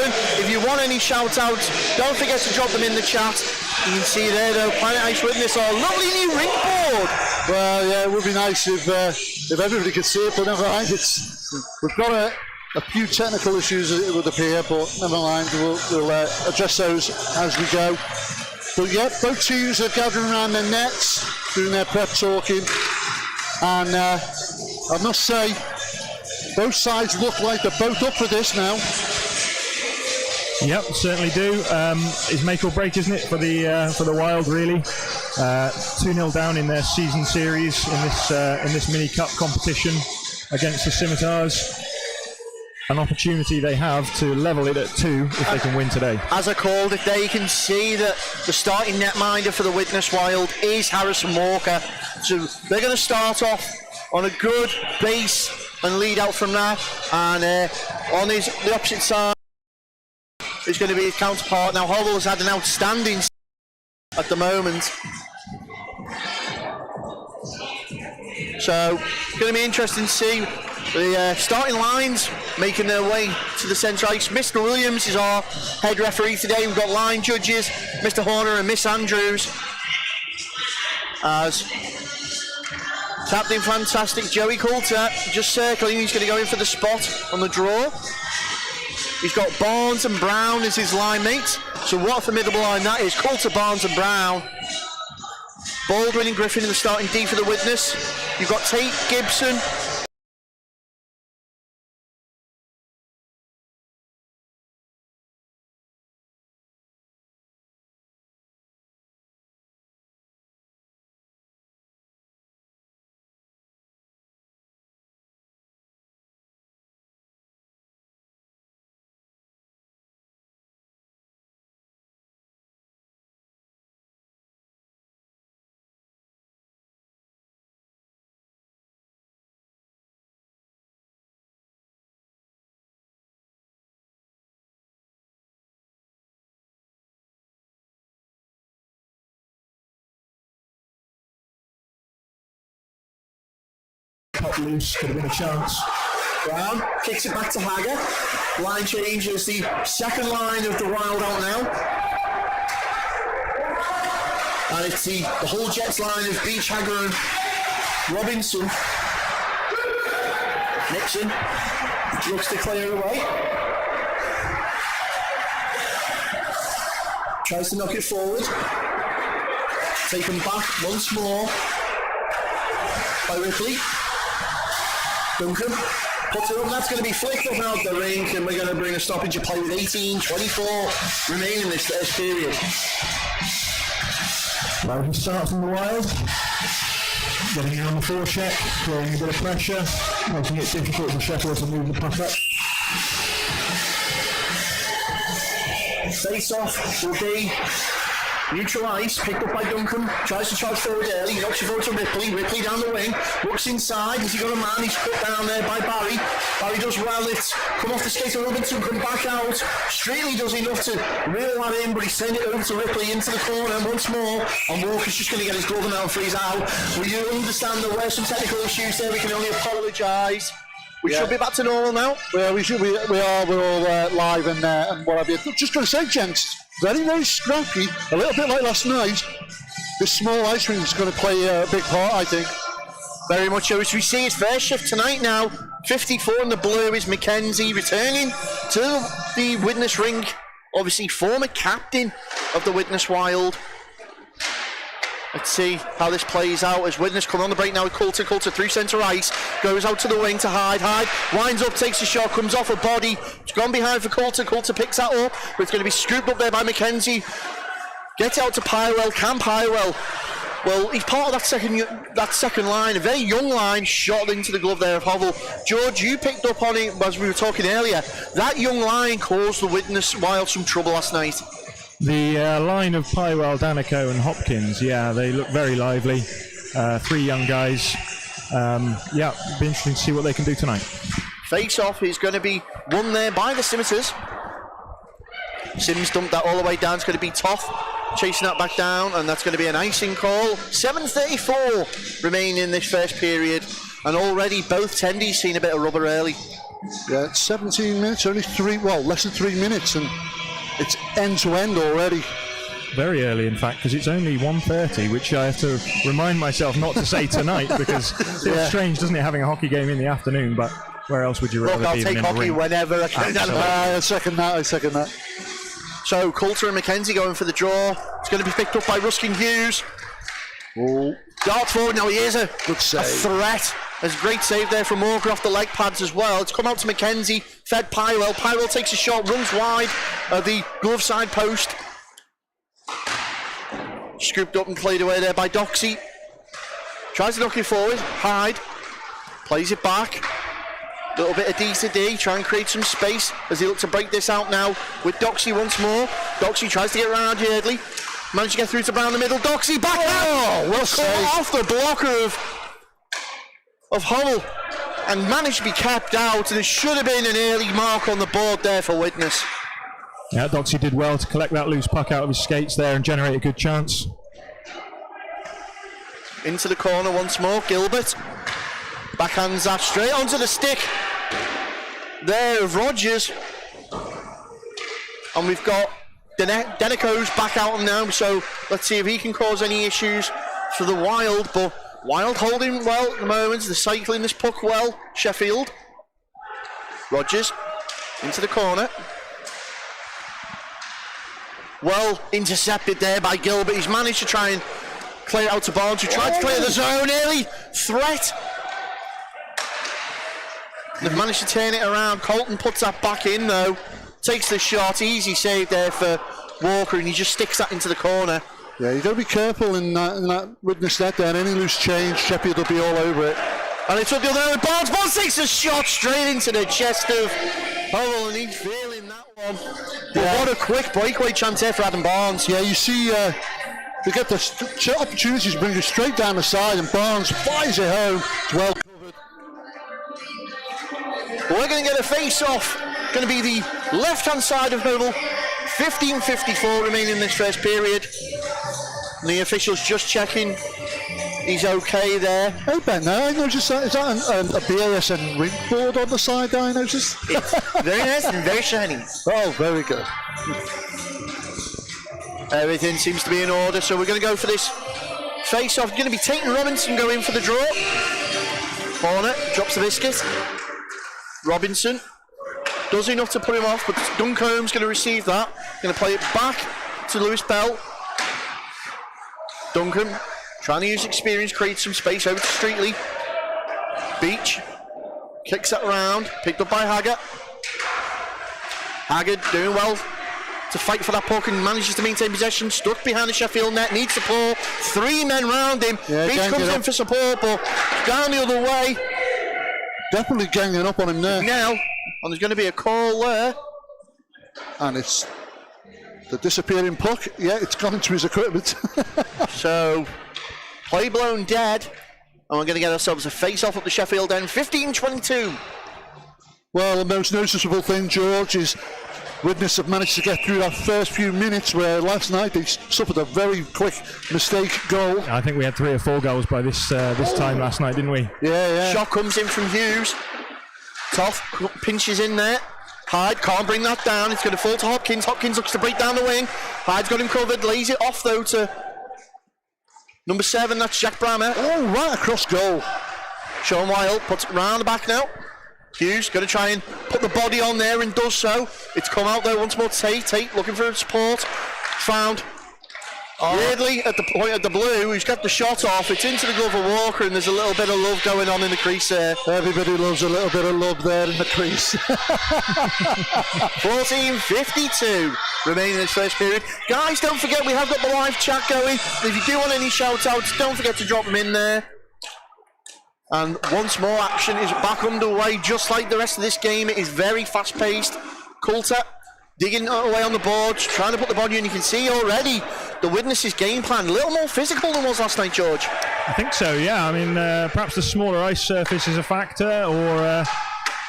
open. If you want any shout outs, don't forget to drop them in the chat. You can see there though, Planet Ice Widnes, our lovely new ring board. Well, yeah, it would be nice if everybody could see it, but never mind. We've got a few technical issues, it would appear, but never mind. We'll address those as we go. But yeah, both teams are gathering around their nets, doing their prep talking, and I must say, both sides look like they're both up for this now. Yep, certainly do. It's make or break, isn't it, for the Wild, really? 2-0 down in their season series in this mini cup competition against the Scimitars. An opportunity they have to level it at 2 if they can win today. As I called it there, you can see that the starting netminder for the Widnes Wild is Harrison Walker. So they're going to start off on a good base and lead out from that. And on the opposite side is going to be his counterpart. Now Hovell has had an outstanding at the moment. So it's going to be interesting to see the starting lines making their way to the centre ice. Mr. Williams is our head referee today. We've got line judges, Mr. Horner and Miss Andrews. As Captain Fantastic Joey Coulter just circling, he's going to go in for the spot on the draw. He's got Barnes and Brown as his line mates. So what a formidable line that is. Coulter, Barnes and Brown. Baldwin and Griffin in the starting D for the Widnes. You've got Tate, Gibson. Loose, could have been a chance. Brown kicks it back to Hagger. Line change as the second line of the Wild out now. And it's the whole Jets line of Beach, Hagger and Robinson. Nixon looks to clear away. Tries to knock it forward. Taken back once more by Ripley. Duncan puts it up, and that's going to be flicked up and out the rink, and we're going to bring a stoppage of play with 18:24 remaining in this first period. Loud start from the Wild. Getting in on the forecheck, creating a bit of pressure, making it difficult for Sheffield to move the puck up. Face off will be neutral ice, picked up by Duncan, tries to charge forward early, knocks it forward to Ripley, Ripley down the wing, looks inside, has he got a man, he's put down there by Barry, Barry does well, it's come off the skate of Robinson, come back out, Streetley does enough to reel that in, but he's sending it over to Ripley into the corner once more, and Walker's just going to get his glove out and freeze out. We do understand there were some technical issues there, we can only apologise. We should be back to normal now. Yeah, we should. We're all live and what have you. Just going to say, gents, very, very scrappy. A little bit like last night. This small ice rink is going to play a big part, I think. Very much so. As we see his first shift tonight now. 54 in the blue is Mackenzie, returning to the Widnes rink. Obviously, former captain of the Widnes Wild. Let's see how this plays out as Widnes come on the break now with Coulter. Coulter through centre ice, goes out to the wing to Hyde. Hyde winds up, takes a shot, comes off a body. It's gone behind for Coulter. Coulter picks that up, but it's going to be scooped up there by Mackenzie. Gets out to Pyrewell. Can Pyrewell? Well, he's part of that second line, a very young line, shot into the glove there of Hovell. George, you picked up on it as we were talking earlier. That young line caused the Widnes Wild some trouble last night. The line of Pyrewell, Danico and Hopkins, yeah, they look very lively. 3 young guys. Yeah, it'll be interesting to see what they can do tonight. Face-off is going to be won there by the Scimitars. Sims dumped that all the way down. It's going to be Toff chasing that back down, and that's going to be an icing call. 7:34 remaining in this first period, and already both tendies seen a bit of rubber early. Yeah, it's 17 minutes, less than 3 minutes, and it's end to end already. Very early, in fact, because it's only 1:30, which I have to remind myself not to say tonight, because it's strange, doesn't it, having a hockey game in the afternoon, but where else would you rather Look, be I'll than take in the hockey ring? whenever I can. I second that. So Coulter and McKenzie going for the draw. It's going to be picked up by Ruskin Hughes. Oh, Darts forward now. He is a good save. Threat. There's a great save there from Walker off the leg pads as well. It's come out to McKenzie. Fed Pyrell. Pyrell takes a shot, runs wide at the glove side post. Scooped up and played away there by Doxey. Tries to knock it forward. Hyde plays it back. Little bit of D to D, try and create some space as he looks to break this out now with Doxey once more. Doxey tries to get around Yardley. Managed to get through to Brown in the middle. Doxey back out! Well caught off the blocker of Hummel and managed to be kept out. And there should have been an early mark on the board there for Widnes. Yeah, Doxey did well to collect that loose puck out of his skates there and generate a good chance. Into the corner once more, Gilbert. Backhands that straight onto the stick there of Rogers. And we've got Denico's back out now, so let's see if he can cause any issues for the Wild. But Wild holding well at the moment, they're cycling this puck well, Sheffield. Rogers into the corner. Well intercepted there by Gilbert. He's managed to try and clear it out to Barnes, who tried to clear the zone early. Threat. They've managed to turn it around. Colton puts that back in though. Takes the shot. Easy save there for Walker, and he just sticks that into the corner. Yeah, you've got to be careful in that Widnes net there. Any loose change, Sheffield will be all over it. And it's up the other end. Barnes takes a shot straight into the chest of Howell, and he's feeling that one. But what a quick breakaway chance here for Adam Barnes. Yeah, you see, they get the opportunities to bring it straight down the side, and Barnes flies it home. It's well covered. We're going to get a face-off. Going to be the left-hand side of Howell. 15:54 remaining in this first period. And the officials just checking he's okay there. Hey Ben, now I noticed that. Is that a BASN ring board on the side there, I noticed? It's very nice and very shiny. Oh, very good. Everything seems to be in order, so we're going to go for this face-off. Going to be Tatum Robinson going for the draw. Horner drops the biscuit. Robinson does enough to put him off, but Duncombe's going to receive that. Going to play it back to Lewis Bell. Duncombe trying to use experience, create some space over to Streetley. Beach kicks that around, picked up by Haggard. Haggard doing well to fight for that puck and manages to maintain possession. Stuck behind the Sheffield net, needs support. 3 men round him. Yeah, Beach comes in for support, but down the other way. Definitely ganging up on him there. Now, and there's going to be a call there. And it's the disappearing puck. Yeah, it's gone into his equipment. So, play blown dead. And we're going to get ourselves a face-off at the Sheffield end. 15-22. Well, the most noticeable thing, George, is Widnes have managed to get through that first few minutes where last night they suffered a very quick mistake goal. I think we had 3 or 4 goals by this time last night, didn't we? Yeah. Shot comes in from Hughes. Toff pinches in there. Hyde can't bring that down. It's going to fall to Hopkins. Hopkins looks to break down the wing. Hyde's got him covered. Lays it off though to number 7. That's Jack Brammer. Oh, right across goal. Sean Wild puts it round the back now. Hughes going to try and put the body on there and does so. It's come out there once more. Tate looking for support. Found weirdly at the point of the blue. He's got the shot off. It's into the glove of Walker, and there's a little bit of love going on in the crease there. Everybody loves a little bit of love there in the crease. 14:52 remaining in this first period. Guys, don't forget we have got the live chat going. If you do want any shout outs, don't forget to drop them in there. And once more, action is back underway, just like the rest of this game. It is very fast-paced. Coulter digging away on the board, trying to put the body in. You can see already the Widnes' game plan a little more physical than was last night, George. I think so, yeah. I mean, perhaps the smaller ice surface is a factor, or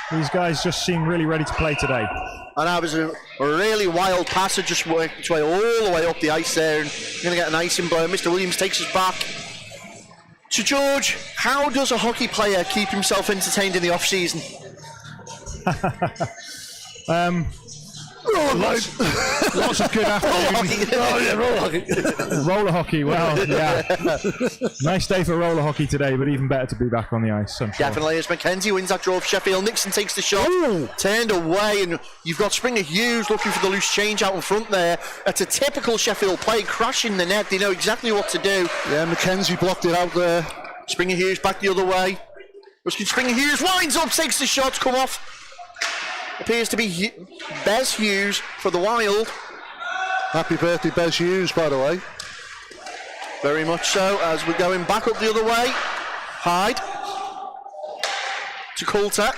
these guys just seem really ready to play today. And that was a really wild pass that just worked its way all the way up the ice there. And you're going to get an icing blow. Mr. Williams takes us back. So, George, how does a hockey player keep himself entertained in the off-season? Lots of good afternoons. Roller hockey, well, yeah. Nice day for roller hockey today, but even better to be back on the ice, I'm sure. Definitely, as Mackenzie wins that draw for Sheffield. Nixon takes the shot, turned away, and you've got Springer Hughes looking for the loose change out in front there. That's a typical Sheffield play, crashing the net. They know exactly what to do. Yeah, Mackenzie blocked it out there. Springer Hughes back the other way. Springer Hughes winds up, takes the shots, come off. Appears to be Bez Hughes for the Wild. Happy birthday, Bez Hughes, by the way. Very much so, as we're going back up the other way. Hyde to Coulter.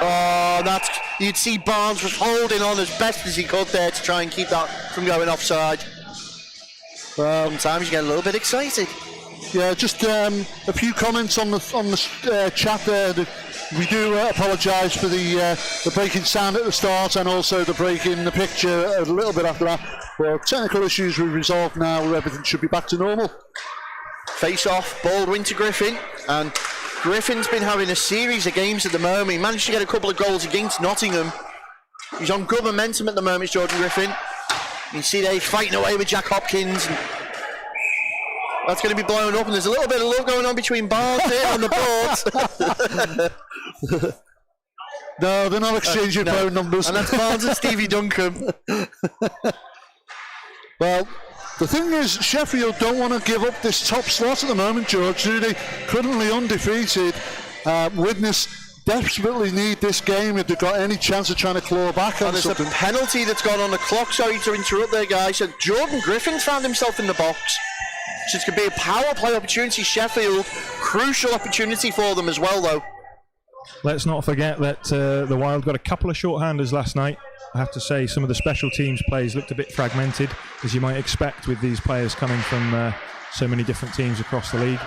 Oh, that's, you'd see Barnes was holding on as best as he could there to try and keep that from going offside. Sometimes you get a little bit excited. Yeah, just a few comments on the chat there. We do apologise for the breaking sound at the start and also the break in the picture a little bit after that. But technical issues we've resolved now, everything should be back to normal. Face off, Baldwin to Griffin, and Griffin's been having a series of games at the moment. He managed to get a couple of goals against Nottingham. He's on good momentum at the moment, Jordan Griffin. You see there, he's fighting away with Jack Hopkins. And that's going to be blown up, and there's a little bit of love going on between Barnes here on the board. No, they're not exchanging phone numbers. And that's Barnes and Stevie Duncan. Well, the thing is, Sheffield don't want to give up this top slot at the moment, George, do they? Currently undefeated. Widnes desperately need this game if they've got any chance of trying to claw back on something. There's a penalty that's gone on the clock. Sorry to interrupt there, guys. So Jordan Griffin's found himself in the box. So it's going to be a power play opportunity, Sheffield. Crucial opportunity for them as well, though. Let's not forget that the Wild got a couple of shorthanders last night. I have to say some of the special teams plays looked a bit fragmented, as you might expect with these players coming from so many different teams across the league.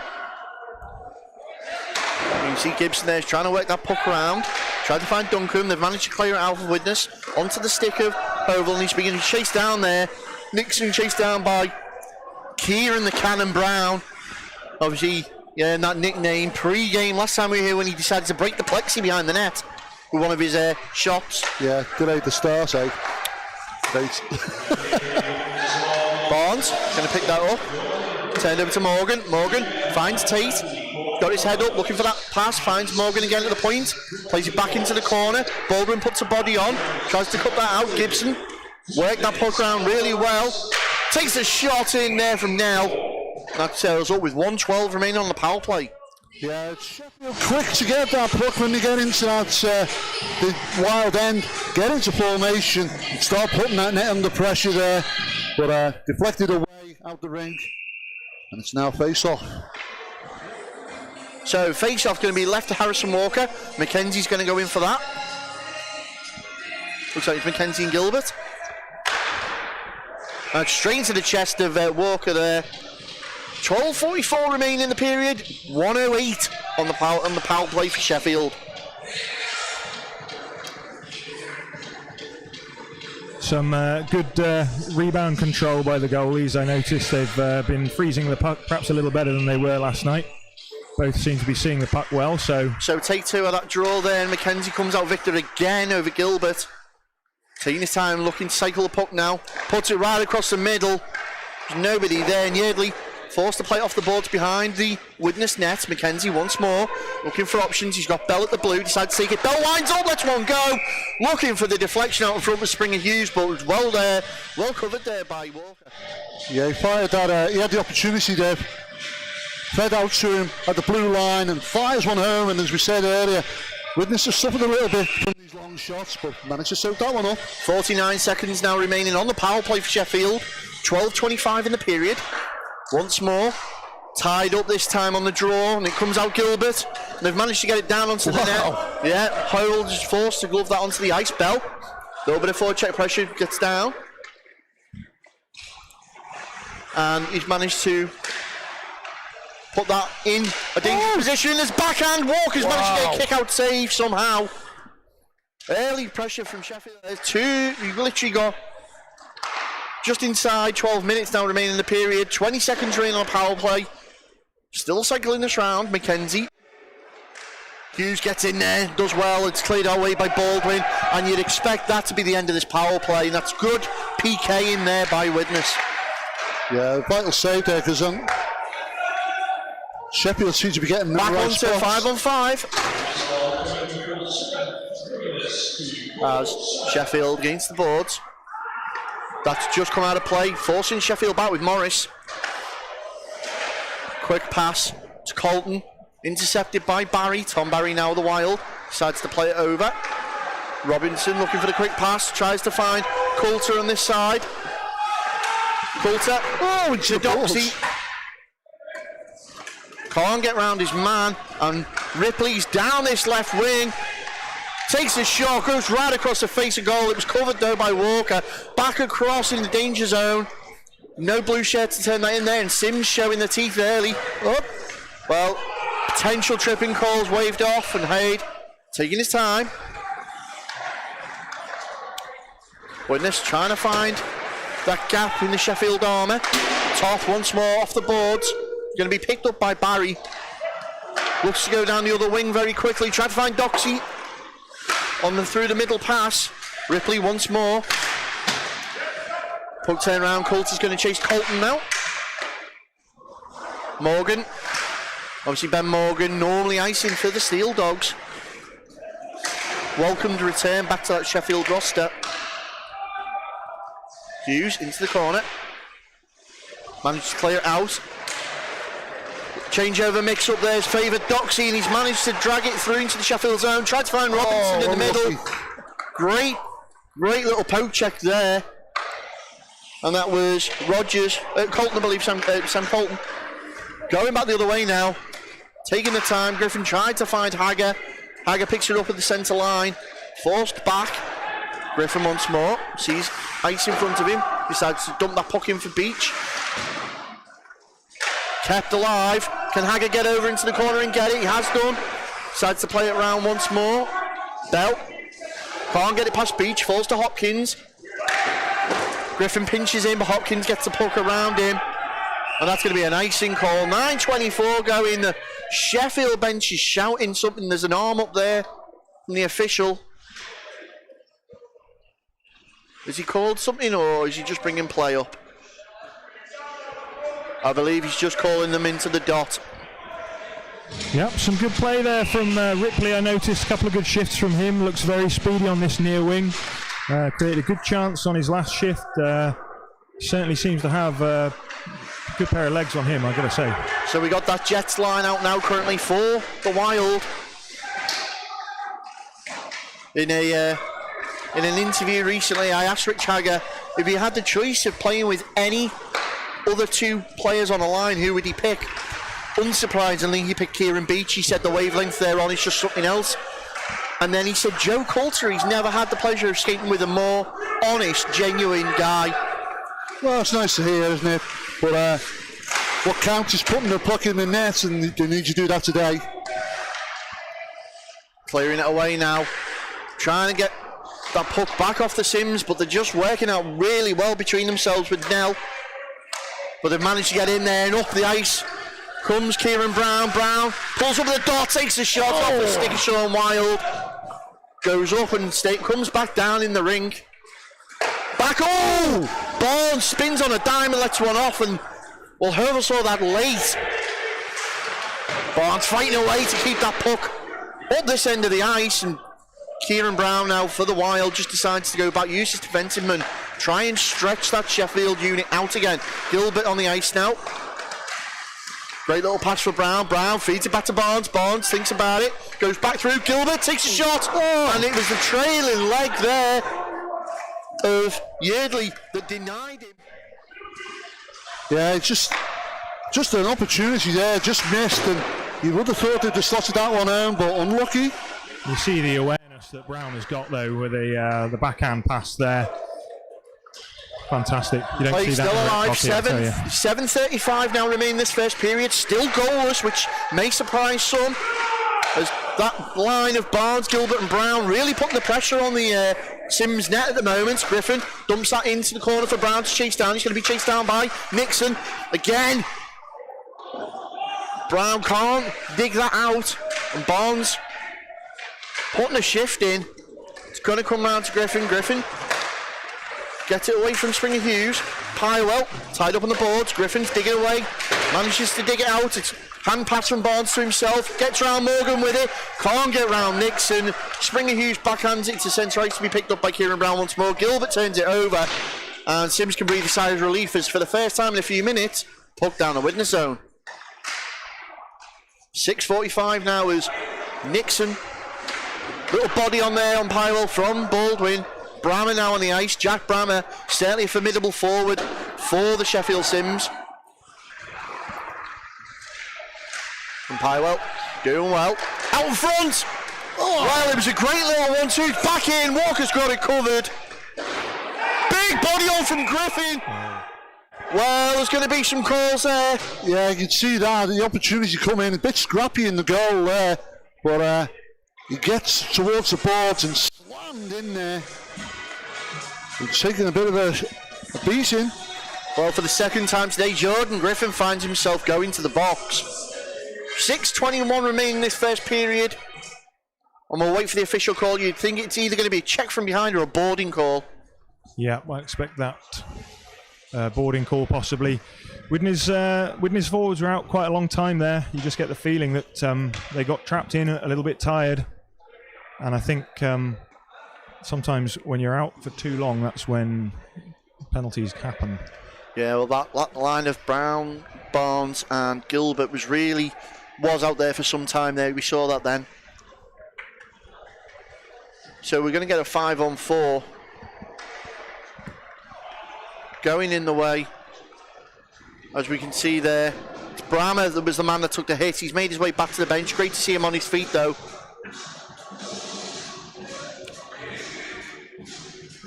You see Gibson there trying to work that puck around, trying to find Duncan. They've managed to clear it out for Widnes onto the stick of Oval, and he's being chased down there. Nixon chased down by Kieran the Cannon Brown. Obviously, yeah, that nickname pre-game last time we were here when he decided to break the plexi behind the net with one of his shots. Yeah, delayed the start, eh? Great. Barnes going to pick that up. Turned over to Morgan. Morgan finds Tate. Got his head up, looking for that pass. Finds Morgan again at the point. Plays it back into the corner. Baldwin puts a body on. Tries to cut that out. Gibson worked that puck around really well. Takes a shot in there from Nell. That tells up with 1:12 remaining on the power play. Yeah, it's Sheffield quick to get that puck when they get into that the Wild end, get into formation, start putting that net under pressure there, but deflected away out the rink, and it's now face-off. So face-off going to be left to Harrison Walker. Mackenzie's going to go in for that. Looks like it's Mackenzie and Gilbert. And straight into the chest of Walker there. 12:44 remaining in the period. 1:08 on the power play for Sheffield. Some good rebound control by the goalies. I noticed they've been freezing the puck perhaps a little better than they were last night. Both seem to be seeing the puck well. So take two of that draw there, and Mackenzie comes out victor again over Gilbert. Taking his time, looking to cycle the puck now. Puts it right across the middle. There's nobody there, and Yeardley forced to play off the boards behind the Widnes net. Mackenzie once more looking for options. He's got Bell at the blue, decides to take it. Bell lines up, lets one go. Looking for the deflection out in front with Springer Hughes, but it was well covered there by Walker. Yeah, he fired that. He had the opportunity there. Fed out to him at the blue line and fires one home. And as we said earlier, Widnes has suffered a little bit from these long shots, but managed to soak that one up. 49 seconds now remaining on the power play for Sheffield. 12:25 in the period. Once more, tied up this time on the draw, and it comes out Gilbert. And they've managed to get it down onto the net. Yeah, Hoyle is forced to glove that onto the ice. Bell, a little bit of forward check pressure, gets down. And he's managed to put that in a dangerous position. There's backhand. Walker's managed to get a kick-out save somehow. Early pressure from Sheffield. There's two. We've literally got just inside 12 minutes now remaining in the period. 20 seconds remaining on power play. Still cycling this round. Mackenzie Hughes gets in there, does well. It's cleared away by Baldwin, and you'd expect that to be the end of this power play. And that's good PK in there by Widnes. Yeah, vital save there, because Sheffield seems to be getting back right onto spots. 5-on-5. As Sheffield against the boards. That's just come out of play, forcing Sheffield back with Morris. Quick pass to Colton, intercepted by Barry. Tom Barry now the Wild, decides to play it over. Robinson looking for the quick pass, tries to find Coulter on this side. Coulter, oh, it's a Doxy. Can't get round his man, and Ripley's down this left wing. Takes a shot, goes right across the face of goal. It was covered though by Walker. Back across in the danger zone. No blue shirt to turn that in there, and Sims showing the teeth early. Up. Well, potential tripping calls waved off, and Haid taking his time. Widnes trying to find that gap in the Sheffield armour. Toth once more off the boards. Going to be picked up by Barry. Looks to go down the other wing very quickly. Try to find Doxy on the through the middle pass. Ripley once more. Puck turn around. Coulter's going to chase Colton now. Morgan. Obviously Ben Morgan normally icing for the Steel Dogs. Welcomed return back to that Sheffield roster. Hughes into the corner. Managed to clear it out. Changeover mix up there has favoured Doxy, and he's managed to drag it through into the Sheffield zone. Tried to find Robinson in the middle. Great little poke check there. And that was Rogers, Colton, I believe, Sam Colton. Going back the other way now. Taking the time. Griffin tried to find Hagger. Hagger picks it up at the centre line. Forced back. Griffin once more. Sees ice in front of him. Decides to dump that puck in for Beach. Kept alive. Can Hagger get over into the corner and get it? He has done. Decides to play it around once more. Bell. Can't get it past Beach. Falls to Hopkins. Griffin pinches in, but Hopkins gets the puck around him. And that's going to be an icing call. 9:24 going. The Sheffield bench is shouting something. There's an arm up there from the official. Is he called something, or is he just bringing play up? I believe he's just calling them into the dot. Yep, some good play there from Ripley. I noticed a couple of good shifts from him. Looks very speedy on this near wing. Created a good chance on his last shift. Certainly seems to have a good pair of legs on him, I've got to say. So we got that Jets line out now currently for the Wild. In an interview recently, I asked Rich Hagger if he had the choice of playing with any other two players on the line, who would he pick? Unsurprisingly, he picked Kieran Beach. He said the wavelength they're on is just something else. And then he said Joe Coulter. He's never had the pleasure of skating with a more honest, genuine guy. Well, it's nice to hear, isn't it? But what counts is putting the puck in the net, and they need to do that today. Clearing it away now. Trying to get that puck back off the Sims, but they're just working out really well between themselves with Nell. But they've managed to get in there and up the ice. Comes Kieran Brown. Brown pulls up the dot, takes a shot off the stick of Sean Wild. Goes up and comes back down in the ring. Back, oh! Barnes spins on a dime and lets one off, and well, whoever saw that late. Barnes fighting away to keep that puck up this end of the ice, and Kieran Brown now for the Wild just decides to go back, use his defensive man, try and stretch that Sheffield unit out again. Gilbert on the ice now. Great little pass for Brown. Brown feeds it back to Barnes. Barnes thinks about it, goes back through. Gilbert takes a shot, and it was the trailing leg there of Yeardley that denied him. Yeah, it's just an opportunity there, just missed, and you would have thought they'd have slotted that one home, but unlucky. You see the awareness that Brown has got though with the backhand pass there. Fantastic. You don't Play see that still alive. hockey, 7:35 now remain this first period. Still goalless, which may surprise some. As that line of Barnes, Gilbert and Brown really putting the pressure on the Sims net at the moment. Griffin dumps that into the corner for Brown to chase down. He's going to be chased down by Nixon again. Brown can't dig that out, and Barnes putting a shift in. It's going to come round to Griffin. Griffin gets it away from Springer Hughes. Pywell tied up on the boards. Griffin's digging away. Manages to dig it out. It's hand pass from Barnes to himself. Gets round Morgan with it. Can't get round Nixon. Springer Hughes backhands it to centre ice to be picked up by Kieran Brown once more. Gilbert turns it over. And Sims can breathe a sigh of relief as for the first time in a few minutes, puck down the Widnes zone. 6:45 now as Nixon. Little body on there on Pyrrell from Baldwin. Brammer now on the ice. Jack Brammer, certainly a formidable forward for the Sheffield Sims. And Pyrrell doing well. Out in front! Oh. Well, it was a great little 1-2. Back in. Walker's got it covered. Big body on from Griffin. Well, there's going to be some calls there. Yeah, you can see that. The opportunity to come in. A bit scrappy in the goal there. But he gets towards the boards and slammed in there. He's taking a bit of a beating. Well, for the second time today, Jordan Griffin finds himself going to the box. 6:21 remaining in this first period. And we'll wait for the official call. You'd think it's either going to be a check from behind or a boarding call. Yeah, I expect that boarding call possibly. Widnes forwards were out quite a long time there. You just get the feeling that they got trapped in a little bit tired. And I think sometimes when you're out for too long, that's when penalties happen. Yeah, well, that line of Brown, Barnes and Gilbert was out there for some time there. We saw that then. So we're going to get a 5-on-4 going in the way. As we can see there, it's Brammer that was the man that took the hit. He's made his way back to the bench. Great to see him on his feet, though.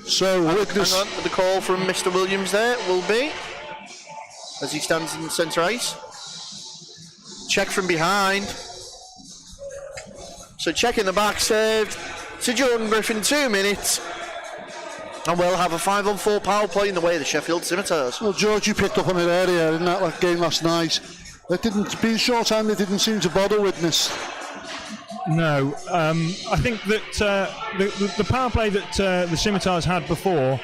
So Hang on, the call from Mr. Williams there will be, as he stands in centre ice. Check from behind. So check in the back, served to Jordan Griffin, 2 minutes. And we'll have a 5-on-4 power play in the way of the Sheffield Scimitars. Well, George, you picked up on it earlier in that game last night. It didn't, being short-handed, didn't seem to bother Widnes. No, I think that the power play that the Scimitars had before,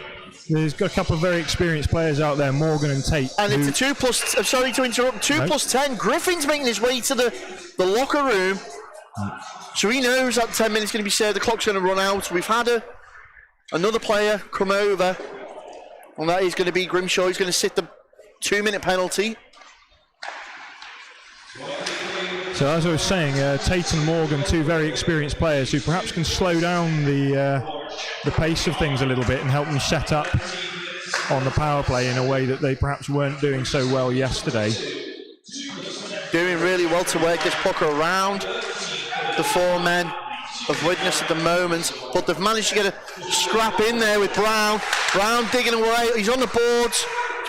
there's got a couple of very experienced players out there, Morgan and Tate. And it's a 2 plus, I'm sorry to interrupt, 2 plus 10. Griffin's making his way to the locker room. So he knows that 10 minutes is going to be served, the clock's going to run out. We've had another player come over, and that is going to be Grimshaw. He's going to sit the 2-minute penalty. So as I was saying, Tate and Morgan, 2 very experienced players who perhaps can slow down the pace of things a little bit and help them set up on the power play in a way that they perhaps weren't doing so well yesterday. Doing really well to work this puck around the 4 men of Widnes at the moment, but they've managed to get a scrap in there with Brown. Brown digging away, he's on the boards.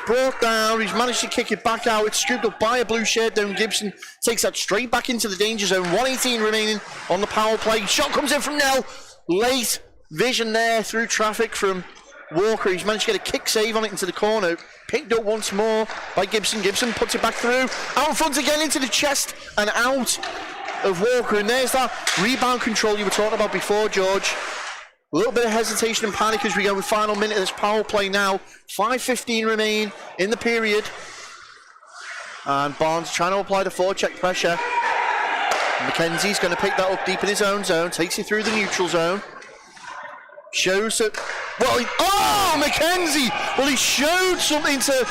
Brought down, he's managed to kick it back out. It's scooped up by a blue shirt down. Gibson takes that straight back into the danger zone. 1:18 remaining on the power play. Shot comes in from Nell. Late vision there through traffic from Walker. He's managed to get a kick save on it into the corner. Picked up once more by Gibson. Gibson puts it back through. Out in front again into the chest and out of Walker. And there's that rebound control you were talking about before, George. A little bit of hesitation and panic as we go with final minute of this power play now. 5:15 remain in the period. And Barnes trying to apply the forecheck pressure. McKenzie's going to pick that up deep in his own zone. Takes it through the neutral zone. Shows that... Well, McKenzie! Well, he showed something to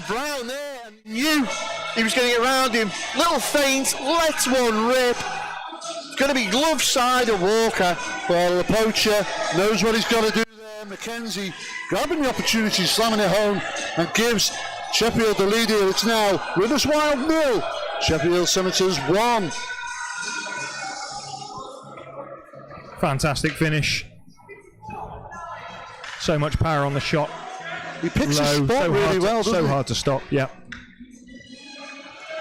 Brown there and knew he was going to get around him. Little feint, lets one rip. Going to be glove side of Walker. Well, the poacher knows what he's got to do there. McKenzie grabbing the opportunity, slamming it home, and gives Sheffield the lead here. It's now Widnes Wild 0, Sheffield Scimitars 1. Fantastic finish. So much power on the shot. He picks his spot really well, doesn't he? So hard to stop, yeah.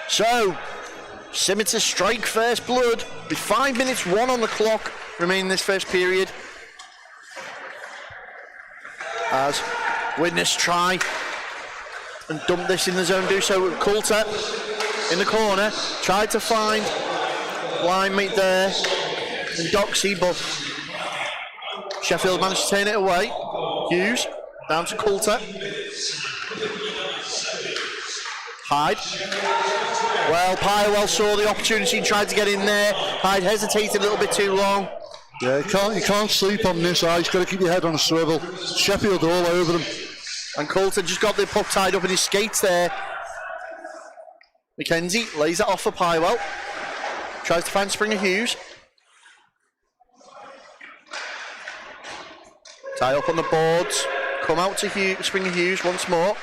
So, Scimitars strike first blood with 5 minutes 1 on the clock remaining this first period. As Widnes try and dump this in the zone, do so with Coulter in the corner. Tried to find line mate there. and Doxy, but Sheffield managed to turn it away. Hughes, down to Coulter. Hyde. Well, Pyrewell saw the opportunity and tried to get in there. Hyde hesitated a little bit too long. Yeah, you can't sleep on this ice. Got to keep your head on a swivel. Sheffield all over them. And Coulter just got the puck tied up in his skates there. McKenzie lays it off for Pyrewell. Tries to find Springer Hughes. Tie up on the boards. Come out to Springer Hughes once more.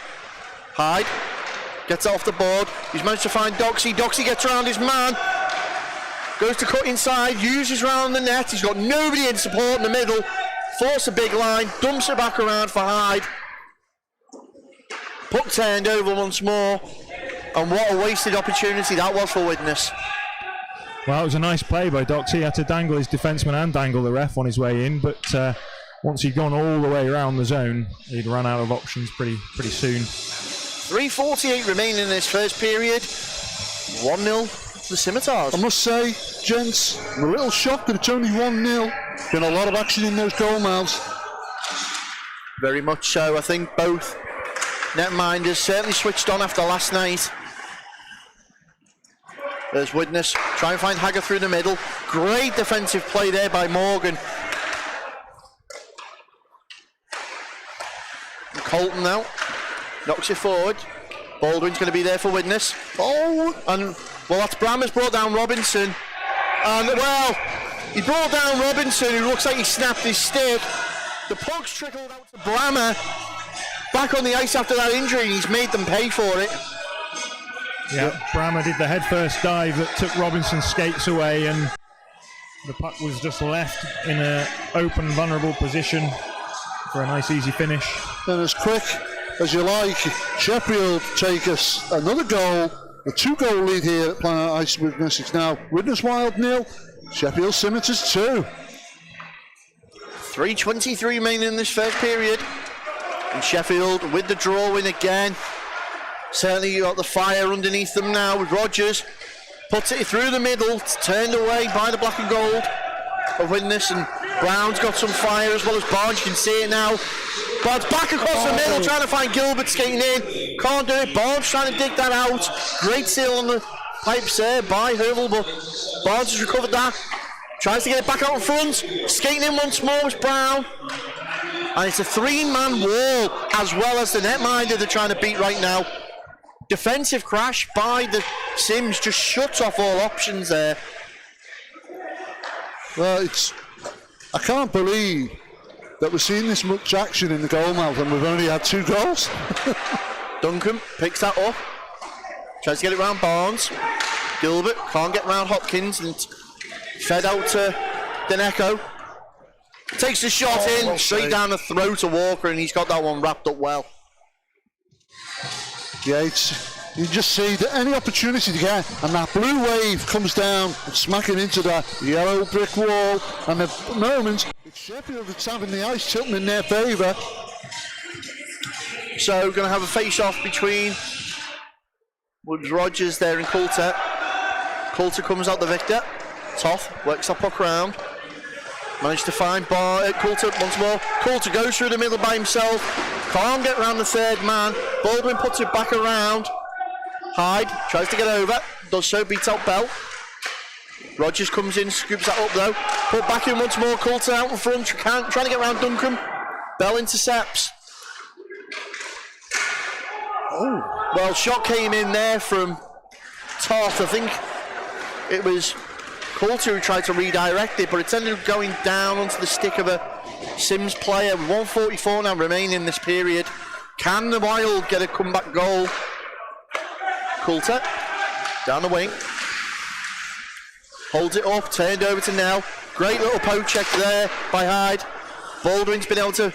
Hyde gets it off the board. He's managed to find Doxy. Doxy gets around his man. Goes to cut inside. Uses round the net. He's got nobody in support in the middle. Force a big line. Dumps it back around for Hyde. Puck turned over once more. And what a wasted opportunity that was for Widnes. Well, it was a nice play by Doxy. He had to dangle his defenseman and dangle the ref on his way in, but once he'd gone all the way around the zone, he'd run out of options pretty soon. 3:48 remaining in this first period. 1-0 the Scimitars. I must say, gents, I'm a little shocked that it's only 1-0. Been a lot of action in those goal mouths. Very much so. I think both netminders certainly switched on after last night. There's Widnes, try and find Hagger through the middle. Great defensive play there by Morgan. And Colton now knocks it forward. Baldwin's going to be there for Widnes. Oh, and well, that's Brammer's brought down Robinson. And well, he brought down Robinson, who looks like he snapped his stick. The puck's trickled out to Brammer. Back on the ice after that injury, and he's made them pay for it. Yeah, Brammer did the head-first dive that took Robinson's skates away, and the puck was just left in an open, vulnerable position for a nice, easy finish. And as quick as you like, Sheffield take us another goal. A 2-goal lead here at Planet Ice Widnes. It's now Widnes Wild 0, Sheffield Scimitars 2. 3:23 remaining in this first period. And Sheffield with the draw win again. Certainly you got the fire underneath them now with Rogers. Puts it through the middle, turned away by the black and gold of Widnes, and Brown's got some fire as well as Barnes. You can see it now. Barnes back across the middle, trying to find Gilbert skating in. Can't do it. Barnes trying to dig that out. Great seal on the pipes there by Hurl, but Barnes has recovered that. Tries to get it back out in front. Skating in once more was Brown. And it's a 3-man wall as well as the netminder they're trying to beat right now. Defensive crash by the Sims just shuts off all options there. Well, I can't believe that we're seeing this much action in the goal mouth and we've only had 2 goals. Duncan picks that up. Tries to get it round Barnes. Gilbert can't get round Hopkins and fed out to Deneko. Takes the shot in, straight down the throat of Walker, and he's got that one wrapped up well. Yeah, you just see that any opportunity to get, and that blue wave comes down and smacking into that yellow brick wall, and at the moment, it's Sheffield that's having the ice tilting in their favour. So, going to have a face-off between Woods Rogers there and Coulter. Coulter comes out the victor. Toth works that puck round. Managed to find Coulter once more. Coulter goes through the middle by himself. Can't get around the third man. Baldwin puts it back around. Hyde tries to get over. Does so, beats out Bell. Rogers comes in, scoops that up though. Put back in once more. Coulter out in front. Trying to get around Duncan. Bell intercepts. Oh, well, shot came in there from Toth. I think it was Coulter who tried to redirect it, but it ended up going down onto the stick of a Sims player. 1:44 now remaining in this period. Can the Wild get a comeback goal? Coulter down the wing. Holds it up, turned over to Nell. Great little poke check there by Hyde. Baldwin's been able to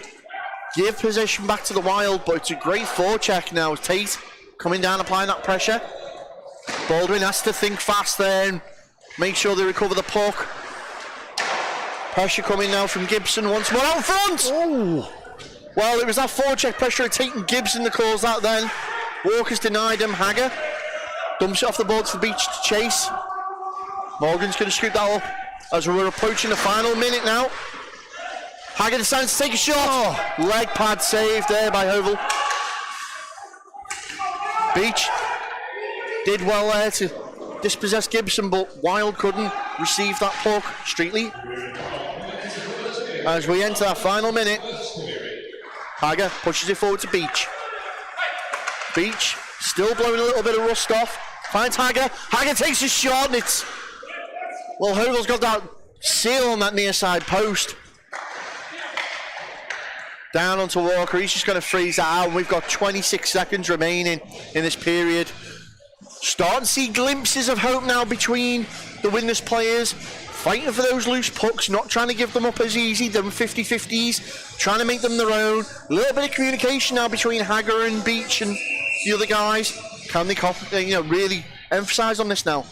give position back to the Wild, but it's a great forecheck now. Tate coming down, applying that pressure. Baldwin has to think fast there and make sure they recover the puck. Pressure coming now from Gibson once more out front. Oh. Well, it was that forecheck pressure of Tate and Gibson that caused that then. Walker's denied him. Hagger dumps it off the board to the beach to chase. Morgan's going to scoop that up. as we're approaching the final minute now. Hager decides to take a shot. Oh, leg pad saved there by Hovel. Beach did well there to dispossess Gibson, but Wild couldn't receive that puck. Streetley, as we enter that final minute, Hager pushes it forward to Beach. Beach still blowing a little bit of rust off. Finds Hager. Hager takes a shot, and it's... Well, Hovel's got that seal on that near side post. Down onto Walker. He's just going to freeze that out. We've got 26 seconds remaining in this period. Starting to see glimpses of hope now between the Widnes players. Fighting for those loose pucks, not trying to give them up as easy. Them 50-50s, trying to make them their own. A little bit of communication now between Hager and Beach and the other guys. Can they really emphasise on this now?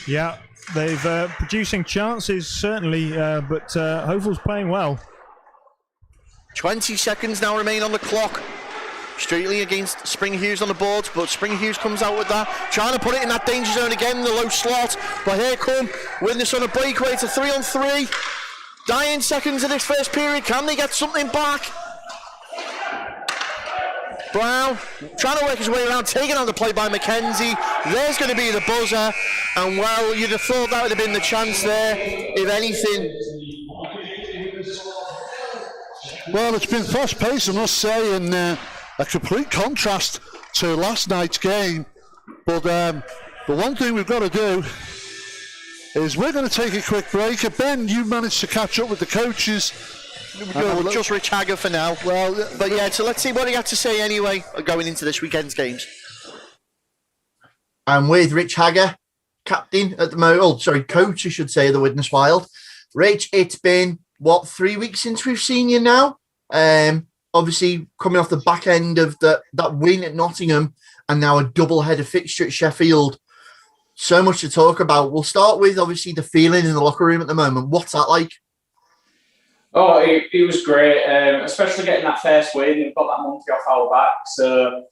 Yeah, they've producing chances, certainly, but Hovel's playing well. 20 seconds now remain on the clock. Streetley against Springer Hughes on the board, but Springer Hughes comes out with that, trying to put it in that danger zone again, the low slot. But here come Widnes on a breakaway. It's a 3-on-3. Dying seconds of this first period. Can they get something back? Brown trying to work his way around, taking on the play by McKenzie. There's going to be the buzzer, and well, you'd have thought that would have been the chance there, if anything. Well, it's been fast-paced, I must say, and a complete contrast to last night's game. But the one thing we've got to do is we're going to take a quick break. Ben, you managed to catch up with the coaches. Just Rich Hager for now. Well, but yeah, so let's see what he had to say anyway going into this weekend's games. I'm with Rich Hager, captain at the moment. Coach, I should say, of the Widnes Wild. Rich, it's been 3 weeks since we've seen you now. Obviously, coming off the back end of that win at Nottingham and now a double-header fixture at Sheffield. So much to talk about. We'll start with, obviously, the feeling in the locker room at the moment. What's that like? Oh, it was great, especially getting that first win. We've got that monkey off our back. So,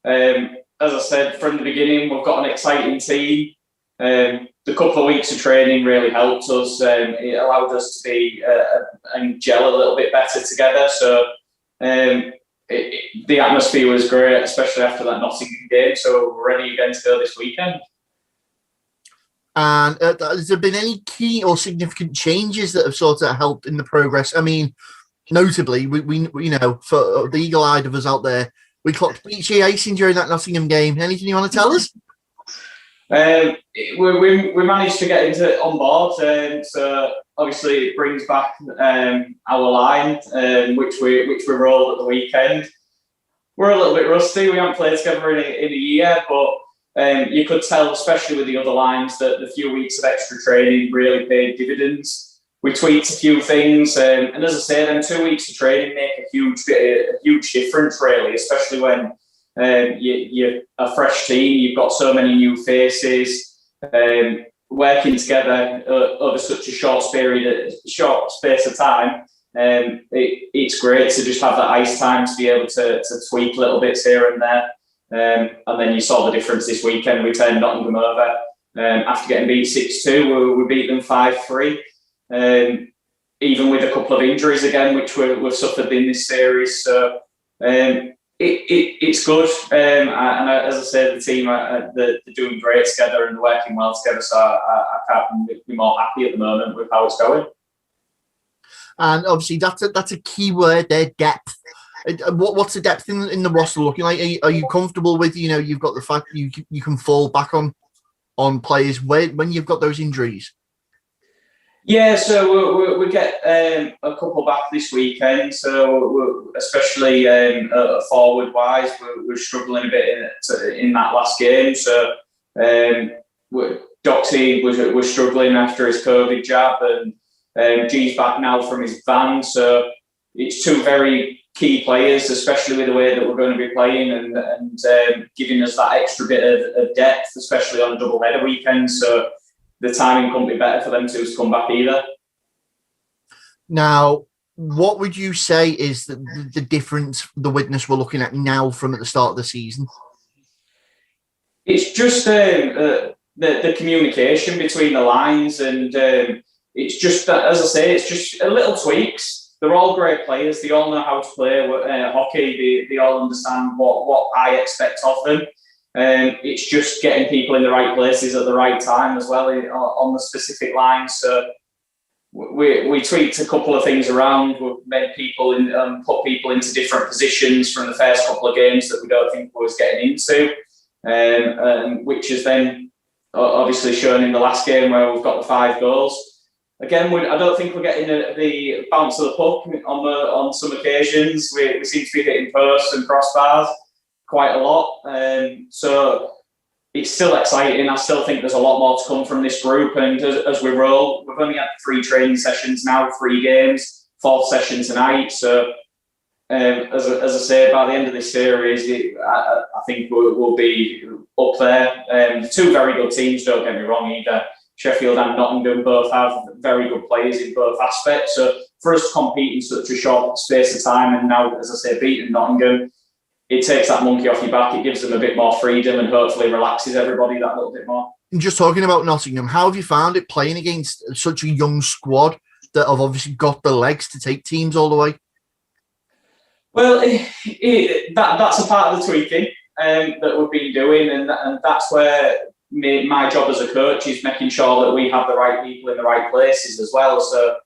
as I said from the beginning, we've got an exciting team. The couple of weeks of training really helped us. It allowed us to be and gel a little bit better together. So the atmosphere was great, especially after that Nottingham game. So we're ready again to go this weekend. And has there been any key or significant changes that have sort of helped in the progress? I mean, notably, we for the eagle-eyed of us out there, we clocked Beachy icing during that Nottingham game. Anything you want to tell us? We managed to get on board, so obviously it brings back our line, which we rolled at the weekend. We're a little bit rusty. We haven't played together in a year, but you could tell, especially with the other lines, that the few weeks of extra training really paid dividends. We tweaked a few things, and as I said, them 2 weeks of training make a huge difference, really, especially when you're a fresh team. You've got so many new faces, working together over such a short space of time. It's great to just have that ice time to be able to tweak little bits here and there. And then you saw the difference this weekend. We turned Nottingham over after getting beat 6-2. We beat them 5-3. Even with a couple of injuries again, which we've suffered in this series. So it's good. And as I said, the team they're doing great together and working well together. So I can't be more happy at the moment with how it's going. And obviously, that's a key word there, depth. What's the depth in the roster looking like? Are you comfortable with, you've got the fact you can fall back on players when you've got those injuries? Yeah, so we get a couple back this weekend. So especially forward wise, we're struggling a bit in that last game. So Doxy was struggling after his COVID jab, and G's back now from his van. So it's two very key players, especially with the way that we're going to be playing, and giving us that extra bit of depth, especially on a double header weekend. So the timing couldn't be better for them to come back either. Now, what would you say is the difference the Widnes we're looking at now from at the start of the season? It's just the communication between the lines, and it's just that, as I say, it's just a little tweaks. They're all great players. They all know how to play hockey. They all understand what I expect of them. It's just getting people in the right places at the right time as well on the specific lines. So we tweaked a couple of things around. We've made people put people into different positions from the first couple of games that we don't think we was getting into, which is then obviously shown in the last game where we've got the 5 goals. Again, I don't think we're getting the bounce of the puck on some occasions. We seem to be hitting posts and crossbars quite a lot. So it's still exciting. I still think there's a lot more to come from this group. And as we roll, we've only had 3 training sessions now, 3 games, 4th session tonight. So as I say, by the end of this series, I think we'll be up there. 2 very good teams, don't get me wrong either. Sheffield and Nottingham both have very good players in both aspects. So for us to compete in such a short space of time, and now, as I say, beating Nottingham, it takes that monkey off your back. It gives them a bit more freedom and hopefully relaxes everybody that little bit more. And just talking about Nottingham, how have you found it playing against such a young squad that have obviously got the legs to take teams all the way? Well, that's a part of the tweaking that we've been doing, and that's where my job as a coach is making sure that we have the right people in the right places as well. So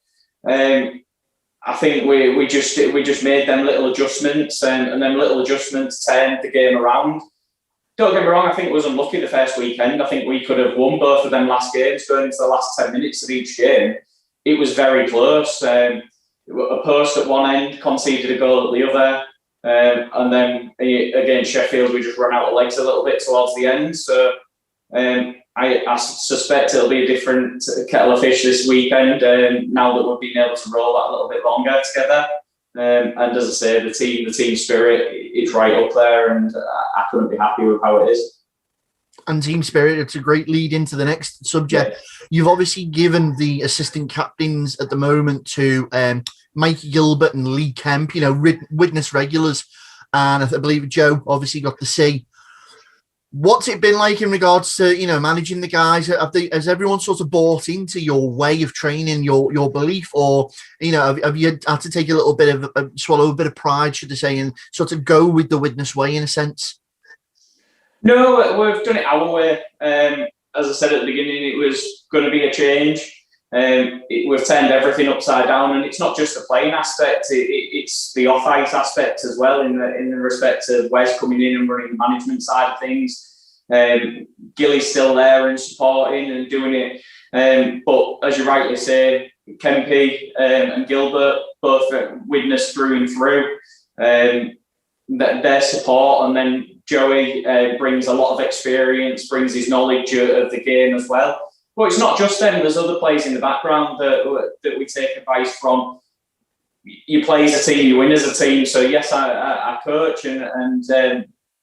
I think we just made them little adjustments, and then little adjustments turned the game around. Don't get me wrong, I think it was unlucky the first weekend. I think we could have won both of them last games going into the last 10 minutes of each game. It was very close. A post at one end, conceded a goal at the other. And then against Sheffield, we just ran out of legs a little bit towards the end. So I suspect it'll be a different kettle of fish this weekend, now that we've been able to roll that a little bit longer together. And as I say, the team spirit, it's right up there, and I couldn't be happy with how it is. And team spirit, it's a great lead into the next subject. Yeah. You've obviously given the assistant captains at the moment to Mikey Gilbert and Lee Kemp, Widnes regulars, and I believe Joe obviously got to see. What's it been like in regards to, managing the guys? Has everyone sort of bought into your way of training, your belief, or, have you had to take a little bit of, swallow a bit of pride, should I say, and sort of go with the Widnes way in a sense? No, we've done it our way. As I said at the beginning, it was going to be a change. We've turned everything upside down, and it's not just the playing aspect; it's the off-ice aspect as well. In the respect of Wes coming in and running the management side of things, Gilly's still there and supporting and doing it. But as you rightly say, Kempy and Gilbert both Widnes through and through. Their support, and then Joey brings a lot of experience, brings his knowledge of the game as well. But it's not just them. There's other players in the background that we take advice from. You play as a team, you win as a team. So yes, I coach, and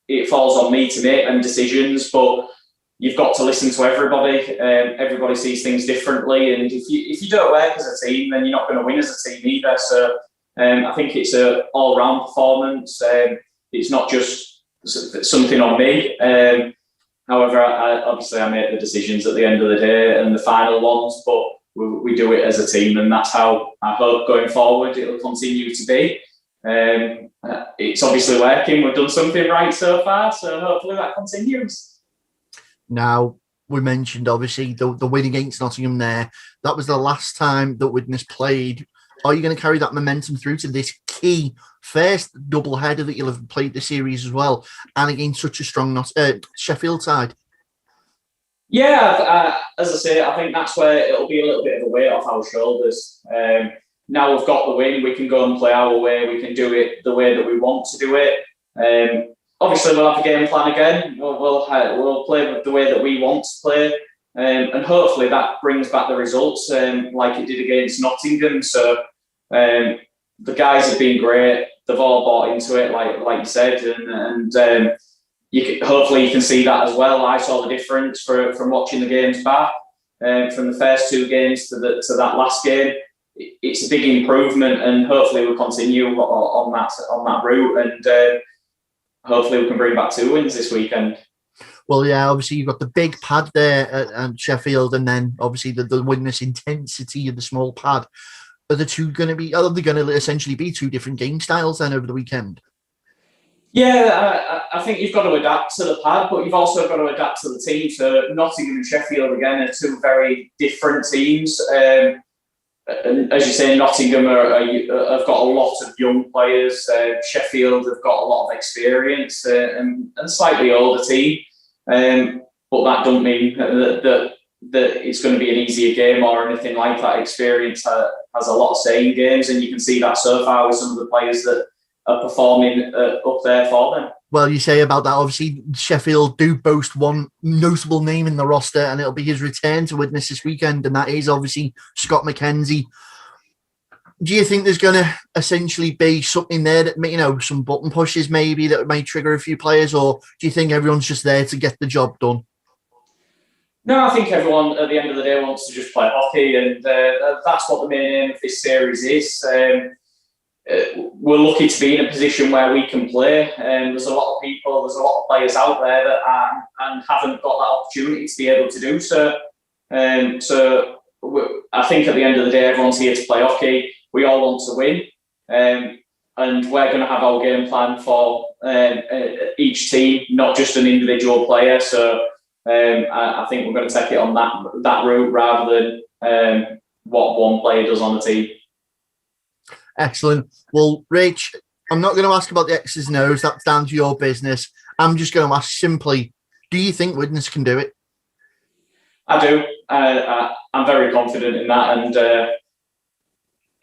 it falls on me to make them decisions. But you've got to listen to everybody. Everybody sees things differently, and if you don't work as a team, then you're not going to win as a team either. So I think it's an all-round performance. It's not just something on me. However, obviously I make the decisions at the end of the day and the final ones, but we do it as a team, and that's how I hope going forward it'll continue to be. It's obviously working. We've done something right so far, so hopefully that continues. Now, we mentioned obviously the win against Nottingham there. That was the last time that Widnes played. Are you going to carry that momentum through to this key first double header that you'll have played the series as well, and against such a strong Sheffield side? Yeah, as I say, I think that's where it'll be a little bit of a weight off our shoulders. Now we've got the win, we can go and play our way. We can do it the way that we want to do it. Obviously, we'll have a game plan again. We'll play with the way that we want to play. And hopefully that brings back the results like it did against Nottingham. So the guys have been great. They've all bought into it, like you said, and hopefully you can see that as well. I saw the difference from watching the games back, from the first 2 games to that last game. It's a big improvement, and hopefully we'll continue on that route, and hopefully we can bring back 2 wins this weekend. Well, yeah, obviously you've got the big pad there at Sheffield, and then obviously the Widnes intensity of the small pad. Are the two going to be? Are they going to essentially be two different game styles then over the weekend? Yeah, I think you've got to adapt to the pad, but you've also got to adapt to the team. So Nottingham and Sheffield, again, are two very different teams. And as you say, Nottingham have got a lot of young players. Sheffield have got a lot of experience and a slightly older team. But that doesn't mean that it's going to be an easier game or anything like that. Experience has a lot of say in games, and you can see that so far with some of the players that are performing up there for them. Well, you say about that, obviously Sheffield do boast one notable name in the roster, and it'll be his return to Widnes this weekend, and that is obviously Scott McKenzie. Do you think there's going to essentially be something there that, some button pushes maybe that may trigger a few players, or do you think everyone's just there to get the job done? No, I think everyone at the end of the day wants to just play hockey, and that's what the main aim of this series is. We're lucky to be in a position where we can play. There's a lot of players out there that and haven't got that opportunity to be able to do so. So I think at the end of the day, everyone's here to play hockey. We all want to win, and we're going to have our game plan for each team, not just an individual player. So I think we're going to take it on that route rather than what one player does on the team. Excellent. Well, Rach, I'm not going to ask about the X's and O's. That's down to your business. I'm just going to ask simply, do you think Widnes can do it? I do. I'm very confident in that. And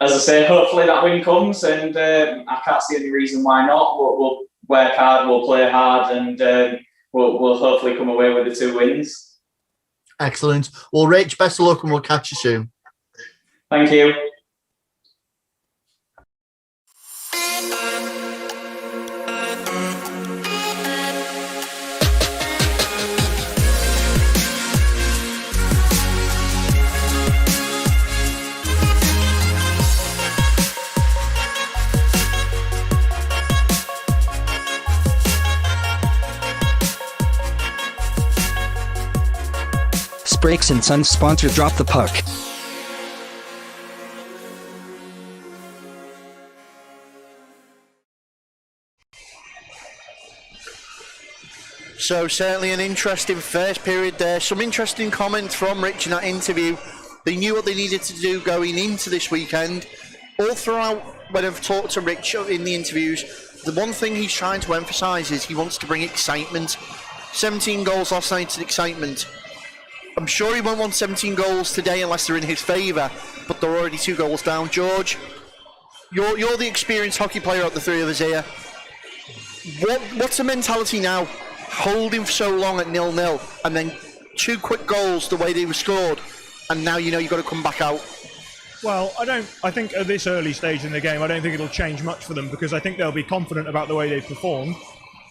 as I say, hopefully that win comes, and I can't see any reason why not. We'll work hard, we'll play hard, and we'll hopefully come away with the 2 wins. Excellent. Well, Rach, best of luck, and we'll catch you soon. Thank you. Brakes and Sons sponsor Drop the Puck. So certainly an interesting first period there. Some interesting comments from Rich in that interview. They knew what they needed to do going into this weekend. All throughout, when I've talked to Rich in the interviews, the one thing he's trying to emphasise is he wants to bring excitement. 17 goals last night is excitement. I'm sure he won't want 17 goals today unless they're in his favour, but they're already 2 goals down. George, you're the experienced hockey player of the 3 of us here. What's the mentality now? Holding for so long at 0-0 and then 2 quick goals the way they were scored, and now you've got to come back out. Well, I think at this early stage in the game, I don't think it'll change much for them, because I think they'll be confident about the way they performed.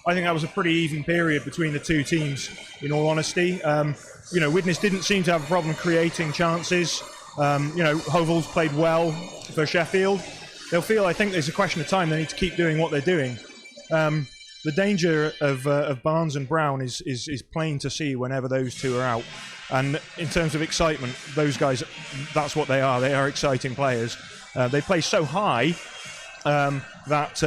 I think that was a pretty even period between the 2 teams, in all honesty. Widnes didn't seem to have a problem creating chances. Hovell's played well for Sheffield. They'll feel, I think there's a question of time, they need to keep doing what they're doing. The danger of Barnes and Brown is plain to see whenever those 2 are out. And in terms of excitement, those guys, that's what they are. They are exciting players. They play so high that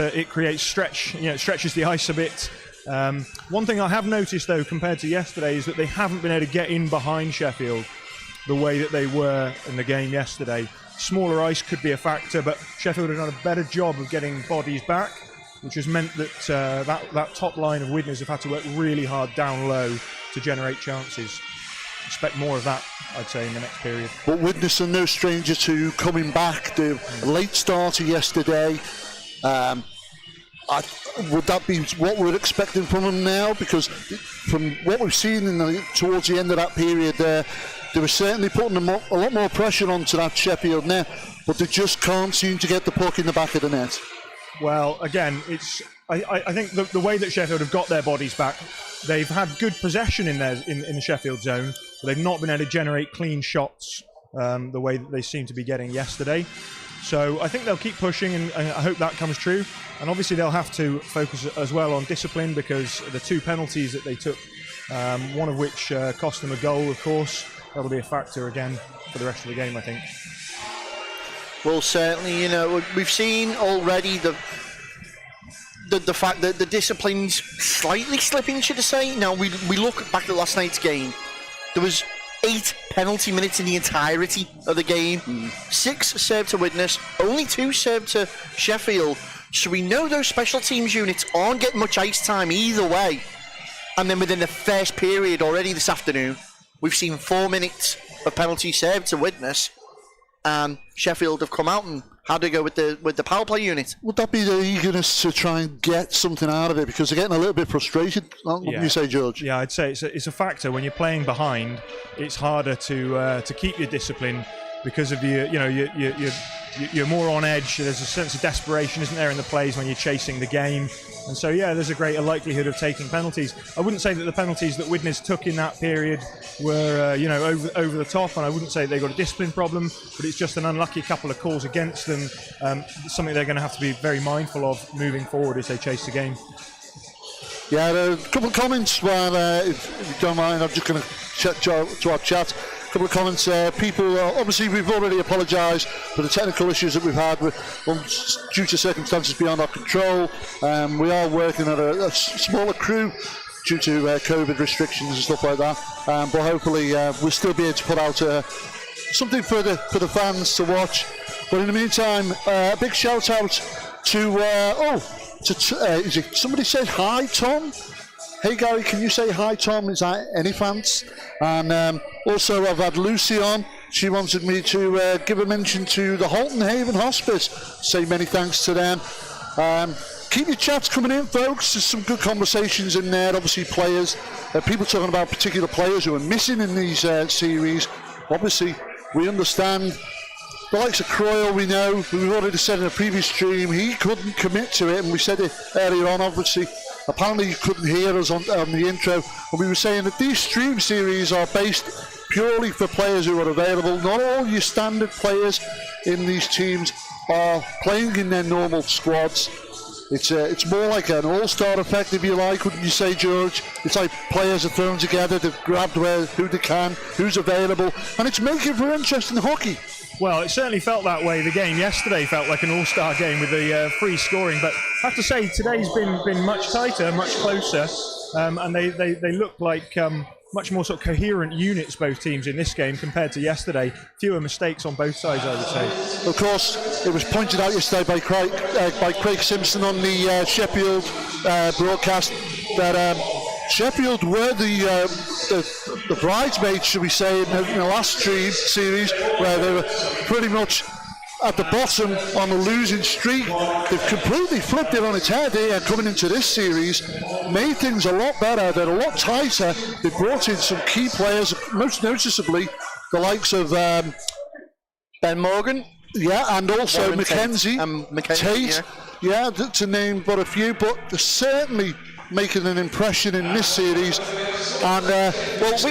it creates stretch. It stretches the ice a bit. One thing I have noticed, though, compared to yesterday, is that they haven't been able to get in behind Sheffield the way that they were in the game yesterday. Smaller ice could be a factor, but Sheffield have done a better job of getting bodies back, which has meant that that top line of Widnes have had to work really hard down low to generate chances. Expect more of that, I'd say, in the next period. But Widnes are no stranger to coming back. The late starter yesterday. Would that be what we're expecting from them now? Because from what we've seen towards the end of that period there, they were certainly putting a lot more pressure onto that Sheffield net, but they just can't seem to get the puck in the back of the net. Well, again, I think the way that Sheffield have got their bodies back, they've had good possession in the Sheffield zone, but they've not been able to generate clean shots the way that they seem to be getting yesterday. So I think they'll keep pushing, and I hope that comes true. And obviously they'll have to focus as well on discipline, because the 2 penalties that they took one of which cost them a goal, of course. That'll be a factor again for the rest of the game, I think. Well, certainly, we've seen already the fact that the discipline's slightly slipping, should I say. Now, we look back at last night's game. There was 8 penalty minutes in the entirety of the game. 6 served to Widnes, only 2 served to Sheffield. So we know those special teams units aren't getting much ice time either way. And then within the first period already this afternoon, we've seen 4 minutes of penalty served to Widnes. And Sheffield have come out and had to go with the power play unit. Would that be the eagerness to try and get something out of it? Because they're getting a little bit frustrated, wouldn't you say, George? Yeah, I'd say it's a factor. When you're playing behind, it's harder to keep your discipline because of you're more on edge. There's a sense of desperation, isn't there, in the plays when you're chasing the game. And so, yeah, there's a greater likelihood of taking penalties. I wouldn't say that the penalties that Widnes took in that period were, over the top, and I wouldn't say they got a discipline problem, but it's just an unlucky couple of calls against them. Something they're going to have to be very mindful of moving forward as they chase the game. Yeah, a couple of comments while, if you don't mind, I'm just going to check to our chat. A couple of comments. People, obviously, we've already apologised for the technical issues that we've had due to circumstances beyond our control. We are working at a smaller crew due to COVID restrictions and stuff like that. But hopefully, we'll still be able to put out something for the fans to watch. But in the meantime, a big shout out to somebody said hi, Tom. Hey Gary, can you say hi, Tom? Is that any fans? And also I've had Lucy on. She wanted me to give a mention to the Halton Haven Hospice. Say many thanks to them. Keep your chats coming in, folks. There's some good conversations in there. Obviously players, people talking about particular players who are missing in these series. Obviously we understand. The likes of Croyle, we know, we've already said in a previous stream, he couldn't commit to it, and we said it earlier on, obviously. Apparently you couldn't hear us on the intro, and we were saying that these stream series are based purely for players who are available. Not all your standard players in these teams are playing in their normal squads. It's more like an all-star effect, if you like, wouldn't you say, George? It's like players are thrown together, they've grabbed who they can, who's available, and it's making for interesting hockey. Well, it certainly felt that way. The game yesterday felt like an all-star game with the free scoring, but I have to say today's been much tighter, much closer, and they look like much more sort of coherent units, both teams, in this game compared to yesterday. Fewer mistakes on both sides, I would say. Of course, it was pointed out yesterday by Craig Simpson on the Sheffield broadcast that Sheffield were the bridesmaids, should we say, in the last stream series, where they were pretty much at the bottom on a losing streak. They've completely flipped it on its head here coming into this series, made things a lot better, they're a lot tighter. They brought in some key players, most noticeably the likes of Ben Morgan, and also Warren Mackenzie, Tate, to name but a few, but they're certainly making an impression in this series. And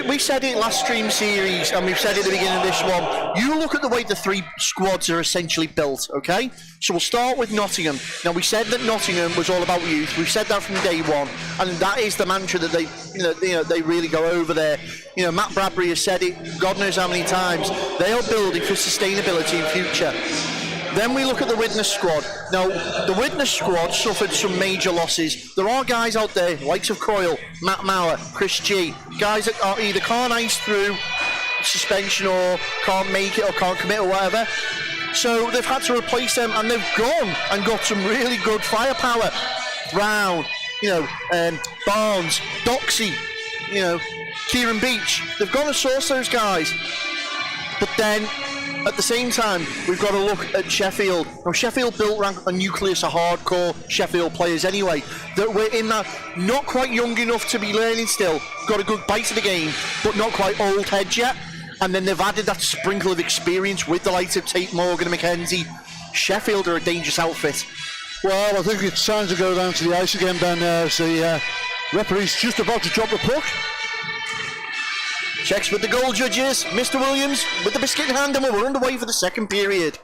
we said it last stream series, and we've said it at the beginning of this one. You look at the way the 3 squads are essentially built, okay? So we'll start with Nottingham. Now, we said that Nottingham was all about youth. We've said that from day one, and that is the mantra that they really go over there. Matt Bradbury has said it God knows how many times. They are building for sustainability in future. Then we look at the Widnes squad. Now, the Widnes squad suffered some major losses. There are guys out there, likes of Croyle, Matt Mauer, Chris G, guys that are either can't ice through suspension or can't make it or can't commit or whatever. So they've had to replace them, and they've gone and got some really good firepower. Brown, Barnes, Doxy, Kieran Beach. They've gone and sourced those guys. But then, at the same time, we've got to look at Sheffield. Now, Sheffield built a nucleus of hardcore Sheffield players anyway, that were in that not quite young enough to be learning still, got a good bite of the game, but not quite old heads yet. And then they've added that sprinkle of experience with the likes of Tate Morgan and Mackenzie. Sheffield are a dangerous outfit. Well, I think it's time to go down to the ice again, Ben. The referee's just about to drop the puck. Checks with the goal judges. Mr. Williams with the biscuit in hand, and we're underway for the second period.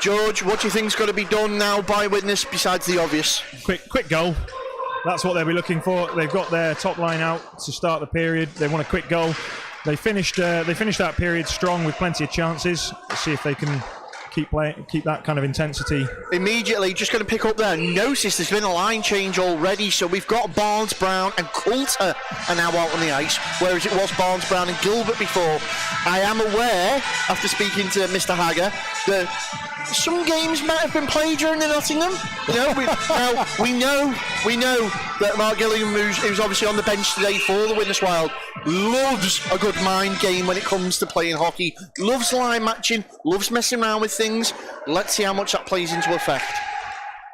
George, what do you think's got to be done now by Widnes besides the obvious? Quick goal. That's what they'll be looking for. They've got their top line out to start the period. They want a quick goal. They finished that period strong with plenty of chances. Let's see if they can keep that kind of intensity. Immediately, just going to pick up there. Notice there's been a line change already, so we've got Barnes, Brown and Coulter are now out on the ice, whereas it was Barnes, Brown and Gilbert before. I am aware, after speaking to Mr. Hager, that some games might have been played during the Nottingham. We know that Mark Gillingham, who's obviously on the bench today for the Widnes Wild, loves a good mind game when it comes to playing hockey, loves line matching, loves messing around with things. Let's see how much that plays into effect.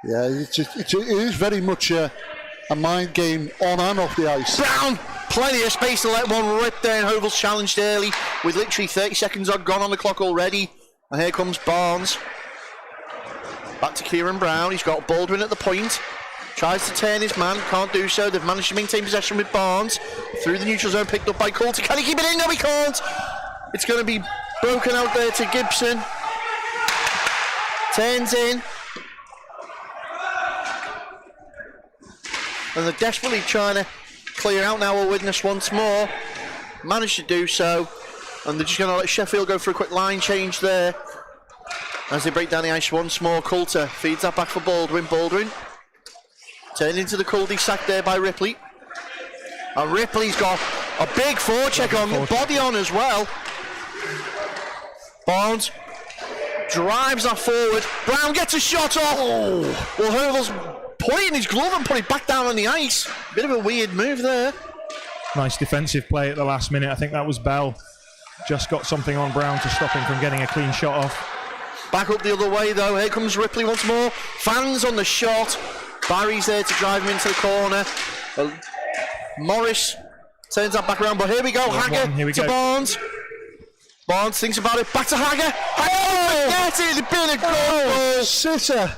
Yeah, it is very much a mind game on and off the ice. Brown, plenty of space to let one rip there, and Hovel's challenged early with literally 30 seconds gone on the clock already. And here comes Barnes. Back to Kieran Brown. He's got Baldwin at the point. Tries to turn his man. Can't do so. They've managed to maintain possession with Barnes. Through the neutral zone, picked up by Coulter. Can he keep it in? No, he can't. It's going to be broken out there to Gibson. Turns in. And they're desperately trying to clear out now a Widnes once more. Managed to do so. And they're just going to let Sheffield go for a quick line change there. As they break down the ice once more, Coulter feeds that back for Baldwin. Baldwin turned into the cul-de-sac there by Ripley. And Ripley's got a big forecheck on, body on as well. Barnes drives that forward. Brown gets a shot off. Oh. Well, Hurl's put it in his glove and put it back down on the ice. Bit of a weird move there. Nice defensive play at the last minute. I think that was Bell. Just got something on Brown to stop him from getting a clean shot off. Back up the other way though. Here comes Ripley once more. Fans on the shot. Barry's there to drive him into the corner. Morris turns that back around, but here we go. Hager to Barnes. Barnes thinks about it. Back to Hager. Oh, get it! It's been a goal. Sitter.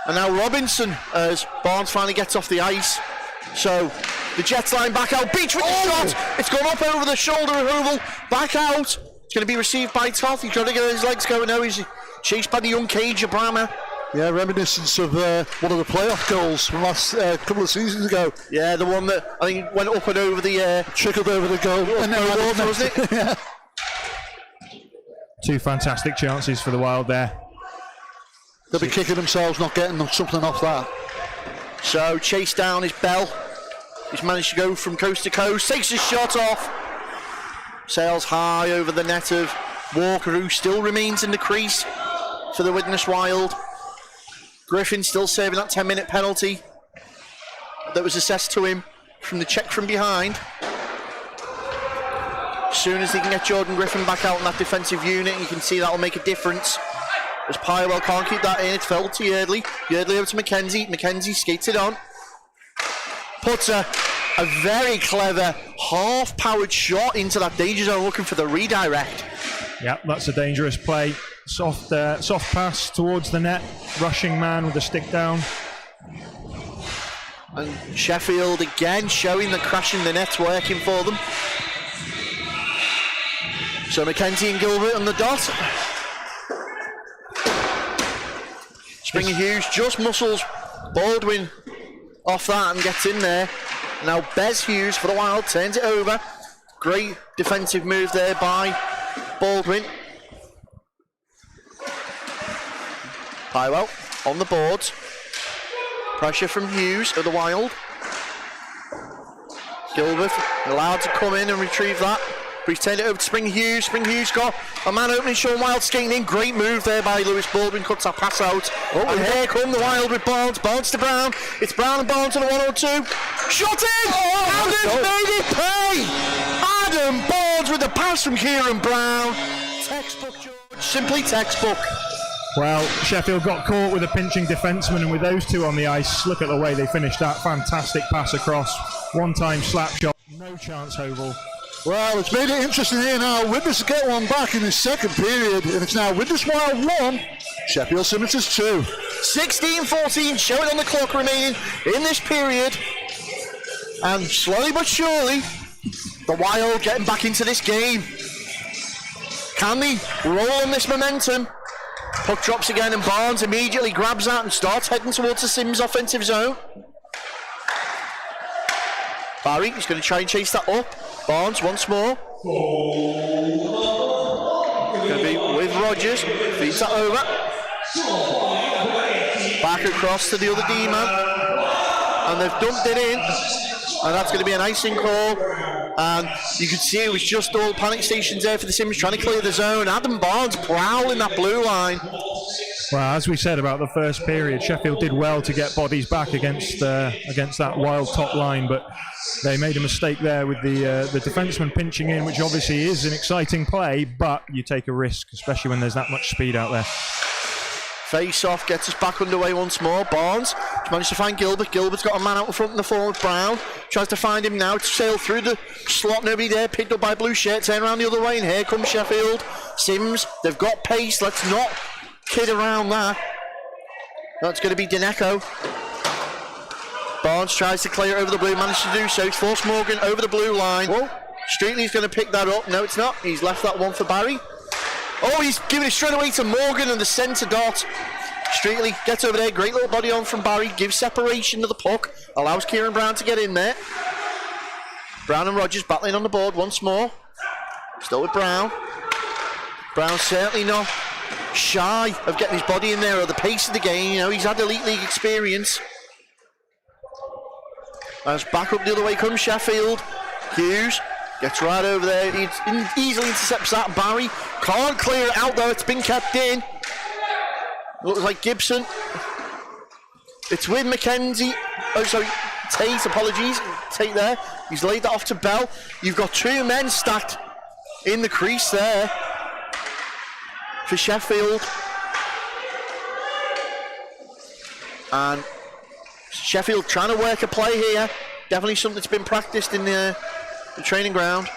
And now Robinson, as Barnes finally gets off the ice. So the Jets line back out. Beach with the shot. It's gone up over the shoulder of Hoovel. Back out. It's going to be received by Toth. He's trying to get his legs going now. He's chased by the young Cage Abrama. Yeah, reminiscence of one of the playoff goals from last couple of seasons ago. Yeah, the one that I think went up and over the trickled over the goal, and then wasn't it? Yeah. Two fantastic chances for the Wild there. They'll be kicking themselves not getting something off that. So chased down is Bell. He's managed to go from coast to coast. Takes his shot off. Sails high over the net of Walker, who still remains in the crease for the Widnes Wild. Griffin still serving that 10-minute penalty that was assessed to him from the check from behind. As soon as they can get Jordan Griffin back out in that defensive unit, you can see that will make a difference. As Pyrewell can't keep that in, it's fell to Yeardley. Yeardley over to McKenzie. McKenzie skates it on. Puts a very clever half-powered shot into that danger zone, looking for the redirect. Yeah, that's a dangerous play. Soft pass towards the net. Rushing man with a stick down. And Sheffield again showing that crashing the net's working for them. So McKenzie and Gilbert on the dot. Springer Hughes just muscles Baldwin off that and gets in there. Now Bez Hughes for the Wild turns it over. Great defensive move there by Baldwin. Pyrewell on the boards. Pressure from Hughes of the Wild. Gilbert allowed to come in and retrieve that. But he's turned it over to Springer Hughes. Springer Hughes got a man opening. Sean Wild skating in. Great move there by Lewis Baldwin. Cuts that pass out. And here come the Wild with Barnes. Barnes to Brown. It's Brown and Barnes on the 102. Shot in! Adams made it pay! Adam Barnes with the pass from Kieran Brown. Textbook, George. Simply textbook. Well, Sheffield got caught with a pinching defenseman, and with those two on the ice, look at the way they finished that. Fantastic pass across. One-time slap shot. No chance, Hovel. Well, it's made it interesting here now. Widnes get one back in the second period, and it's now Widnes Wild 1, Sheffield Scimitars 2. 16-14, show it on the clock remaining in this period. And slowly but surely, the Wild getting back into this game. Can they roll on this momentum? Puck drops again, and Barnes immediately grabs that and starts heading towards the Sims offensive zone. Barry is going to try and chase that up. Barnes once more. Going to be with Rogers. Feeds that over. Back across to the other D-man. And they've dumped it in. And that's going to be an icing call. And you could see it was just all panic stations there for the Sims trying to clear the zone. Adam Barnes prowling that blue line. Well, as we said about the first period, Sheffield did well to get bodies back against that Wild top line, but they made a mistake there with the defenseman pinching in, which obviously is an exciting play, but you take a risk, especially when there's that much speed out there. Face off gets us back underway once more. Barnes managed to find Gilbert. Gilbert's got a man out in front in the form of Brown. Tries to find him now to sail through the slot. Nobody there. Picked up by blue shirt. Turn around the other way, and here comes Sheffield. Sims, they've got pace. Let's not kid around that. That's going to be Dineco. Barnes tries to clear it over the blue. Managed to do so. He's forced Morgan over the blue line. Whoa. Streetley's going to pick that up. No, it's not. He's left that one for Barry. Oh, he's giving it straight away to Morgan and the centre dot. Streetley gets over there. Great little body on from Barry. Gives separation to the puck. Allows Kieran Brown to get in there. Brown and Rogers battling on the board once more. Still with Brown. Brown certainly not shy of getting his body in there or the pace of the game. You know, he's had Elite League experience. As back up the other way comes Sheffield. Hughes gets right over there. He easily intercepts that. Barry can't clear it out though. It's been kept in. Looks like Gibson. It's with McKenzie. Oh, sorry. Tate, apologies. Tate there. He's laid that off to Bell. You've got two men stacked in the crease there for Sheffield. And Sheffield trying to work a play here. Definitely something that's been practiced in the training ground.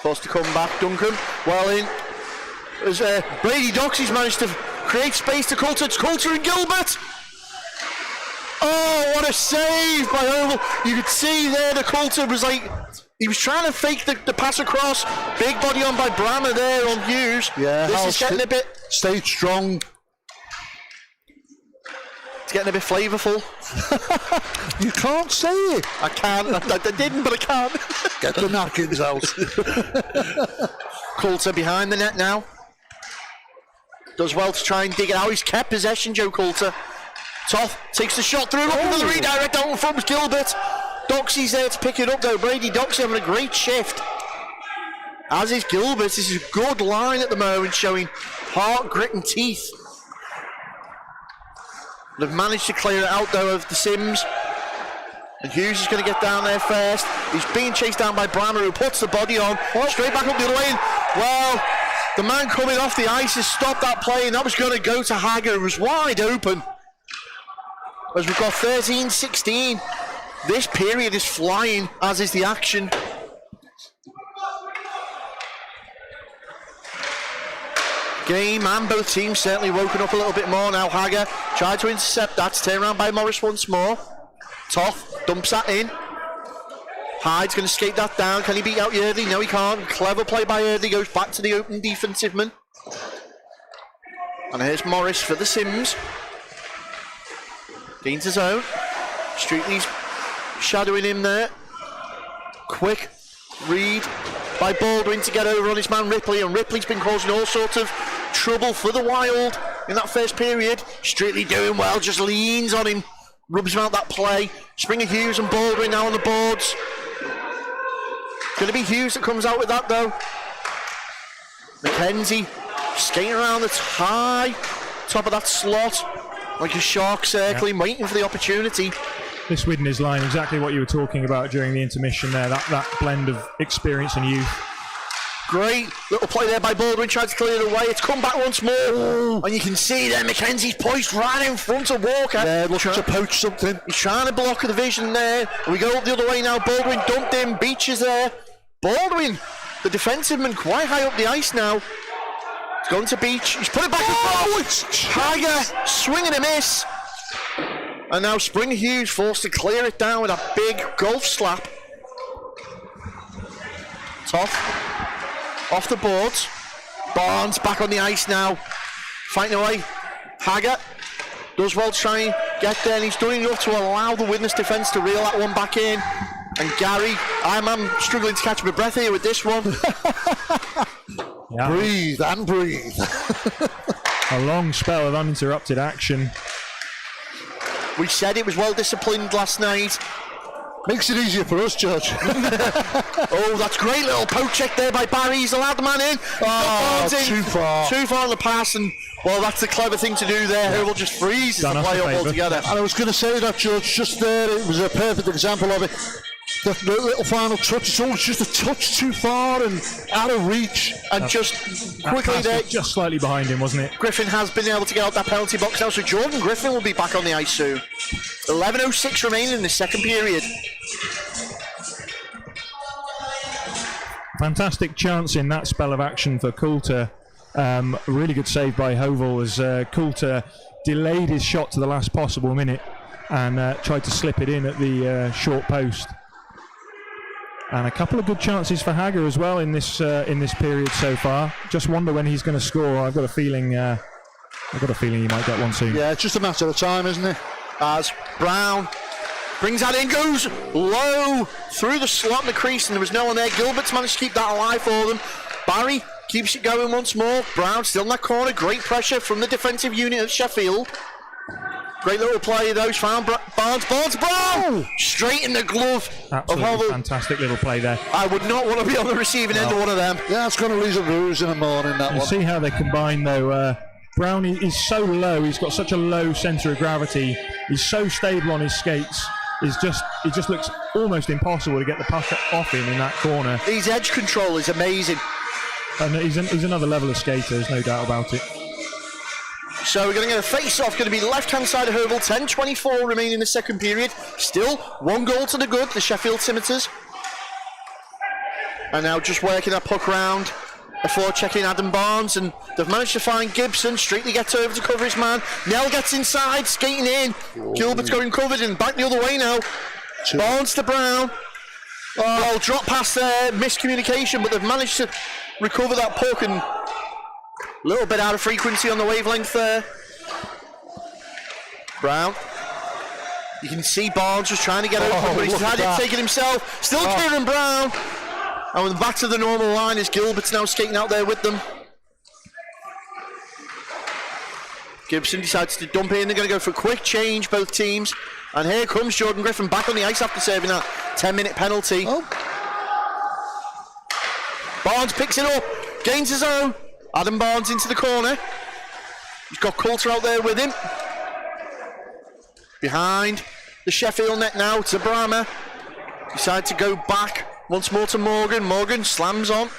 Forced to come back. Duncan well in. As Brady Doxey's managed to create space to Coulter. It's Coulter and Gilbert. Oh, what a save by Oval. You could see there the Coulter was like, he was trying to fake the pass across. Big body on by Brammer there on Hughes. Yeah, this is getting a bit... Stayed strong. It's getting a bit flavourful. You can't say it. I can't. I didn't, but I can't. Get the napkins out. Coulter behind the net now. Does well to try and dig it out. He's kept possession, Joe Coulter. Toth takes the shot through, looking for the redirect out in front was Gilbert. Doxey's there to pick it up though. Brady Doxey having a great shift. As is Gilbert. This is a good line at the moment, showing heart, grit and teeth. They've managed to clear it out though of the Sims. And Hughes is going to get down there first. He's being chased down by Brammer, who puts the body on. Straight back up the other way. Well, the man coming off the ice has stopped that play, and that was going to go to Hager. It was wide open. As we've got 13-16. This period is flying, as is the action. Game and both teams certainly woken up a little bit more now. Hager tried to intercept that. Turn around by Morris once more. Toth dumps that in. Hyde's going to skate that down. Can he beat out Yardley? No, he can't. Clever play by Yardley. Goes back to the open defensive man. And here's Morris for the Sims. Gains his own. Streetley's shadowing him there. Quick read by Baldwin to get over on his man Ripley. And Ripley's been causing all sorts of trouble for the Wild in that first period. Streetley doing well. Just leans on him. Rubs him out that play. Springer, Hughes and Baldwin now on the boards. Going to be Hughes that comes out with that though. McKenzie skating around the high top of that slot like a shark circling, waiting for the opportunity. This Widnes line, exactly what you were talking about during the intermission there, that blend of experience and youth. Great little play there by Baldwin, tried to clear it away. It's come back once more. And you can see there McKenzie's poised right in front of Walker. Yeah, looking to poach something. He's trying to block the vision there. And we go up the other way now. Baldwin dumped in. Beach is there. Baldwin, the defensive man, quite high up the ice now. He's going to Beach. He's put it back across. Tiger, swing and a miss. And now Springer Hughes forced to clear it down with a big golf slap. Tough. Off the boards. Barnes back on the ice now, fighting away. Haggart does well to try and get there, and he's doing enough to allow the Widnes defence to reel that one back in. And Gary, I'm struggling to catch my breath here with this one. Yeah. Breathe and breathe. A long spell of uninterrupted action. We said it was well disciplined last night. Makes it easier for us, George. Oh, that's great little poke check there by Barry. He's allowed the man in. Oh, too far. Too far on the pass, and well, that's the clever thing to do there. Who will just freeze the play up altogether. And I was going to say that, George, just there, it was a perfect example of it. The little final touch, it's always just a touch too far and out of reach. And just quickly there, just slightly behind him, wasn't it? Griffin has been able to get out that penalty box now, so Jordan Griffin will be back on the ice soon. 11:06 remaining in the second period. Fantastic chance in that spell of action for Coulter. A really good save by Hovel as Coulter delayed his shot to the last possible minute and tried to slip it in at the short post. And a couple of good chances for Hagger as well in this period so far. Just wonder when he's going to score. I've got a feeling he might get one soon. Yeah, it's just a matter of time, isn't it? As Brown brings that in, goes low through the slot in the crease, and there was no one there. Gilbert's managed to keep that alive for them. Barry keeps it going once more. Brown still in that corner. Great pressure from the defensive unit of Sheffield. Great little play, those found Barnes, Brown! Straight in the glove Absolutely of Hovel. fantastic little play there. I would not want to be on the receiving end of one of them. Yeah, it's going to lose a bruise in the morning, that You one. see how they combine though. Brown is so low, he's got such a low centre of gravity, he's so stable on his skates, it just looks almost impossible to get the puck off him in that corner. His edge control is amazing. And he's another level of skater, there's no doubt about it. So we're going to get a face-off, going to be left-hand side of Hovel, 10:24 remaining in the second period. Still, one goal to the good, the Sheffield Scimitars. And now just working that puck round before checking Adam Barnes, and they've managed to find Gibson. Streetley gets over to cover his man. Nell gets inside, skating in. Gilbert's going covered and back the other way now. Barnes to Brown. Well, drop pass there, miscommunication, but they've managed to recover that puck, and a little bit out of frequency on the wavelength there. Brown. You can see Barnes just trying to get over, but he's had it taken himself. Still Kieran Brown. And we're back to the normal line as Gilbert's now skating out there with them. Gibson decides to dump in. They're going to go for a quick change, both teams. And here comes Jordan Griffin back on the ice after serving that 10-minute penalty. Barnes picks it up, gains his own. Adam Barnes into the corner. He's got Coulter out there with him. Behind the Sheffield net now to Brahma. Decide to go back once more to Morgan. Morgan slams on,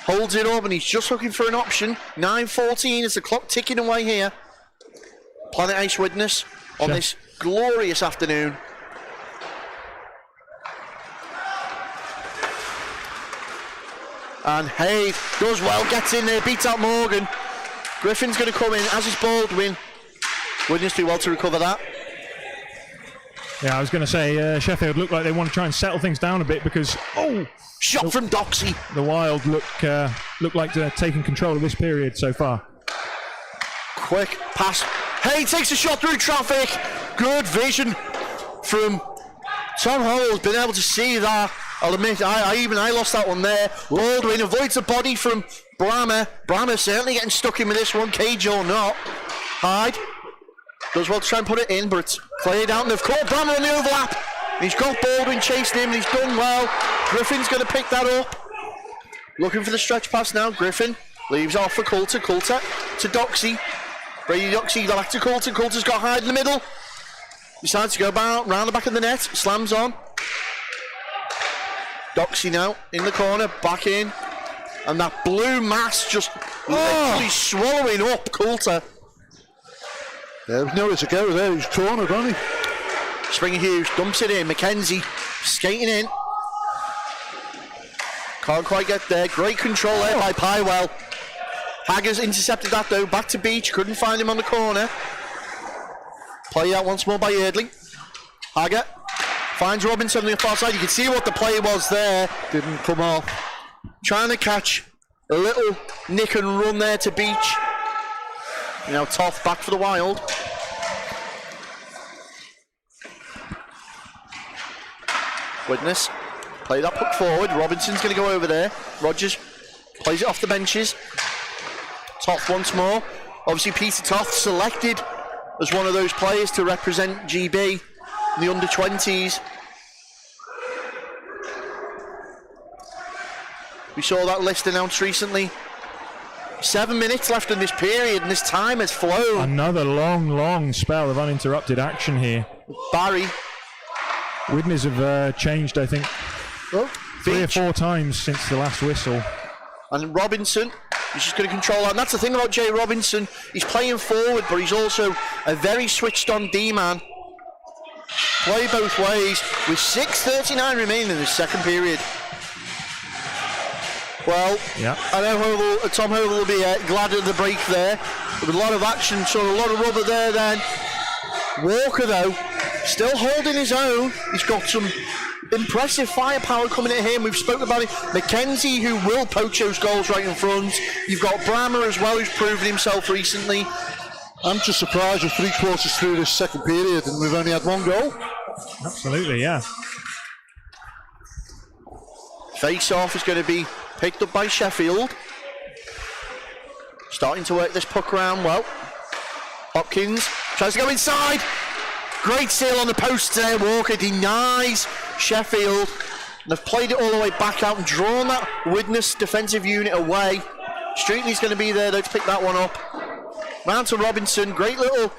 holds it up, and he's just looking for an option. 9:14 is the clock ticking away here. Planet Ice Widnes on this glorious afternoon. And Hayes does well, gets in there, beats out Morgan. Griffin's going to come in, as is Baldwin. Widnes do well to recover that. Yeah, I was going to say Sheffield look like they want to try and settle things down a bit because shot from Doxy. The Wild look like they're taking control of this period so far. Quick pass. Hey, takes a shot through traffic. Good vision from Tom Howell's been able to see that. I'll admit, I lost that one there. Baldwin avoids a body from Brahma. Brahma certainly getting stuck in with this one, cage or not. Hyde does well to try and put it in, but it's played out, and they've caught Brahma on the overlap. He's got Baldwin chasing him, and he's done well. Griffin's going to pick that up. Looking for the stretch pass now. Griffin leaves off for Coulter. Coulter to Doxy. Brady Doxy back to Coulter. Coulter's got Hyde in the middle. Decides to go round the back of the net. Slams on. Doxy now in the corner, back in. And that blue mass just literally swallowing up Coulter. Yeah, there's nowhere to go there. He's cornered, hasn't he? Springer Hughes dumps it in. McKenzie skating in. Can't quite get there. Great control there by Pywell. Hagger's intercepted that though. Back to Beach. Couldn't find him on the corner. Play out once more by Eardley. Hagger finds Robinson on the far side. You can see what the play was there. Didn't come off. Trying to catch A little nick and run there to Beach. Now Toth back for the Wild. Widnes, play that puck forward. Robinson's going to go over there. Rogers plays it off the benches. Toth once more. Obviously Peter Toth selected as one of those players to represent GB in the under-20s. We saw that list announced recently. 7 minutes left in this period, and this time has flown. Another long spell of uninterrupted action here. Barry. Widnes have changed, I think, 3 or 4 times since the last whistle. And Robinson, he's just going to control that. And that's the thing about Jay Robinson. He's playing forward, but he's also a very switched-on D-man. Play both ways with 6:39 remaining in the second period. Well, yeah. I know Tom Hovel will be glad of the break there. With a lot of action, so a lot of rubber there then. Walker, though, still holding his own. He's got some impressive firepower coming at him. We've spoken about it. McKenzie, who will poach those goals right in front. You've got Brammer as well, who's proven himself recently. I'm just surprised we're 3/4 through this second period and we've only had 1 goal. Absolutely, yeah. Face-off is going to be picked up by Sheffield. Starting to work this puck around well. Hopkins tries to go inside. Great steal on the post there. Walker denies Sheffield. They've played it all the way back out and drawn that Widnes defensive unit away. Streetley's going to be there though to pick that one up. Round to Robinson. Great little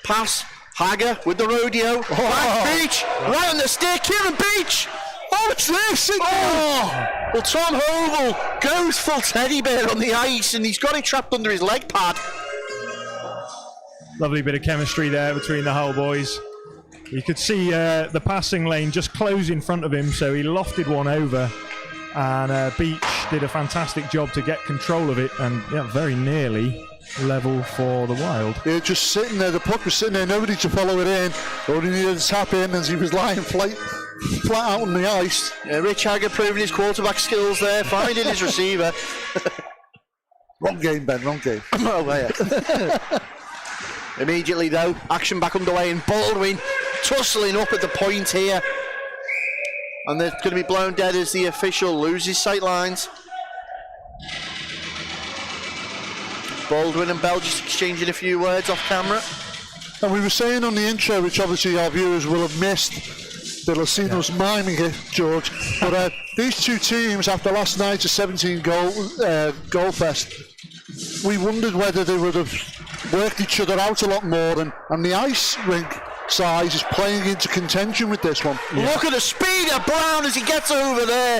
pass. Hagger with the rodeo. Back Beach. Right on the stick. Kieran Beach. Oh, it's this! Well, Tom Hovel goes full teddy bear on the ice and he's got it trapped under his leg pad. Lovely bit of chemistry there between the Hull boys. You could see the passing lane just close in front of him, so he lofted one over, and Beach did a fantastic job to get control of it, and yeah, very nearly level for the Wild. Yeah, just sitting there, the puck was sitting there, nobody to follow it in. All he needed to tap in as he was lying flat out on the ice. Yeah, Rich Hagger proving his quarterback skills there, finding his receiver. Wrong game, Ben, wrong game. Oh, yeah. Immediately, though, action back underway, and Baldwin tussling up at the point here. And they're going to be blown dead as the official loses sight lines. Baldwin and Bell just exchanging a few words off camera. And we were saying on the intro, which obviously our viewers will have missed, they'll have seen us miming it, George. But these two teams, after last night's 17 goal fest, we wondered whether they would have worked each other out a lot more, and the ice rink size is playing into contention with this one. Yeah. Look at the speed of Brown as he gets over there.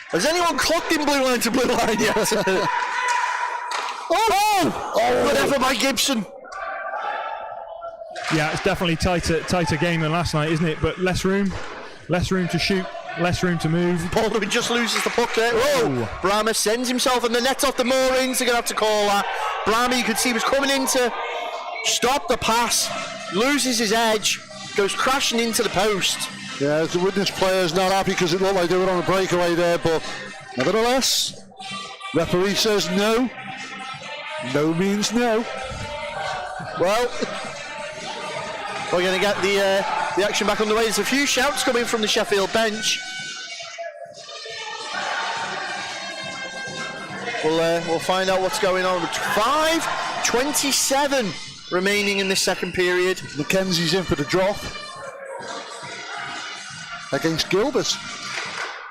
Has anyone clocked in blue line to blue line yet? Whatever by Gibson. Yeah, it's definitely tighter game than last night, isn't it? But less room to shoot, less room to move. Baldwin just loses the puck there. Brahma sends himself in the net off the moorings. They're going to have to call that. Brahma, you could see, was coming in to stop the pass, loses his edge, goes crashing into the post. Yeah, the Widnes players not happy because it looked like they were on a breakaway there, but nevertheless, referee says no. No means no. Well, we're going to get the action back underway. There's a few shouts coming from the Sheffield bench. We'll find out what's going on. 5:27 remaining in the second period. McKenzie's in for the drop against Gilbert.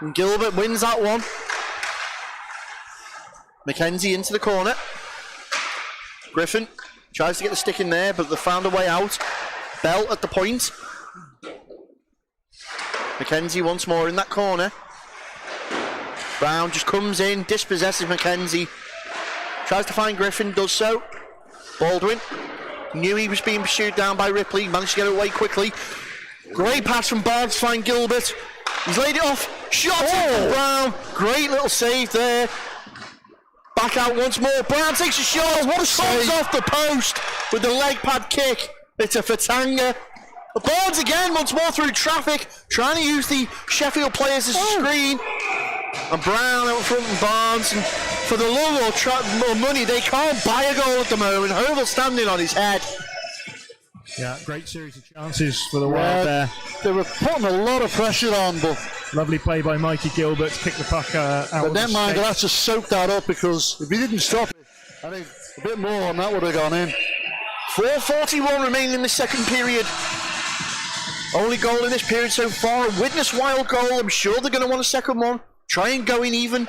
And Gilbert wins that one. McKenzie into the corner. Griffin tries to get the stick in there, but they found a way out. Bell at the point. McKenzie once more in that corner. Brown just comes in, dispossesses McKenzie. Tries to find Griffin, does so. Baldwin knew he was being pursued down by Ripley, managed to get away quickly. Great pass from Barnes to find Gilbert. He's laid it off. Shot from Brown. Great little save there. Back out once more. Brown takes a shot. What a save. Off the post with the leg pad kick. It's a Fatanga. Barnes again once more through traffic, trying to use the Sheffield players as a screen. And Brown out front and Barnes, and for the love or money, they can't buy a goal at the moment. Hovel standing on his head. Yeah, great series of chances for the Wild there. They were putting a lot of pressure on, but Lovely play by Mikey Gilbert to kick the puck out. but of never the mind, state. they'll have to soak that up, because if he didn't stop it, I think a bit more on that would have gone in. 4:41 remaining in the second period. Only goal in this period so far. A Widnes Wild goal. I'm sure they're going to want a second one. Try and go in even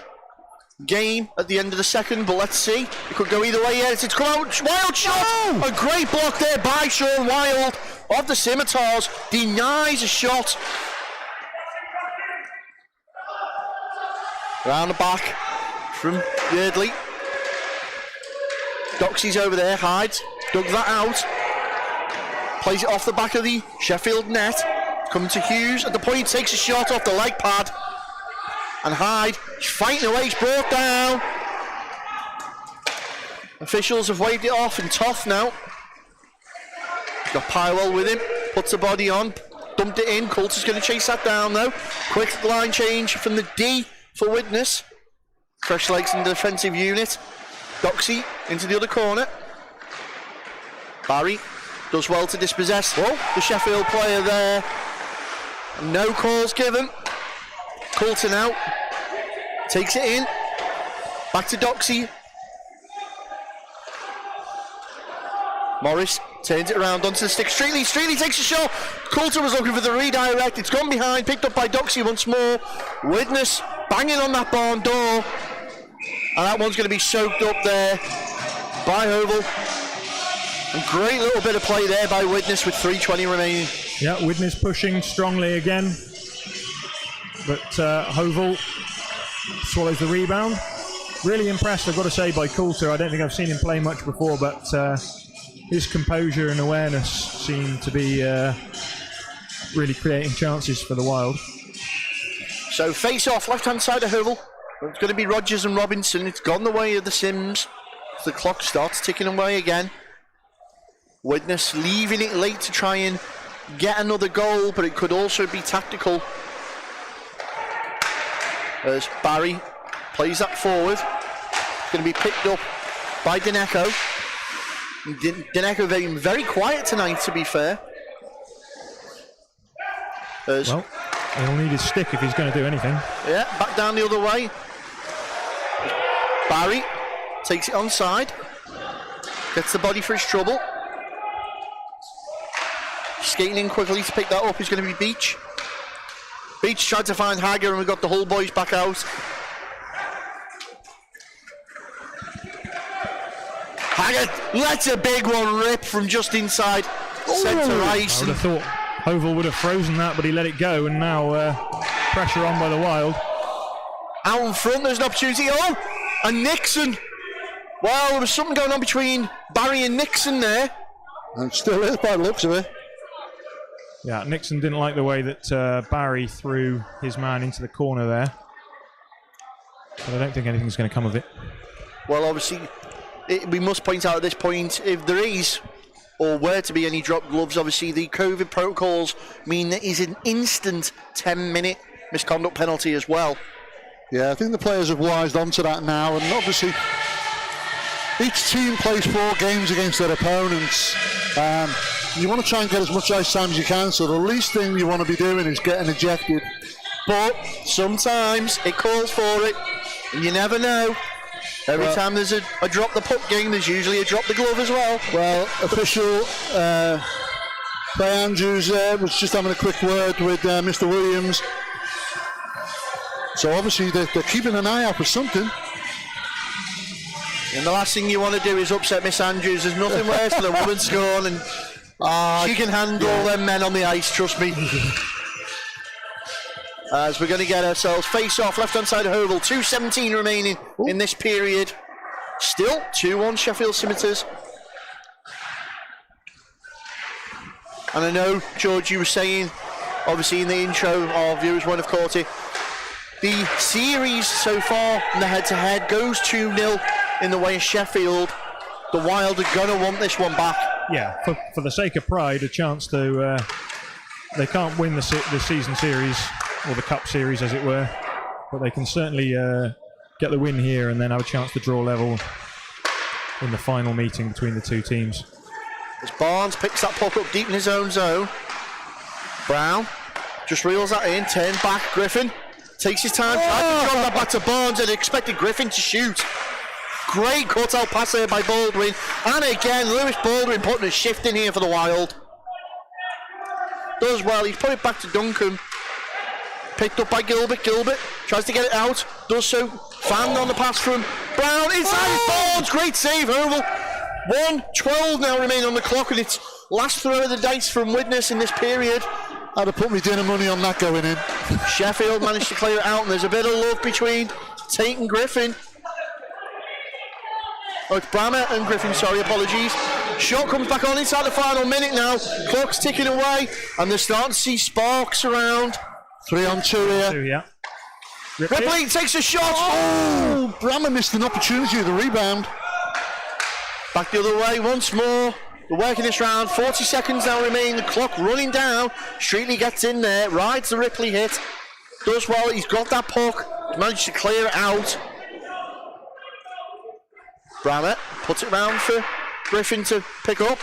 game at the end of the second, but let's see. It could go either way. Yes, it's come out. Wild shot. A great block there by Sean Wild of the Scimitars. Denies a shot. Round the back from Yeardley. Doxy's over there, hides, dug that out. Plays it off the back of the Sheffield net. Coming to Hughes at the point, takes a shot off the leg pad. And Hyde, he's fighting away, he's brought down. Officials have waved it off, and Toth now. Got Pywell with him, puts the body on, dumped it in. Coulter's going to chase that down though. Quick line change from the D for Widnes. Fresh legs in the defensive unit. Doxy into the other corner. Barry does well to dispossess the Sheffield player there. No calls given. Coulter now takes it in. Back to Doxy. Morris turns it around onto the stick. Streetley takes a shot. Coulter was looking for the redirect. It's gone behind, picked up by Doxy once more. Widnes banging on that barn door. And that one's going to be soaked up there by Hovel. And great little bit of play there by Widnes with 3:20 remaining. Yeah, Widnes pushing strongly again. But Hovel swallows the rebound. Really impressed, I've got to say, by Coulter. I don't think I've seen him play much before, but his composure and awareness seem to be really creating chances for the Wild. So face off, left hand side of Hovel. It's going to be Rogers and Robinson. It's gone the way of the Sims. The clock starts ticking away again. Widnes leaving it late to try and get another goal, but it could also be tactical. As Barry plays that forward. It's going to be picked up by Dineko. Dineko being very quiet tonight, to be fair. Well, he'll need his stick if he's going to do anything. Yeah, back down the other way. Barry takes it onside. Gets the body for his trouble. Skating in quickly to pick that up is going to be Beach. Beach tried to find Hager, and we got the Hull boys back out. Hager lets a big one rip from just inside centre ice. I would have thought Hovel would have frozen that, but he let it go, and now pressure on by the Wild. Out in front, there's an opportunity. Oh, and Nixon. Well, there was something going on between Barry and Nixon there. And still is by the looks of it. Yeah, Nixon didn't like the way that Barry threw his man into the corner there. But I don't think anything's going to come of it. Well, obviously, we must point out at this point, if there is or were to be any dropped gloves, obviously the COVID protocols mean there is an instant 10-minute misconduct penalty as well. Yeah, I think the players have wised onto that now, and obviously each team plays 4 games against their opponents. You want to try and get as much ice time as you can, so the least thing you want to be doing is getting ejected. But sometimes it calls for it, and you never know. Every time there's a drop the puck game, there's usually a drop the glove as well. Well, official Clay Andrews was just having a quick word with Mr. Williams. So obviously they're keeping an eye out for something. And the last thing you want to do is upset Miss Andrews. There's nothing worse than a woman scorn, and she can handle them men on the ice, trust me. As we're going to get ourselves face off, left hand side of Hovel, 2:17 remaining in this period. Still 2-1 Sheffield Scimitars. And I know, George, you were saying, obviously in the intro, our viewers won't have caught it, the series so far in the head-to-head goes 2-0 in the way of Sheffield. The Wild are going to want this one back. Yeah, for the sake of pride, a chance to... they can't win the season series, or the cup series as it were, but they can certainly get the win here and then have a chance to draw level in the final meeting between the two teams. As Barnes picks that puck up deep in his own zone. Brown just reels that in, turn back, Griffin takes his time, tried to drop that back to Barnes and expected Griffin to shoot. Great cut-out pass there by Baldwin, and again Lewis Baldwin putting a shift in here for the Wild. Does well, he's put it back to Duncan. Picked up by Gilbert, tries to get it out, does so, fanned on the pass from Brown, inside Barnes, great save, Hurl. 1:12 now remain on the clock, and it's last throw of the dice from Widnes in this period. I'd have put me dinner money on that going in. Sheffield managed to clear it out, and there's a bit of love between Tate and Griffin. Oh, it's Brammer and Griffin, sorry, apologies. Shot comes back on inside the final minute now. Clock's ticking away, and they're starting to see sparks around. 3-on-2 here. Two, yeah. Ripley takes a shot. Oh, Brammer missed an opportunity with the rebound. Back the other way once more. We're working this round. 40 seconds now remain. The clock running down. Streetley gets in there, rides the Ripley hit. Does well. He's got that puck. Managed to clear it out. Brammer puts it round for Griffin to pick up.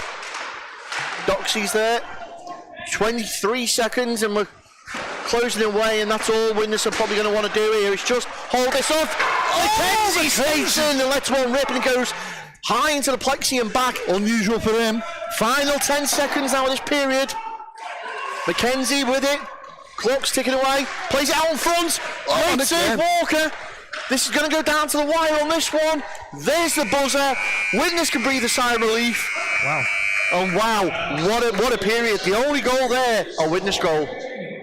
Doxy's there. 23 seconds and we're closing away, and that's all Widnes are probably going to want to do here. It's just hold this off. Mackenzie stays in and lets one rip, and it goes high into the plexi and back. Unusual for him. Final 10 seconds now of this period. Mackenzie with it. Clock's ticking away. Plays it out in front. Great save, Walker. This is going to go down to the wire on this one. There's the buzzer. Widnes can breathe a sigh of relief. Wow. And wow, what a period. The only goal there, a Widnes goal.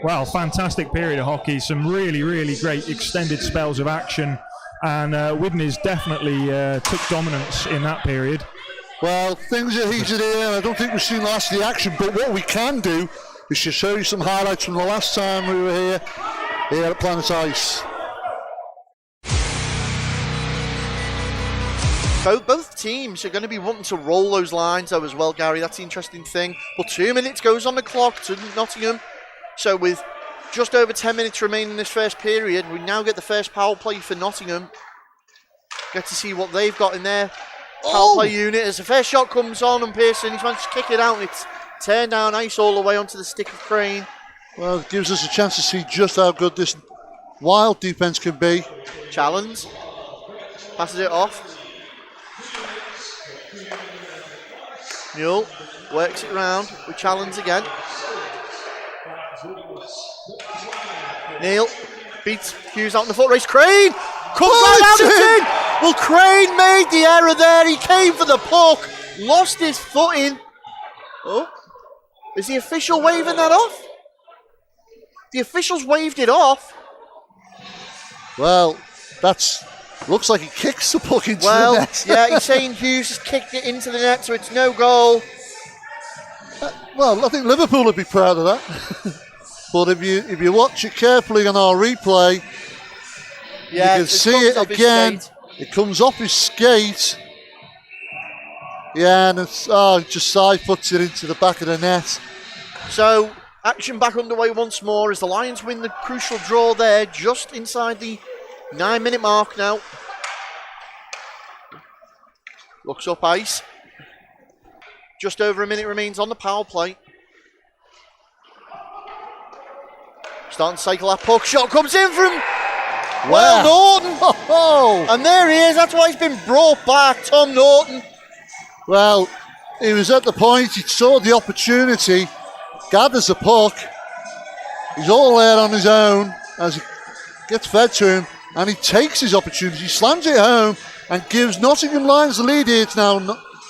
Well, fantastic period of hockey. Some really, really great extended spells of action. And Widnes definitely took dominance in that period. Well, things are heated here. I don't think we've seen the last of the action, but what we can do is to show you some highlights from the last time we were here at Planet Ice. Both teams are going to be wanting to roll those lines though as well, Gary. That's the interesting thing. But 2 minutes goes on the clock to Nottingham. So with just over 10 minutes remaining in this first period, we now get the first power play for Nottingham. Get to see what they've got in their power play unit. As the first shot comes on and Pearson, he's managed to kick it out, and it's turned down ice all the way onto the stick of Crane. Well, it gives us a chance to see just how good this Wild defence can be. Challenge. Passes it off. Newell works it round with Challenge again. Neil beats Hughes out in the foot race. Crane comes right out and in. Well, Crane made the error there. He came for the puck, lost his footing. Oh, is the official waving that off? The officials waved it off. Well, looks like he kicks the puck into the net. Yeah, he's saying Hughes has kicked it into the net, so it's no goal. Well, I think Liverpool would be proud of that. But if you watch it carefully on our replay, you can see it again. It comes off his skate. Yeah, and it's just side puts it into the back of the net. So action back underway once more as the Lions win the crucial draw there, just inside the 9-minute mark now. Looks up ice. Just over a minute remains on the power play. Starting to cycle that puck. Shot comes in from Norton. Oh. And there he is. That's why he's been brought back, Tom Norton. Well, he was at the point. He saw the opportunity. Gathers the puck. He's all there on his own as it gets fed to him. And he takes his opportunity, slams it home, and gives Nottingham Lions the lead here. It's now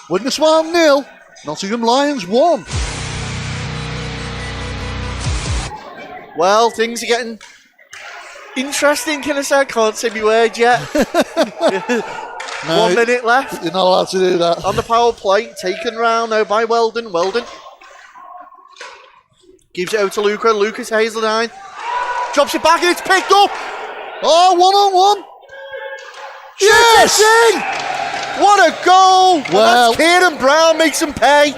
Widnes Wild 0, Nottingham Lions 1. Well, things are getting interesting, can I say? I can't say my word yet. 1 minute left. You're not allowed to do that. On the power play, taken round now by Weldon. Weldon gives it over to Luca. Lucas Hazeldine drops it back and it's picked up. Oh, 1-on-1. Yes! In! What a goal! Well, Kieran Brown makes him pay.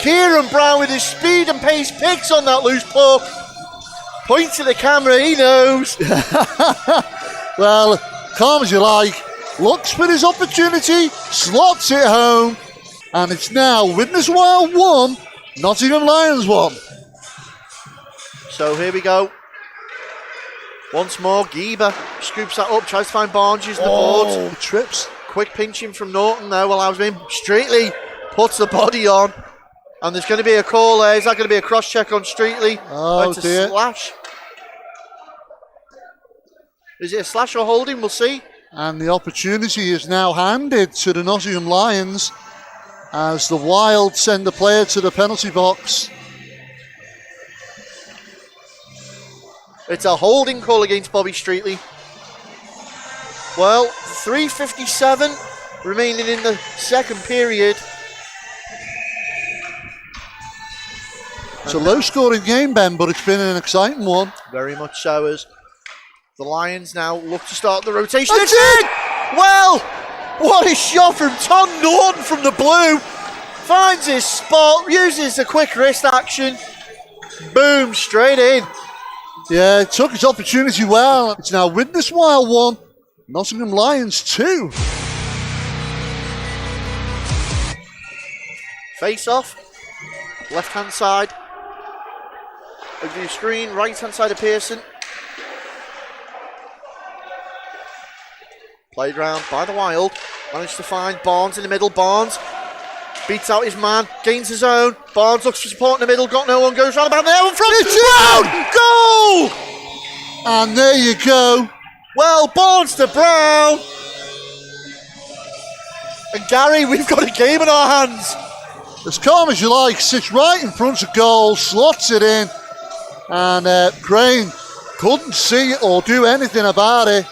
Kieran Brown with his speed and pace picks on that loose puck. Points to the camera, he knows. Well, calm as you like. Looks for his opportunity, slots it home, and it's now Widnes Wild 1, Nottingham Lions 1. So here we go. Once more, Geber scoops that up, tries to find Barnes using the board. Trips. Quick pinching from Norton though allows him. Streetley puts the body on. And there's going to be a call there. Is that going to be a cross check on Streetley? Oh, it's a dear. slash. Is it a slash or holding? We'll see. And the opportunity is now handed to the Nottingham Lions as the Wild send the player to the penalty box. It's a holding call against Bobby Streetley. Well, 3:57 remaining in the second period. It's a low-scoring game, Ben, but it's been an exciting one. Very much so, as the Lions now look to start the rotation. It's in! Well, what a shot from Tom Norton from the blue. Finds his spot, uses the quick wrist action. Boom, straight in. Yeah, it took its opportunity well. It's now Widnes Wild 1, Nottingham Lions 2. Face off, left-hand side of the screen, right-hand side of Pearson. Played round by the Wild. Managed to find Barnes in the middle. Barnes beats out his man, gains his own. Barnes looks for support in the middle, got no one, goes round about there, and from Brown! Goal! And there you go. Well, Barnes to Brown. And Gary, we've got a game in our hands. As calm as you like, sits right in front of goal, slots it in, and Crane couldn't see it or do anything about it.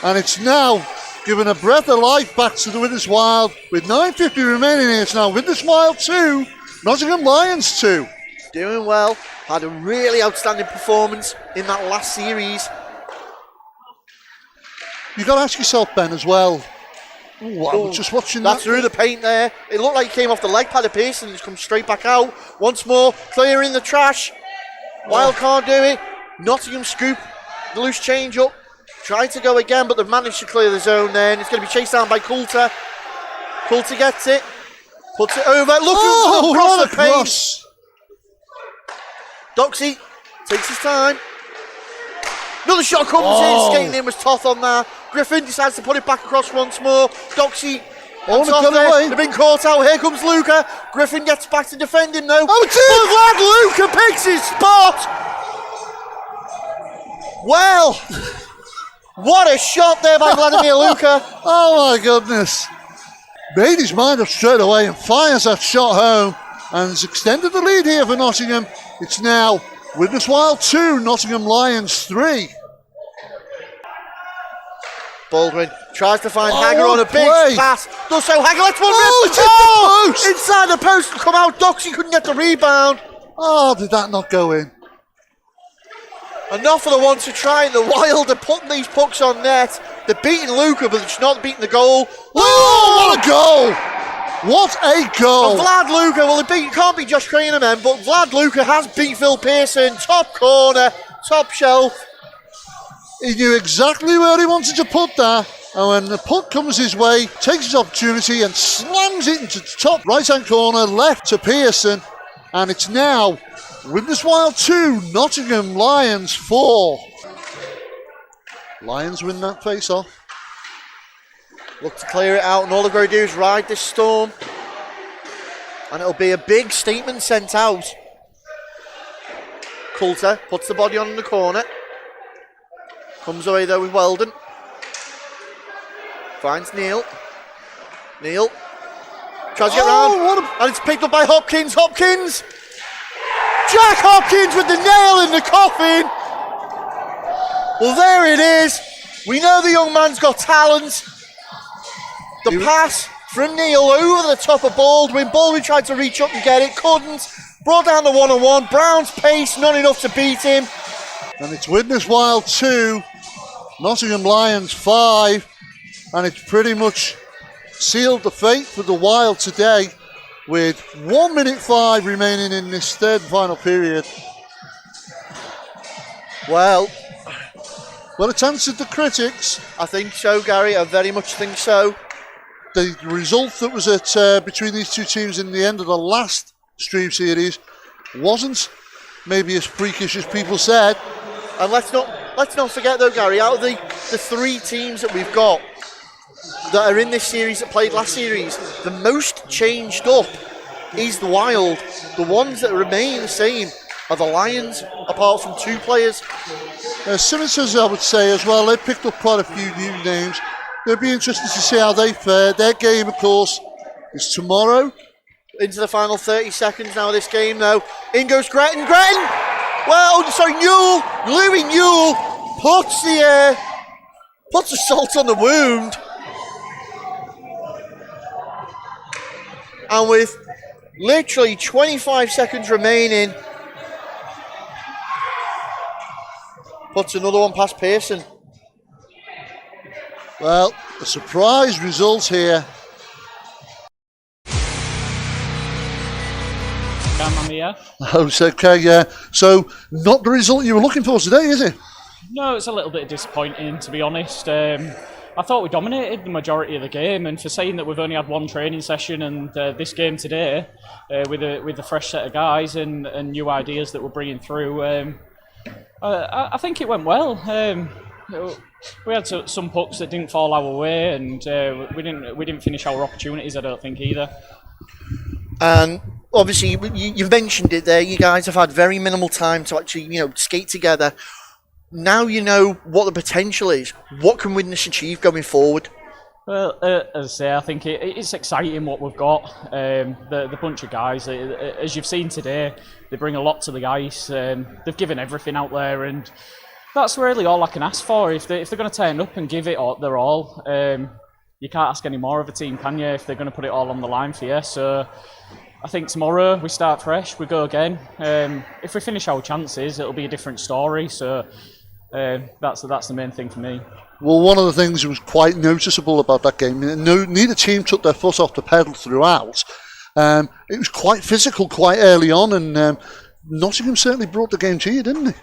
And it's now given a breath of life back to the Widnes Wild. With 9:50 remaining here, it's now Widnes Wild 2, Nottingham Lions 2. Doing well, had a really outstanding performance in that last series. You've got to ask yourself, Ben, as well. Ooh, I was just watching that. Through the paint there. It looked like he came off the leg pad of Pearson and just come straight back out. Once more, clearing the trash. Wild can't do it. Nottingham scoop the loose change up. Tried to go again, but they've managed to clear the zone there, and it's going to be chased down by Coulter. Coulter gets it, puts it over, looking across the paint. Doxey takes his time. Another shot comes in, skating in was Toth on there. Griffin decides to put it back across once more. Doxey, they've been caught out. Here comes Luca. Griffin gets back to defend him though. Oh, Vlad Luca picks his spot. Well, what a shot there by Vladimir Luca. Oh my goodness. Made his mind up straight away and fires that shot home and has extended the lead here for Nottingham. It's now Widnes Wild 2, Nottingham Lions 3. Baldwin tries to find Hagger on a big pass. Does so. Hagger lets one rip. Oh, the post. Inside the post and come out. Doxey couldn't get the rebound. Oh, did that not go in? Enough for the one to try. The Wild are putting these pucks on net. They're beating Luca, but it's not beating the goal. Oh, what a goal! What a goal! And Vlad Luca, well, it can't be Josh Crane, man, but Vlad Luca has beat Phil Pearson. Top corner, top shelf. He knew exactly where he wanted to put that, and when the puck comes his way, takes his opportunity and slams it into the top right-hand corner, left to Pearson, and it's now Widnes Wild 2, Nottingham Lions 4. Lions win that face-off. Look to clear it out, and all they've got to do is ride this storm. And it'll be a big statement sent out. Coulter puts the body on in the corner. Comes away though with Weldon. Finds Neil. Neil tries to get round, and it's picked up by Hopkins. Hopkins! Jack Hopkins with the nail in the coffin! Well, there it is. We know the young man's got talent. The pass from Neil over the top of Baldwin. Baldwin tried to reach up and get it, couldn't. Brought down the one-on-one. Brown's pace, not enough to beat him. And it's Widnes Wild 2, Nottingham Lions 5. And it's pretty much sealed the fate for the Wild today with 1 minute 5 remaining in this third and final period. Well, Well, it's answered the critics. I think so, Gary. I very much think so. The result that was at between these two teams in the end of the last stream series wasn't maybe as freakish as people said. And let's not forget though, Gary, out of the 3 teams that we've got that are in this series that played last series, the most changed up is the Wild. The ones that remain the same are the Lions, apart from 2 players. Scimitars, I would say as well, they've picked up quite a few new names. It'll be interesting to see how they fare. Their game, of course, is tomorrow. Into the final 30 seconds now of this game, though. In goes Gretton. Newell. Louis Newell puts the salt on the wound. And with literally 25 seconds remaining, puts another one past Pearson. Well, a surprise result here. I'm here. Oh, okay, yeah. So, not the result you were looking for today, is it? No, it's a little bit disappointing, to be honest. I thought we dominated the majority of the game, and for saying that we've only had 1 training session and this game today, with a fresh set of guys and new ideas that we're bringing through, I think it went well. We had some pucks that didn't fall our way, and we didn't finish our opportunities, I don't think, either. And obviously, you've mentioned it there. You guys have had very minimal time to actually, skate together. Now you know what the potential is. What can Widnes achieve going forward? Well, as I say, I think it's exciting what we've got. The bunch of guys, as you've seen today, they bring a lot to the ice. They've given everything out there, and that's really all I can ask for. If they're going to turn up and give it their all, you can't ask any more of a team, can you? If they're going to put it all on the line for you. So I think tomorrow we start fresh, we go again. If we finish our chances, it'll be a different story. So that's the main thing for me. Well, one of the things that was quite noticeable about that game, neither team took their foot off the pedal throughout. It was quite physical quite early on, and Nottingham certainly brought the game to you, didn't they?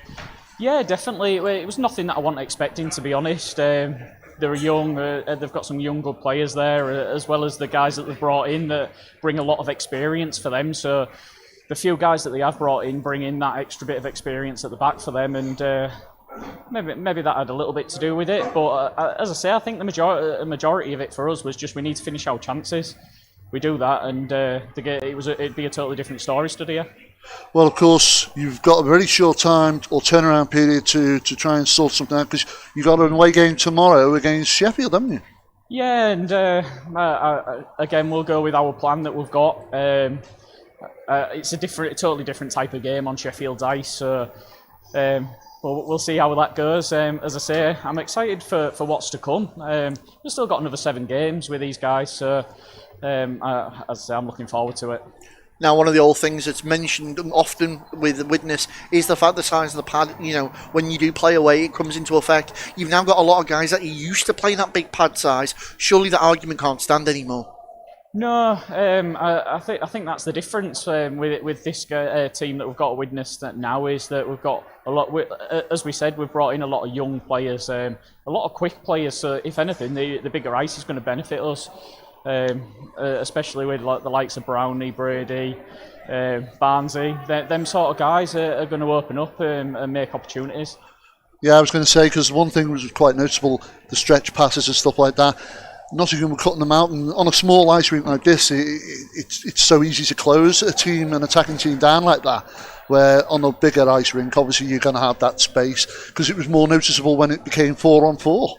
Yeah, definitely. It was nothing that I wasn't expecting, to be honest. They're young, they've got some young good players there, as well as the guys that they've brought in that bring a lot of experience for them. So the few guys that they have brought in bring in that extra bit of experience at the back for them, and maybe that had a little bit to do with it. But as I say, I think the majority of it for us was just we need to finish our chances. We do that, and it'd be a totally different story study here. Well, of course, you've got a very short time or turnaround period to try and sort something out, because you've got an away game tomorrow against Sheffield, haven't you? Yeah, and again, we'll go with our plan that we've got. It's a totally different type of game on Sheffield's ice, so we'll see how that goes. As I say, I'm excited for what's to come. We've still got another 7 games with these guys, so as I say, I'm looking forward to it. Now, one of the old things that's mentioned often with Widnes is the fact the size of the pad, when you do play away, it comes into effect. You've now got a lot of guys that are used to playing that big pad size. Surely that argument can't stand anymore. No, I think that's the difference with this team that we've got at Widnes that now is that we've got a lot. As we said, we've brought in a lot of young players, a lot of quick players. So if anything, the bigger ice is going to benefit us. Especially with the likes of Brownie, Brady, Barnesy, them sort of guys are going to open up and make opportunities. Yeah, I was going to say, because one thing was quite noticeable, the stretch passes and stuff like that. Nottingham were cutting them out, and on a small ice rink like this, it's so easy to close an attacking team down like that. Where on a bigger ice rink, obviously you're going to have that space, because it was more noticeable when it became 4-on-4.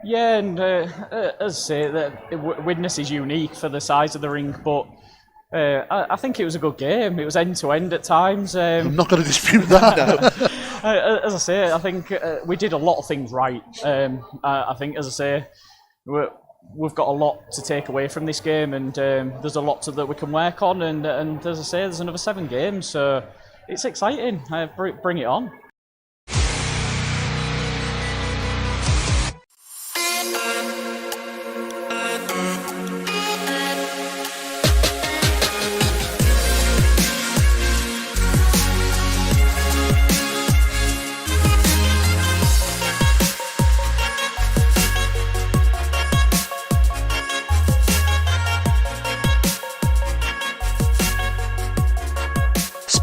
Yeah, and as I say, Widnes is unique for the size of the rink, but I think it was a good game. It was end-to-end at times. I'm not going to dispute that. As I say, I think we did a lot of things right. I think, as I say, we've got a lot to take away from this game, and there's a lot that we can work on, and as I say, there's another 7 games, so it's exciting. Bring it on.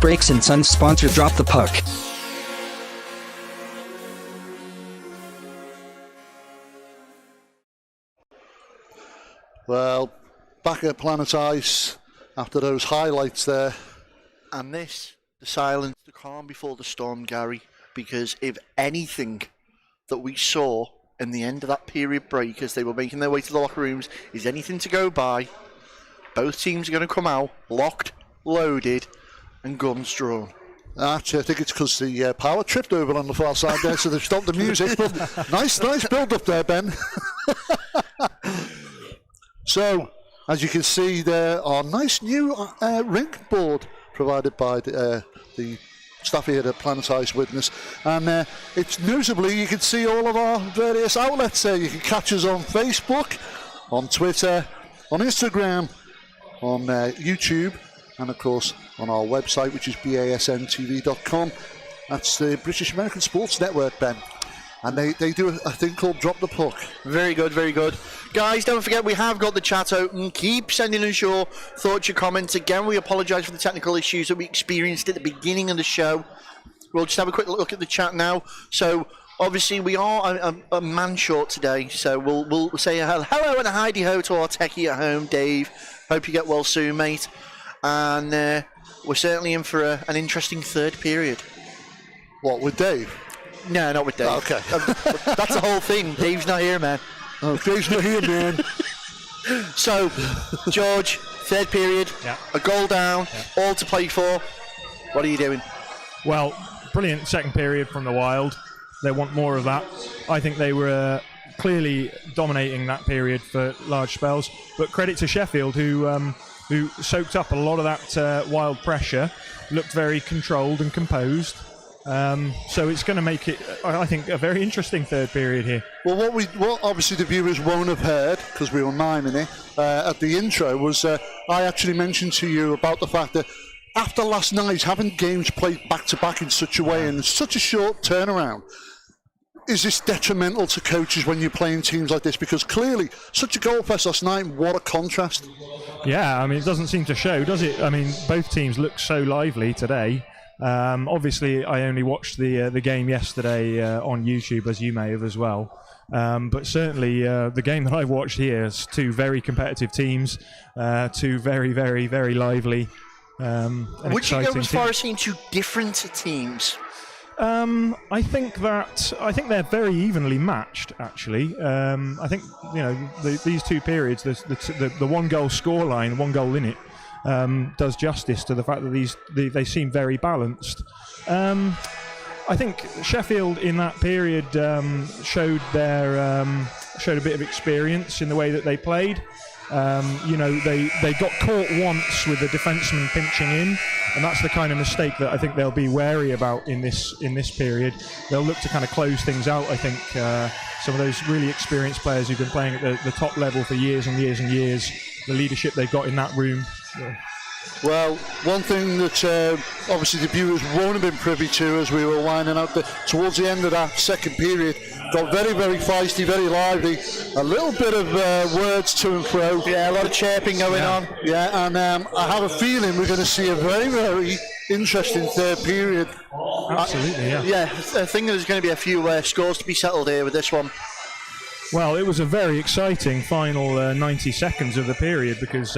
breaks and Sun sponsor Drop the Puck. Well, back at Planet Ice after those highlights there. And this, the silence, the calm before the storm, Gary, because if anything that we saw in the end of that period break as they were making their way to the locker rooms is anything to go by, both teams are going to come out locked, loaded, and guns drawn. Actually, I think it's because the power tripped over on the far side there, so they've stopped the music. But nice build up there, Ben. So, as you can see, there are nice new rink board provided by the staff here at Planet Ice Widnes, and it's notably you can see all of our various outlets there. You can catch us on Facebook, on Twitter, on Instagram, on YouTube, and of course on our website, which is basntv.com. That's the British American Sports Network, Ben. And they do a thing called Drop the Puck. Very good, very good. Guys, don't forget we have got the chat open. Keep sending us your thoughts, your comments. Again, we apologise for the technical issues that we experienced at the beginning of the show. We'll just have a quick look at the chat now. So, obviously, we are a man short today. So, we'll say hello and a hidey-ho to our techie at home, Dave. Hope you get well soon, mate. And we're certainly in for an interesting third period. What, with Dave? No, not with Dave. Oh, okay. That's the whole thing. Dave's not here, man. Oh, Dave's not here, man. So, George, third period, a goal down, all to play for. What are you doing? Well, brilliant second period from the Wild. They want more of that. I think they were clearly dominating that period for large spells. But credit to Sheffield, who soaked up a lot of that Wild pressure, looked very controlled and composed. So it's going to make it, I think, a very interesting third period here. Well, what obviously the viewers won't have heard, because we were miming it, at the intro, was I actually mentioned to you about the fact that after last night, having games played back-to-back in such a way and such a short turnaround, is this detrimental to coaches when you're playing teams like this? Because clearly, such a goal fest last night, what a contrast. Yeah, I mean, it doesn't seem to show, does it? I mean, both teams look so lively today. Obviously, I only watched the game yesterday on YouTube, as you may have as well. But certainly, the game that I've watched here is two very competitive teams, two very, very, very lively. Would you go as far as saying two different teams? I think they're very evenly matched. Actually, I think these two periods, the one goal scoreline, one goal in it. Does justice to the fact that they seem very balanced. I think Sheffield in that period showed a bit of experience in the way that they played. They got caught once with the defenseman pinching in, and that's the kind of mistake that I think they'll be wary about in this period. They'll look to kind of close things out. I think some of those really experienced players who've been playing at the top level for years and years and years, the leadership they've got in that room. Yeah. Well, one thing that obviously the viewers won't have been privy to as we were winding up towards the end of that second period, got very, very feisty, very lively, a little bit of words to and fro. Yeah, a lot of chirping going on. Yeah, and I have a feeling we're going to see a very, very interesting third period. Absolutely, yeah. Yeah, I think there's going to be a few scores to be settled here with this one. Well, it was a very exciting final 90 seconds of the period because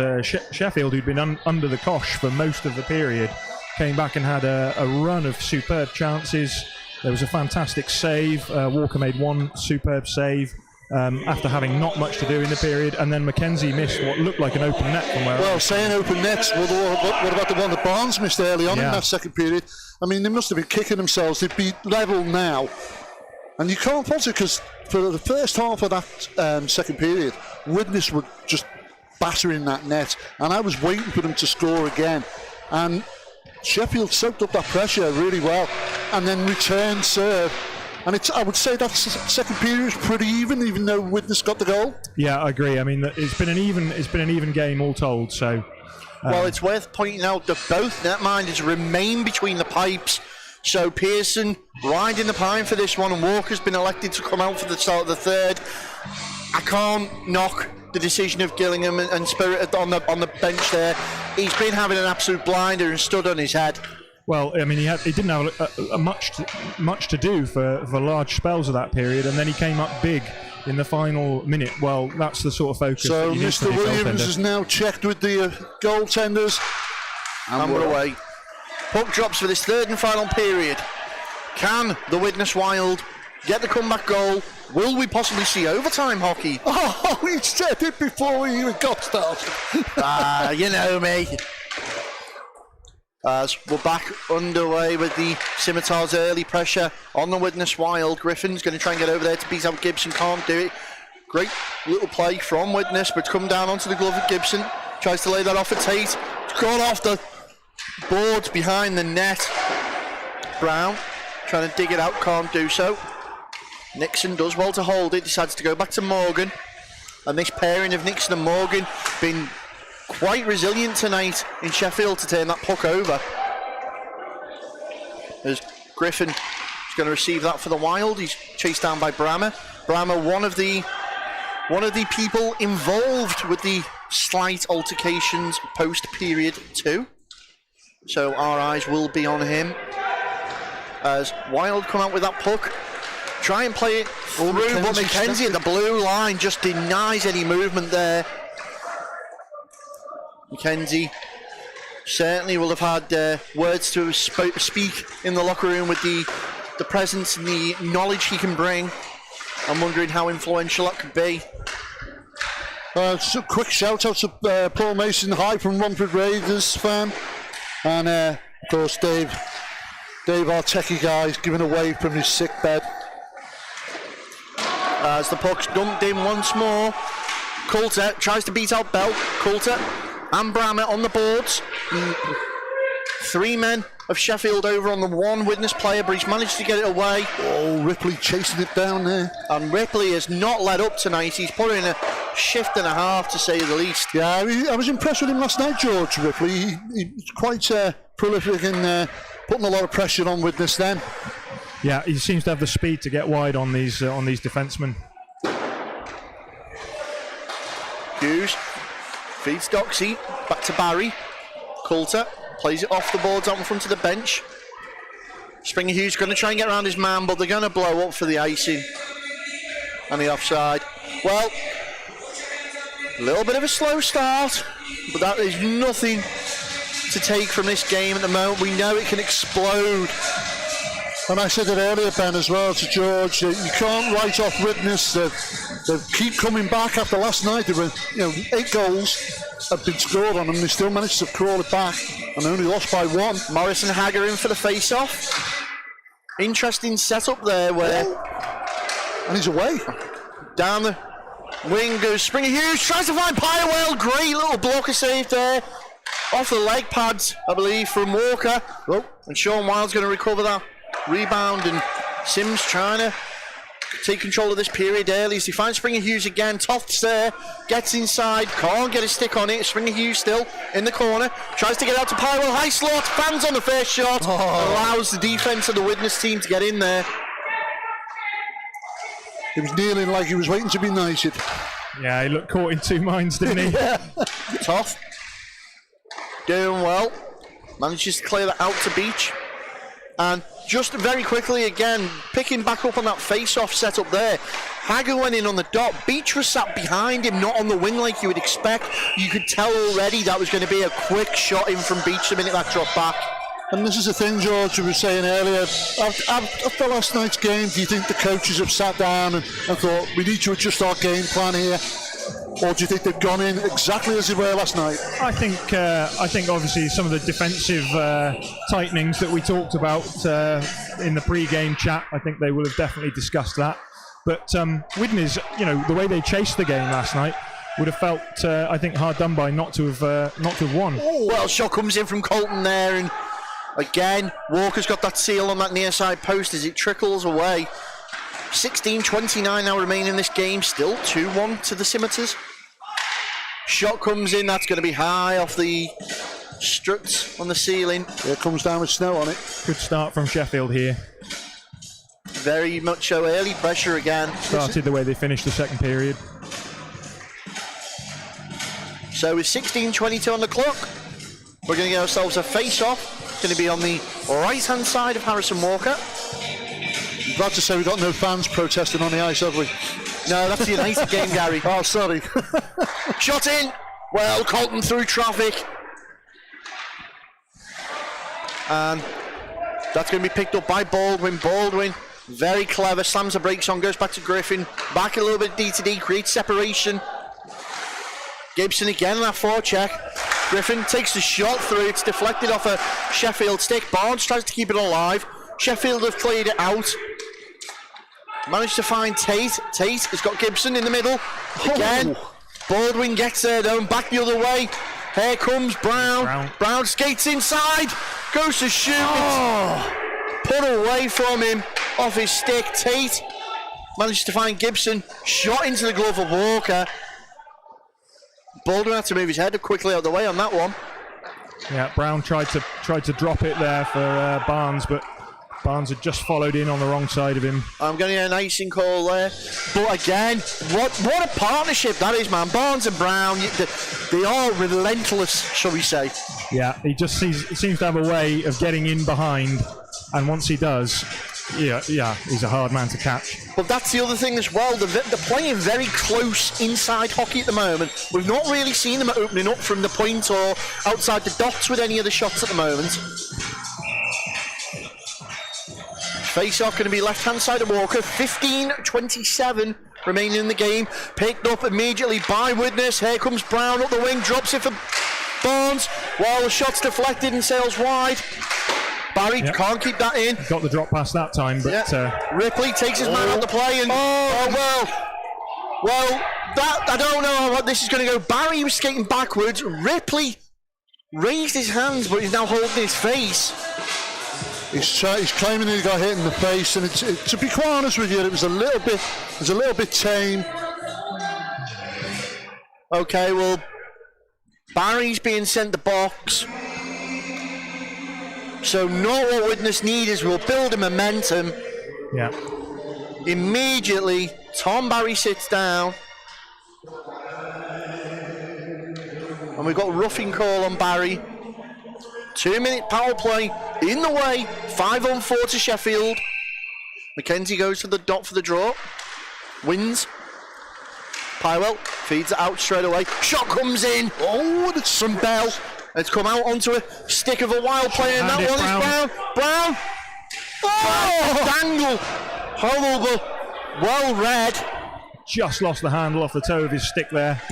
Sheffield, who'd been under the cosh for most of the period, came back and had a run of superb chances. There was a fantastic save. Walker made one superb save after having not much to do in the period, and then Mackenzie missed what looked like an open net from where. Well, saying open nets, what about the one that Barnes missed early on in that second period? I mean, they must have been kicking themselves. They'd be level now. And you can't fault it because for the first half of that second period, Widnes were just battering that net. And I was waiting for them to score again. And Sheffield soaked up that pressure really well and then returned serve. And I would say that second period was pretty even though Widnes got the goal. Yeah, I agree. I mean, it's been an even game all told. So, well, it's worth pointing out that both netminders remain between the pipes. So Pearson riding the pine for this one, and Walker's been elected to come out for the start of the third. I can't knock the decision of Gillingham and Spirit on the bench there. He's been having an absolute blinder and stood on his head. Well, I mean, he didn't have a much to do for large spells of that period, and then he came up big in the final minute. Well, that's the sort of focus. So that you need Mr. from your Williams goaltender. has now checked with the goaltenders. And we're away. Puck drops for this third and final period. Can the Widnes Wild get the comeback goal? Will we possibly see overtime hockey? Oh, he said it before we even got started. You know me. As we're back underway with the Scimitars' early pressure on the Widnes Wild. Griffin's going to try and get over there to beat out Gibson. Can't do it. Great little play from Widnes, but it's come down onto the glove of Gibson. Tries to lay that off at Tate. It's gone off the boards behind the net. Brown trying to dig it out, can't do so. Nixon does well to hold it, decides to go back to Morgan. And this pairing of Nixon and Morgan been quite resilient tonight in Sheffield to turn that puck over. As Griffin is going to receive that for the Wild. He's chased down by Brammer. Brammer, one of the people involved with the slight altercations post period 2. So our eyes will be on him. As Wild come out with that puck, try and play it through, but McKenzie at the blue line just denies any movement there. McKenzie certainly will have had words to speak in the locker room with the presence and the knowledge he can bring. I'm wondering how influential that could be. Just a quick shout out to Paul Mason, hi from Romford Raiders fan. And of course Dave, our techie guy, is giving away from his sick bed. As the puck's dumped in once more. Coulter tries to beat out Bell. Coulter and Brammer on the boards. 3 men of Sheffield over on the one Widnes player, but he's managed to get it away. Oh, Ripley chasing it down there. And Ripley has not let up tonight. He's put in a shift and a half, to say the least. Yeah, I was impressed with him last night, George Ripley. He's quite prolific and putting a lot of pressure on Widnes then. Yeah, he seems to have the speed to get wide on these defensemen. Hughes feeds Doxy back to Barry. Coulter plays it off the boards out in front of the bench. Springer Hughes going to try and get around his man, but they're going to blow up for the icing and the offside. Well, a little bit of a slow start, but that is nothing to take from this game at the moment. We know it can explode. And I said it earlier, Ben, as well, to George, that you can't write off Widnes. They keep coming back after last night. There were, 8 goals have been scored on them. They still managed to crawl it back and only lost by 1. Morrison Hagger in for the face-off. Interesting setup there where... And he's away. Down the wing goes Springer Hughes, tries to find Pyrewell. Great little blocker save there. Off the leg pads, I believe, from Walker. Oh. And Sean Wild's going to recover that rebound, and Sims trying to take control of this period early as he finds Springer Hughes again. Toth's there, gets inside, can't get a stick on it. Springer Hughes still in the corner, tries to get out to Pyrewell. High slot, fans on the first shot, allows the defence of the Widnes team to get in there. He was kneeling like he was waiting to be knighted. Yeah, he looked caught in 2 minds, didn't he? Yeah. Toth doing well, manages to clear that out to Beach. And just very quickly again, picking back up on that face-off setup there. Hagger went in on the dot. Beach was sat behind him, not on the wing like you would expect. You could tell already that was going to be a quick shot in from Beach the minute that dropped back. And this is the thing, George, we were saying earlier. After last night's game, do you think the coaches have sat down and thought, we need to adjust our game plan here? Or do you think they've gone in exactly as they were last night? I think obviously some of the defensive tightenings that we talked about in the pre-game chat, I think they will have definitely discussed that. But Widnes, the way they chased the game last night would have felt, I think, hard done by not to have won. Oh, well, shot comes in from Colton there, and again, Walker's got that seal on that near side post as it trickles away. 16:29 now remaining in this game, still 2-1 to the Scimitars. Shot comes in, that's going to be high off the struts on the ceiling. It comes down with snow on it. Good start from Sheffield here. Very much so, early pressure again. Started the way they finished the second period. So with 16:22 on the clock, we're going to get ourselves a face-off going to be on the right-hand side of Harrison Walker. I'm glad to say we've got no fans protesting on the ice, have we? No, that's the United game, Gary. Oh, sorry. Shot in. Well, Colton through traffic. And that's going to be picked up by Baldwin. Baldwin, very clever, slams the brakes on, goes back to Griffin. Back a little bit D2D, creates separation. Gibson again on that forecheck. Griffin takes the shot through. It's deflected off a Sheffield stick. Barnes tries to keep it alive. Sheffield have cleared it out. Managed to find Tate. Tate has got Gibson in the middle. Again, Baldwin gets there though, and back the other way. Here comes Brown. Brown skates inside. Goes to shoot. Put away from him off his stick. Tate manages to find Gibson. Shot into the glove of Walker. Baldwin had to move his head quickly out of the way on that one. Yeah, Brown tried to drop it there for Barnes, but Barnes had just followed in on the wrong side of him. I'm going to get an icing call there. But again, what a partnership that is, man. Barnes and Brown, they are relentless, shall we say. Yeah, he just seems to have a way of getting in behind, and once he does, yeah, he's a hard man to catch. But that's the other thing as well. They're playing very close inside hockey at the moment. We've not really seen them opening up from the point or outside the dots with any of the shots at the moment. Face-off going to be left-hand side of Walker. 15:27 remaining in the game. Picked up immediately by Widnes. Here comes Brown up the wing. Drops it for Barnes. While the shot's deflected and sails wide. Barry can't keep that in. Got the drop pass that time, but... Ripley takes his man out the play and... Well, that I don't know how this is going to go. Barry was skating backwards. Ripley raised his hands, but he's now holding his face. He's claiming he got hit in the face, and to be quite honest with you, it was a little bit tame. Okay, well, Barry's being sent the box. So not what Widnes need is we'll build a momentum. Yeah. Immediately, Tom Barry sits down. And we've got roughing call on Barry. 2-minute power play in the way. 5-on-4 to Sheffield. McKenzie goes to the dot for the draw. Wins. Pywell feeds it out straight away. Shot comes in. Oh, it's from Bell. It's come out onto a stick of a wild player, and that one is Brown. Oh! Dangle. Horrible. Well read. Just lost the handle off the toe of his stick there.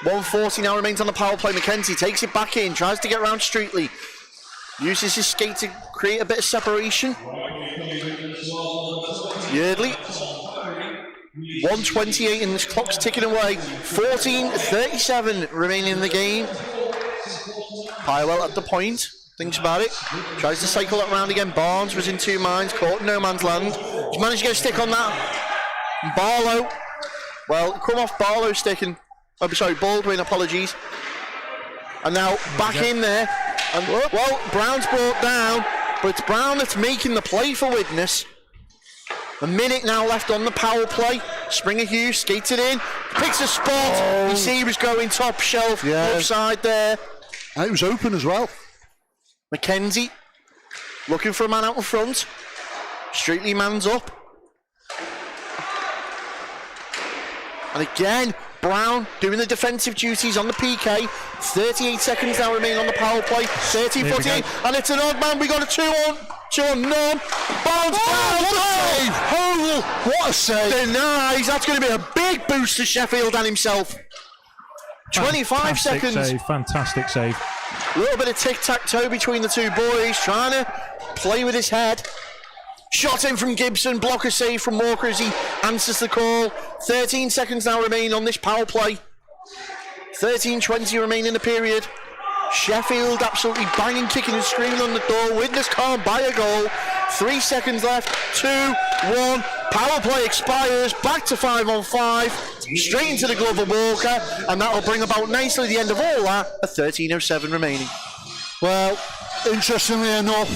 1:40 now remains on the power play. McKenzie takes it back in, tries to get around Streetley. Uses his skate to create a bit of separation. Yeardley. 1:28 and this clock's ticking away. 14:37 remaining in the game. Pywell at the point. Thinks about it. Tries to cycle it around again. Barnes was in two minds. Caught in no man's land. He's managed to get a stick on that. Barlow. Well, come off Barlow's stick and... Oh, sorry, Baldwin, apologies. And now back in there. And, well, Brown's brought down. But it's Brown that's making the play for Widnes. A minute now left on the power play. Springer Hughes skates it in. Picks a spot. You see he was going top shelf. Upside there. And it was open as well. McKenzie looking for a man out in front. Streetley man's up. And again, Brown doing the defensive duties on the PK. 38 seconds now remain on the power play. 13-14. And it's an odd man. We got a 2-on none. Barnes Brown. What a save. What a save. Denies. That's going to be a big boost to Sheffield and himself. 25 seconds. Fantastic save. A little bit of tic-tac-toe between the two boys, trying to play with his head. Shot in from Gibson, blocker save from Walker as he answers the call. 13 seconds now remain on this power play. 13:20 remain in the period. Sheffield absolutely banging, kicking and screaming on the door. Widnes can't buy a goal. 3 seconds left. 2-1. Power play expires. Back to 5-on-5. Straight into the glove of Walker. And that will bring about nicely the end of all that. A 13:07 remaining. Well, interestingly enough,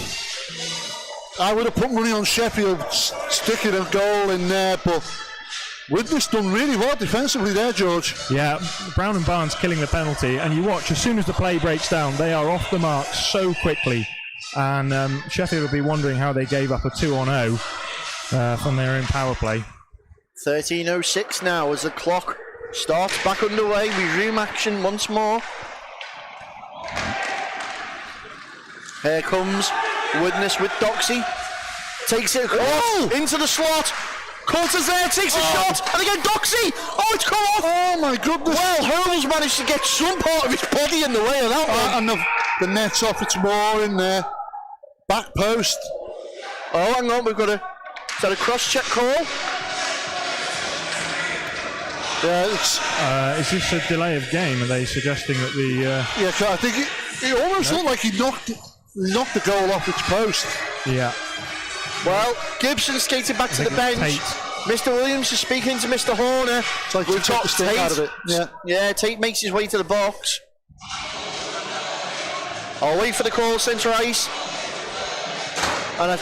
I would have put money on Sheffield sticking a goal in there, but Widnes done really well defensively there, George. Yeah, Brown and Barnes killing the penalty, and you watch, as soon as the play breaks down, they are off the mark so quickly. And Sheffield will be wondering how they gave up a 2-0 from their own power play. 13:06 now as the clock starts back underway. We resume action once more. Here comes Widnes with Doxy. Takes it across into the slot. Coulter's there, takes a shot, and again Doxy! Oh, it's come off! Oh my goodness! Well, Hurl's managed to get some part of his body in the way of that one. And the net's off, it's more in there. Back post. Oh, hang on, we've got is that a cross-check call? Yeah, it's... Is this a delay of game? Are they suggesting that the... Yeah, I think it almost looked like he knocked the goal off its post. Yeah. Well, Gibson skated back to the bench. Tate. Mr. Williams is speaking to Mr. Horner. It's like We've got the stick out of it. Yeah, Tate makes his way to the box. I'll wait for the call, centre ice. And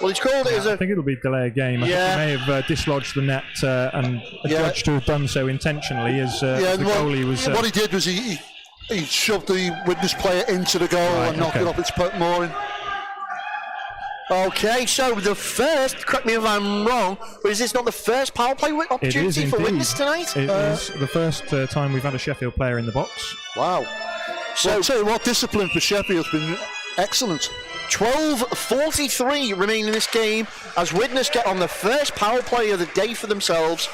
he's called it as a... I think it'll be delay of game. I think he may have dislodged the net and judged to have done so intentionally as the goalie was... What he did was he shoved the Widnes player into the goal and knocked it off its mooring. Okay, so the first, correct me if I'm wrong, but is this not the first power play opportunity for Widnes tonight? It is the first time we've had a Sheffield player in the box. Wow. So I'll tell you what, discipline for Sheffield's been excellent. 12:43 remain in this game as Widnes get on the first power play of the day for themselves.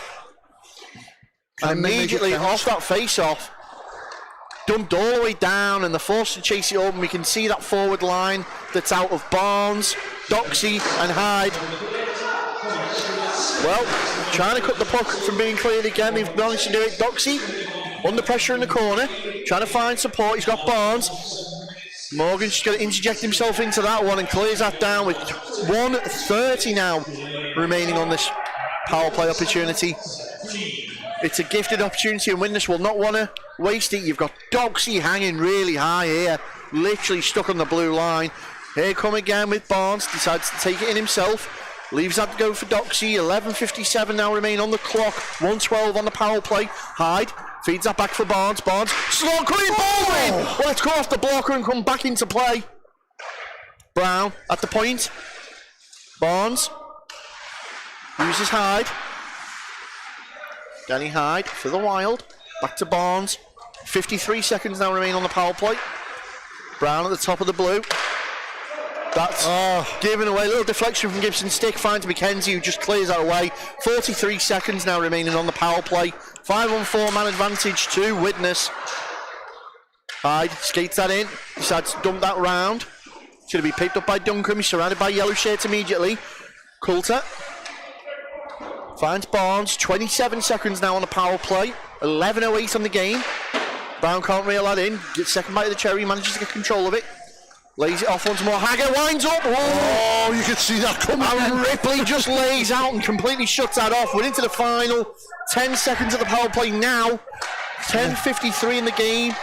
And immediately off that face-off, dumped all the way down, and they're forced to chase it up, and we can see that forward line that's out of Barnes, Doxy and Hyde. Well, trying to cut the puck from being cleared again. They've managed to do it. Doxy under pressure in the corner, trying to find support. He's got Barnes. Morgan's just going to interject himself into that one and clears that down with 1:30 now remaining on this power play opportunity. It's a gifted opportunity and Widnes will not want to waste it. You've got Doxy hanging really high here, literally stuck on the blue line. Here come again with Barnes, decides to take it in himself. Leaves that to go for Doxy. 11:57 now remain on the clock. 1:12 on the power play. Hyde feeds that back for Barnes. Barnes, slot clean ball in! Well, it's come off the blocker and come back into play. Brown at the point. Barnes uses Hyde. Danny Hyde for the Wild. Back to Barnes. 53 seconds now remain on the power play. Brown at the top of the blue. That's given away. A little deflection from Gibson's stick. Finds McKenzie, who just clears that away. 43 seconds now remaining on the power play. 5-on-4 man advantage to Widnes. Hyde skates that in. Decides to dump that round. It's going to be picked up by Duncan. He's surrounded by yellow shirts immediately. Coulter finds Barnes. 27 seconds now on the power play. 11:08 on the game. Brown can't reel that in. Gets second bite of the cherry. Manages to get control of it. Lays it off once more. Haggett winds up. Oh, you can see that coming. And Ripley just lays out and completely shuts that off. We're into the final 10 seconds of the power play now. 10:53 in the game.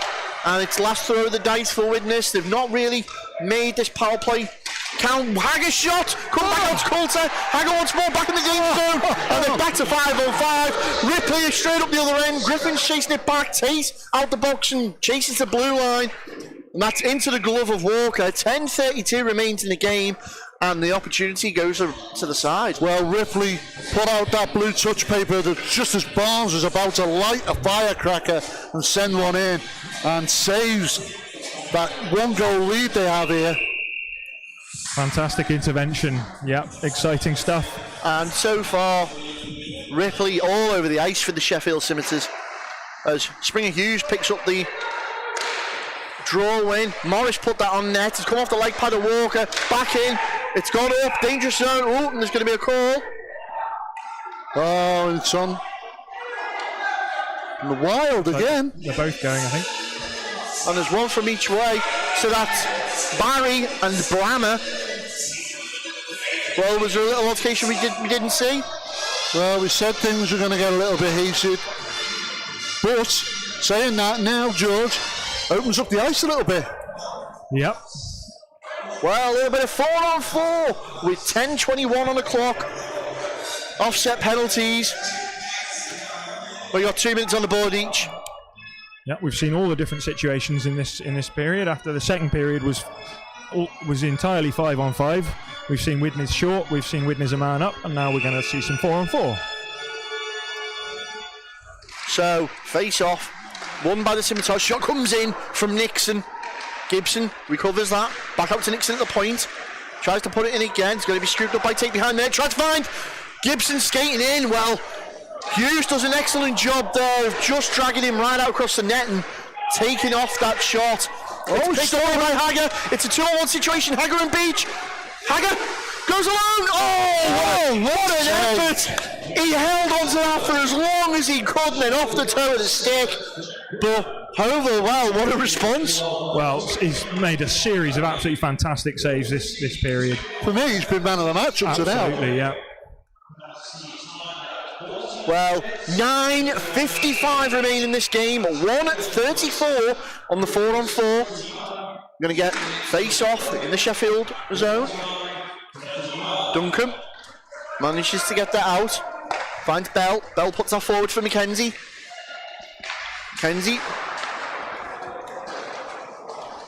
And it's last throw of the dice for Widnes. They've not really made this power play count. Haggett shot. Come back out to Coulter. Haggett once more back in the game zone. And then back to 5-on-5. Ripley is straight up the other end. Griffin's chasing it back. Tate out the box and chases the blue line. And that's into the glove of Walker. 10:32 remains in the game, and the opportunity goes to the side. Well, Ripley put out that blue touch paper that just as Barnes was about to light a firecracker and send one in, and saves that one goal lead they have here. Fantastic intervention. Yeah, exciting stuff. And so far, Ripley all over the ice for the Sheffield Scimitars as Springer Hughes picks up the draw win. Morris put that on net. It's come off the leg pad of Walker. Back in. It's gone up. Dangerous zone. Oh, and there's going to be a call. Oh, it's on the Wild again. They're both going, I think. And there's one from each way. So that's Barry and Brammer. Well, was there a little altercation we didn't see? Well, we said things were going to get a little bit heated. But saying that now, George, opens up the ice a little bit. Yep. Well, a little bit of 4-on-4 with 10:21 on the clock. Offset penalties. We got 2 minutes on the board each. Yeah, we've seen all the different situations in this period. After the second period was entirely 5-on-5. We've seen Widnes short, we've seen Widnes a man up, and now we're going to see some 4-on-4. So, face off, won by the Scimitars. Shot comes in from Nixon. Gibson recovers that. Back up to Nixon at the point. Tries to put it in again. It's going to be scooped up by Tate behind there. Tries to find Gibson skating in. Well, Hughes does an excellent job there of just dragging him right out across the net and taking off that shot. It's picked up by Hager. It's a 2-on-1 situation. Hager and Beach. Hager goes alone. Oh, what an effort! He held on to that for as long as he could, and then off the toe of the stick. But Hovel, well, what a response! Well, he's made a series of absolutely fantastic saves this period. For me, he's been man of the match up to now. Absolutely, yeah. Well, 9:55 remain in this game. 1:34 on the 4-on-4. Going to get face off in the Sheffield zone. Duncan manages to get that out. Finds Bell. Bell puts that forward for Mackenzie. Mackenzie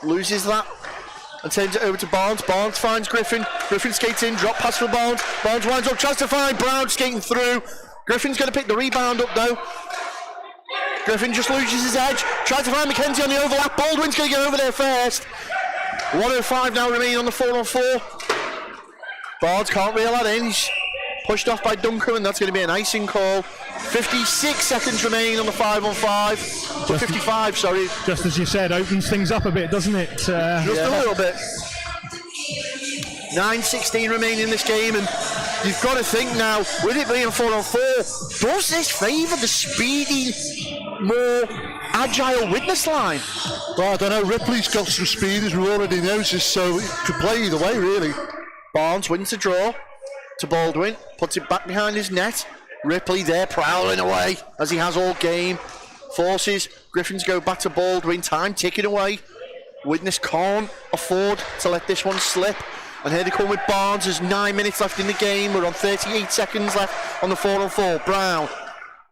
loses that and turns it over to Barnes. Barnes finds Griffin. Griffin skates in. Drop pass for Barnes. Barnes winds up. Tries to find Brown skating through. Griffin's going to pick the rebound up though. Griffin just loses his edge. Tries to find Mackenzie on the overlap. Baldwin's going to get over there first. 1:05 now remaining on the 4-on-4. Barnes can't reel that in. He's pushed off by Duncan, and that's going to be an icing call. 56 seconds remaining on the 5-on-5. 55, sorry. Just as you said, opens things up a bit, doesn't it? Just a little bit. 9:16 remaining in this game, and you've got to think now, with it being 4-on-4, does this favour the speedy, more agile Widnes line? Well, I don't know. Ripley's got some speed, as we already noticed, so it could play either way, really. Barnes wins the draw to Baldwin, puts it back behind his net. Ripley there prowling away, as he has all game. Forces Griffin to go back to Baldwin, time ticking away. Widnes can't afford to let this one slip. And here they come with Barnes. There's 9 minutes left in the game. We're on 38 seconds left on the 4-on-4. Brown,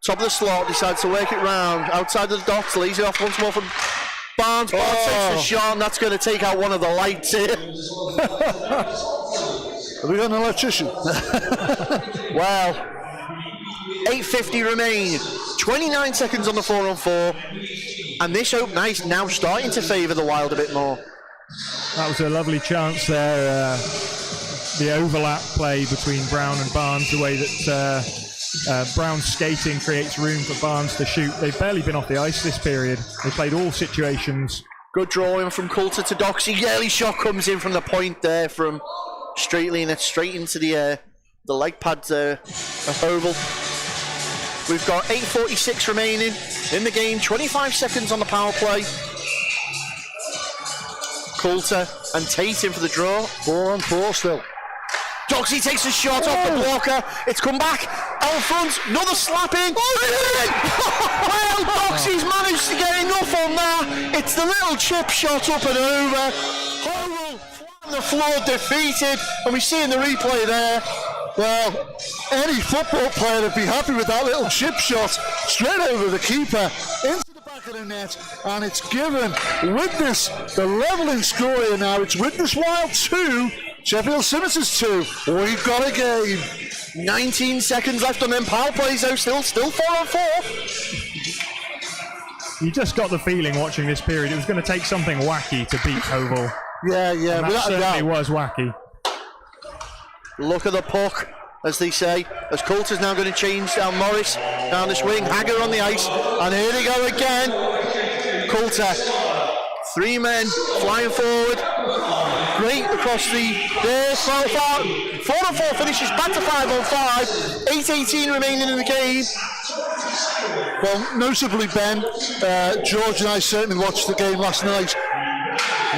top of the slot, decides to work it round. Outside of the dots, lays it off once more from Barnes. Barnes takes the shot, and that's going to take out one of the lights here. Have we got an electrician? Well, 8:50 remain. 29 seconds on the 4-on-4. And this open ice now starting to favour the Wild a bit more. That was a lovely chance there. The overlap play between Brown and Barnes, the way that Brown's skating creates room for Barnes to shoot. They've barely been off the ice this period. They played all situations. Good drawing from Coulter to Doxy. Early shot comes in from the point there from Straightley, and it's straight into the leg pads of Oval. We've got 8:46 remaining in the game. 25 seconds on the power play. Coulter and Tate in for the draw. 4-on-4 still. Doxy takes a shot off the blocker. It's come back. Out front, another slapping. Well, Doxy's managed to get enough on that. It's the little chip shot up and over. Howell flat on the floor, defeated. And we see in the replay there. Well, any football player would be happy with that little chip shot straight over the keeper into the back of the net, and it's given Widnes the levelling score here now. It's Widnes Wild 2, Sheffield Scimitars 2. We've got a game. 19 seconds left on them power plays, though. Still 4-on-4. You just got the feeling watching this period it was going to take something wacky to beat Oval. Yeah, And that certainly was wacky. Look at the puck, as they say, as Coulter's now going to change down Morris down this wing. Hager on the ice, and here they go again. Coulter, 3 men flying forward, great across the there. 4-on-4 finishes back to 5-on-5. 8:18 remaining in the game. Well, notably, Ben, George and I certainly watched the game last night.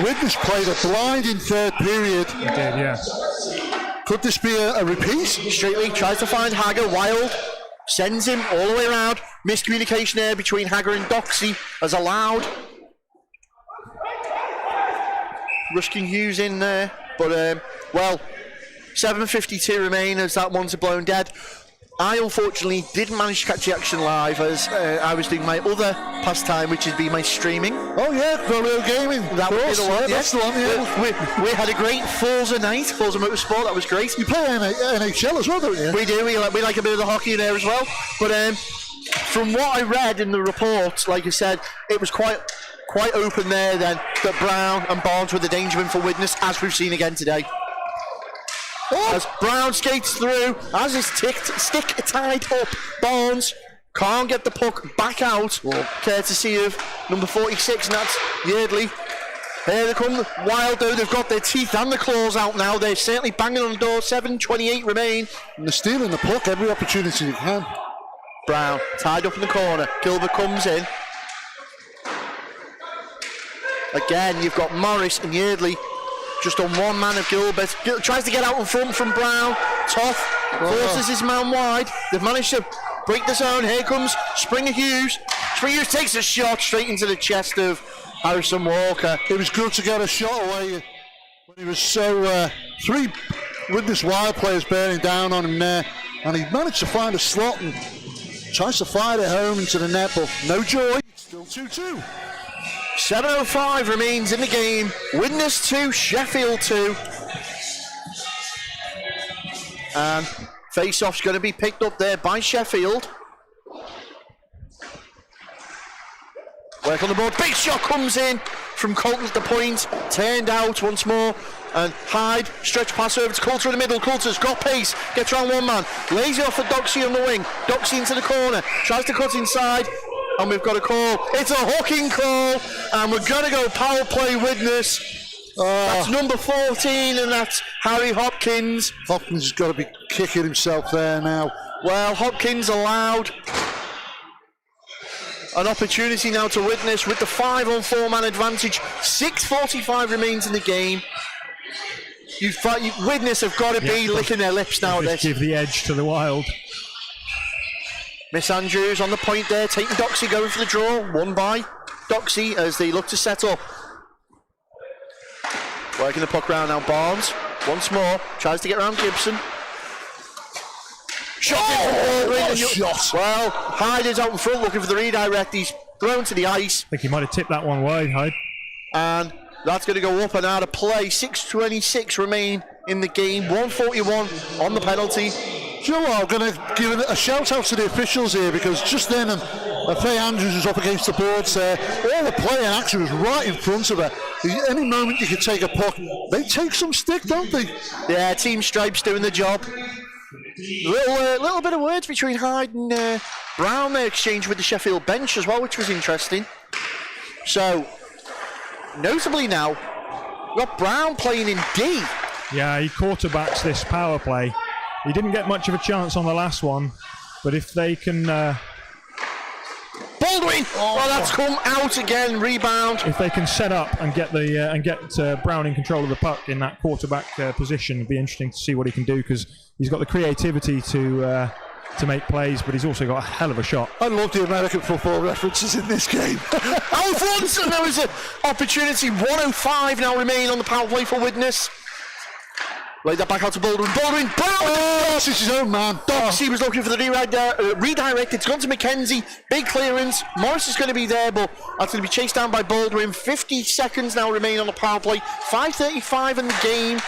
Widnes played a blinding third period. He did, yeah. Could this be a repeat? Straightley tries to find Hager. Wild sends him all the way around. Miscommunication there between Hager and Doxy as allowed. Ruskin Hughes in there. But, well, 7:52 remain as that one's blown dead. I unfortunately didn't manage to catch the action live as I was doing my other pastime, which has been my streaming. Oh yeah, Video Gaming. That was the one. Yeah, that's the one. Yeah. We had a great Forza night, Forza Motorsport. That was great. You play NHL as well, don't you? We do. We like a bit of the hockey in there as well. But from what I read in the report, like I said, it was quite open there then that Brown and Barnes were the danger men for Widnes, as we've seen again today. As Brown skates through, as his stick tied up, Barnes can't get the puck back out, courtesy of number 46, and that's Yeardley. Here they come, Wild though, they've got their teeth and the claws out now. They're certainly banging on the door, 7:28 remain. And they're stealing the puck every opportunity they can. Brown, tied up in the corner, Gilbert comes in. Again, you've got Morris and Yeardley just on one man of Gilbert. Tries to get out in front from Brown. Tough. Forces his man wide. They've managed to break the zone. Here comes Springer Hughes. Springer Hughes takes a shot straight into the chest of Harrison Walker. It was good to get a shot away when he was so... three Widnes Wild players bearing down on him there. And he managed to find a slot and tries to fire it home into the net, but no joy. Still 2-2. 7:05 remains in the game. Widnes 2, Sheffield 2. And face-off's going to be picked up there by Sheffield. Work on the board. Big shot comes in from Colton at the point. Turned out once more. And Hyde, stretch pass over to Coulter in the middle. Coulter's got pace. Gets around one man. Lays it off for Doxey on the wing. Doxey into the corner. Tries to cut inside. And we've got a call. It's a hooking call, and we're going to go power play Widnes. That's number 14, and that's Harry Hopkins. Hopkins has got to be kicking himself there now. Well, Hopkins allowed an opportunity now to Widnes with the 5-on-4 man advantage. 6:45 remains in the game. Widnes have got to be licking their lips now at this. Give the edge to the Wild. Miss Andrews on the point there, taking Doxey, going for the draw, won by Doxey as they look to set up. Working the puck round now, Barnes, once more, tries to get around Gibson. Shot shot. Well, Hyde is out in front looking for the redirect, he's thrown to the ice. I think he might have tipped that one wide, Hyde. And that's going to go up and out of play, 6:26 remain in the game, 141 on the penalty. Do you know what? I'm going to give a shout out to the officials here because just then Faye Andrews was up against the boards there. All the play and action was right in front of her. Any moment you could take a puck, they take some stick, don't they? Yeah, Team Stripes doing the job. Little bit of words between Hyde and Brown there exchanged with the Sheffield bench as well, which was interesting. So, notably now, we've got Brown playing in D. Yeah, he quarterbacks this power play. He didn't get much of a chance on the last one, but if they can... Baldwin! Well, that's come out again, rebound. If they can set up and get Brown in control of the puck in that quarterback position, it'd be interesting to see what he can do because he's got the creativity to make plays, but he's also got a hell of a shot. I love the American football references in this game. Alfonso, there was an opportunity. 1:05 now remain on the power play for Widnes. Laid that back out to Baldwin. Baldwin, Brown! Oh, this is his own man. Doxey was looking for the redirect. It's gone to McKenzie. Big clearance. Morris is going to be there, but that's going to be chased down by Baldwin. 50 seconds now remain on the power play. 5:35 in the game.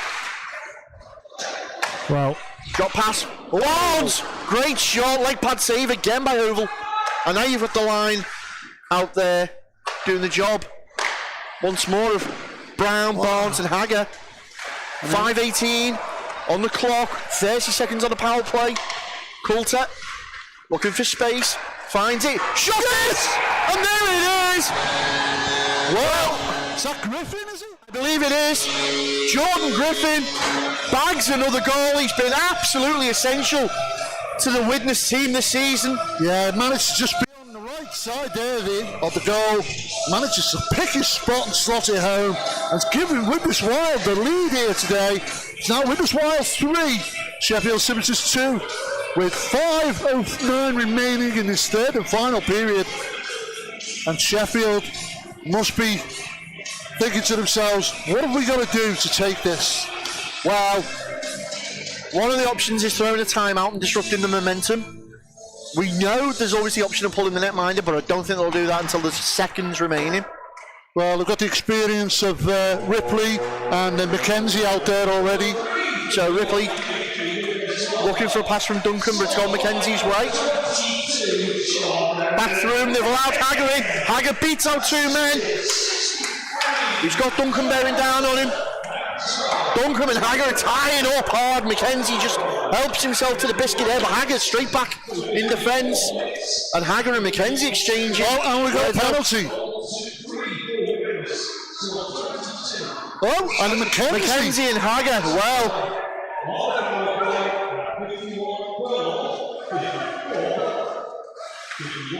Well, drop pass. Barnes! Great shot. Leg pad save again by Oval. And now you've got the line out there doing the job. Once more of Brown, Barnes, and Hagger. 5:18 on the clock, 30 seconds on the power play. Coulter looking for space, finds it, shot it! And there it is! Well, is that Griffin, is it? I believe it is. Jordan Griffin bags another goal. He's been absolutely essential to the Widnes team this season. Yeah, managed to just be on the right side there of the goal. Manages to pick his spot and slot it home. And it's giving Widnes Wild the lead here today. It's now Widnes Wild 3, Sheffield Scimitars 2, with 5:09 remaining in this third and final period. And Sheffield must be thinking to themselves, what have we got to do to take this? Well, One of the options is throwing a timeout and disrupting the momentum. We know there's always the option of pulling the netminder, but I don't think they'll do that until there's seconds remaining. Well, they've got the experience of Ripley and Mackenzie out there already. So Ripley looking for a pass from Duncan, but it's gone Mackenzie's way. Back through him, they've allowed Hagger in. Hagger beats out 2 men. He's got Duncan bearing down on him. Duncan and Hagger are tying up hard. Mackenzie just helps himself to the biscuit there, but Hagger straight back in defence. And Hagger and Mackenzie exchanging. Oh, and we got a penalty. Oh, and Mackenzie and Hagger, well.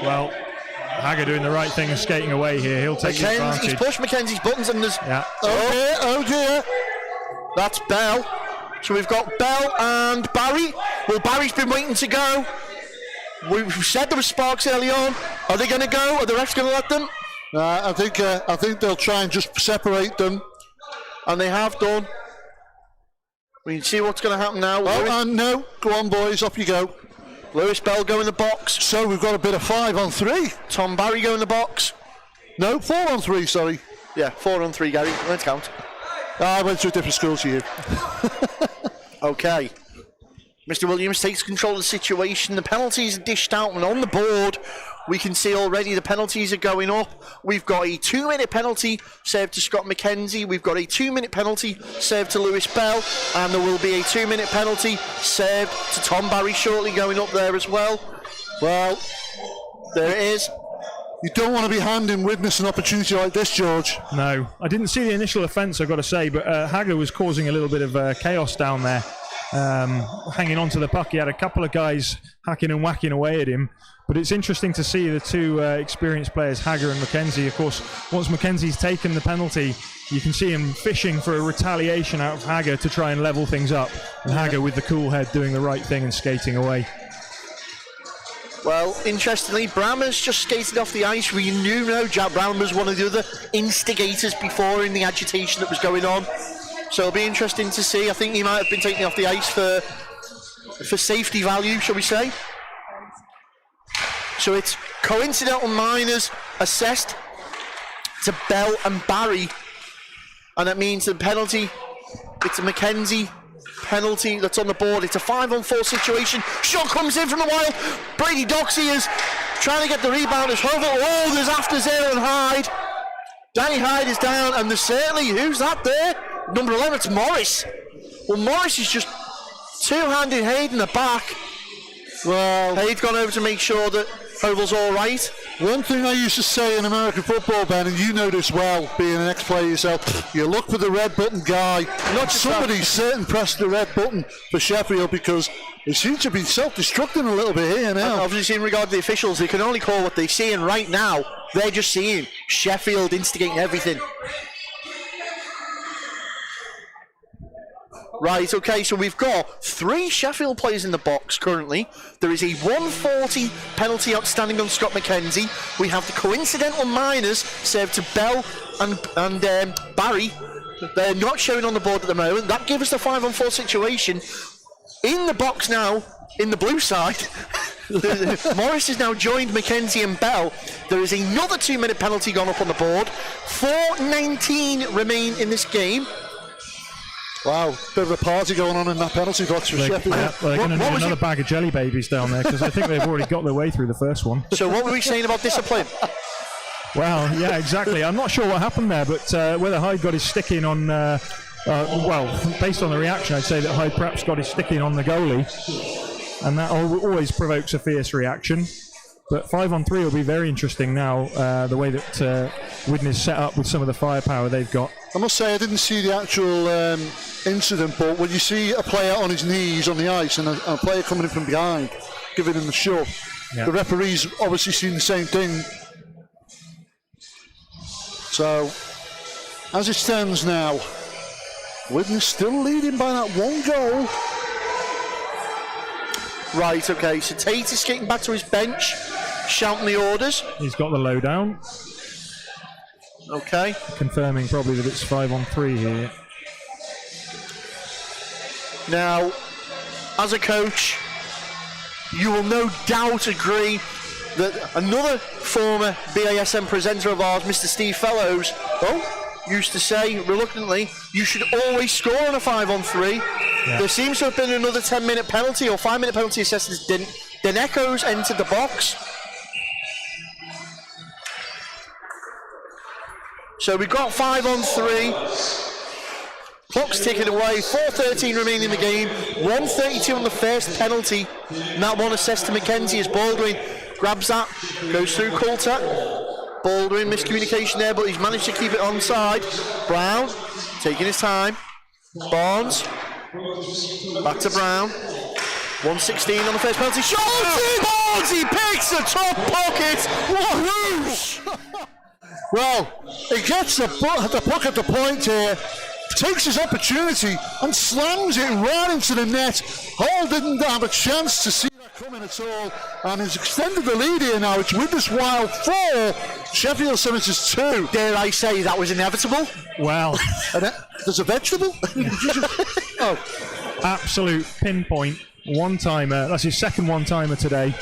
Well, Hagger doing the right thing and skating away here. He'll take the advantage. He's pushed Mackenzie's buttons and there's... Yeah. Oh dear. That's Bell. So we've got Bell and Barry. Well, Barry's been waiting to go. We've said there were sparks early on. Are they going to go? Are the refs going to let them? I think they'll try and just separate them. And they have done. We can see what's going to happen now. Oh, and no. Go on, boys. Off you go. Lewis Bell go in the box. So we've got a bit of 5-on-3. Tom Barry go in the box. No, 4-on-3, sorry. Yeah, 4-on-3, Gary. Let's count. I went to a different school to you. Okay. Mr. Williams takes control of the situation. The penalties are dished out, and on the board, we can see already the penalties are going up. We've got a 2-minute penalty served to Scott Mackenzie. We've got a 2-minute penalty served to Lewis Bell, and there will be a 2-minute penalty served to Tom Barry shortly going up there as well. Well, there it is. You don't want to be handing Widnes an opportunity like this, George. No, I didn't see the initial offence, I've got to say, but Hagger was causing a little bit of chaos down there, hanging on to the puck. He had a couple of guys hacking and whacking away at him, but it's interesting to see the two experienced players, Hagger and Mackenzie. Of course, once Mackenzie's taken the penalty, you can see him fishing for a retaliation out of Hagger to try and level things up, and Hagger with the cool head doing the right thing and skating away. Well, interestingly, Brammer's just skated off the ice. We know Jack Brammer was one of the other instigators before in the agitation that was going on. So it'll be interesting to see. I think he might have been taken off the ice for safety value, shall we say. So it's coincidental minors assessed to Bell and Barry. And that means the penalty, it's a Mackenzie penalty that's on the board. It's a 5-on-4 situation. Shot comes in from the Wild. Brady Doxey is trying to get the rebound. It's Hovel. Oh, there's afters there and Hyde. Danny Hyde is down, and there's certainly, who's that there? Number 11, it's Morris. Well, Morris is just two-handed Hayde in the back. Well, Hayde's gone over to make sure that Hovel's all right. One thing I used to say in American football, Ben, and you know this well, being an ex-player yourself, you look for the red button guy. Not somebody certain pressed the red button for Sheffield, because they seem to be self-destructing a little bit here now. And obviously, in regard to the officials, they can only call what they see, and right now, they're just seeing Sheffield instigating everything. Right, okay, so we've got 3 Sheffield players in the box currently. There is a 140 penalty outstanding on Scott Mackenzie. We have the coincidental minors served to Bell and Barry. They're not showing on the board at the moment. That gives us the 5-on-4 situation. In the box now, in the blue side, Morris has now joined Mackenzie and Bell. There is another 2-minute penalty gone up on the board. 4:19 remain in this game. Wow, bit of a party going on in that penalty box for Sheffield. Yeah, well, they're going to need another bag of jelly babies down there, because I think they've already got their way through the first one. So what were we saying about discipline? Well, yeah, exactly. I'm not sure what happened there, but whether Hyde got his stick in on... well, based on the reaction, I'd say that Hyde perhaps got his stick in on the goalie, and that always provokes a fierce reaction. But 5-on-3 will be very interesting now, the way that Widnes set up with some of the firepower they've got. I must say I didn't see the actual incident, but when you see a player on his knees on the ice and a player coming in from behind, giving him a shove, the referee's obviously seen the same thing. So, as it stands now, Widnes still leading by that 1 goal. Right, okay, so Tate is getting back to his bench, shouting the orders. He's got the lowdown. Okay. Confirming probably that it's 5-on-3 here. Now, as a coach, you will no doubt agree that another former BASN presenter of ours, Mr. Steve Fellows, used to say reluctantly, you should always score on a 5-on-3. Yeah. There seems to have been another 10-minute penalty or 5-minute penalty assessed as Deneko's entered the box. So we've got 5-on-3. Clock's ticking away, 4:13 remaining in the game, 1:32 on the first penalty, and that one assessed to Mackenzie as Baldwin grabs that, goes through Coulter. Baldwin, miscommunication there, but he's managed to keep it onside. Brown, taking his time. Barnes, back to Brown. 1:16 on the first penalty. Shot! Barnes, he picks the top pocket! Wahoosh! Well, he gets the puck at the point here, takes his opportunity and slams it right into the net. Hall didn't have a chance to see that coming at all, and has extended the lead here now. It's Widnes Wild 4, Sheffield Scimitars 2. Dare I say that was inevitable? Well, there's a vegetable? Absolute pinpoint one-timer. That's his second one-timer today.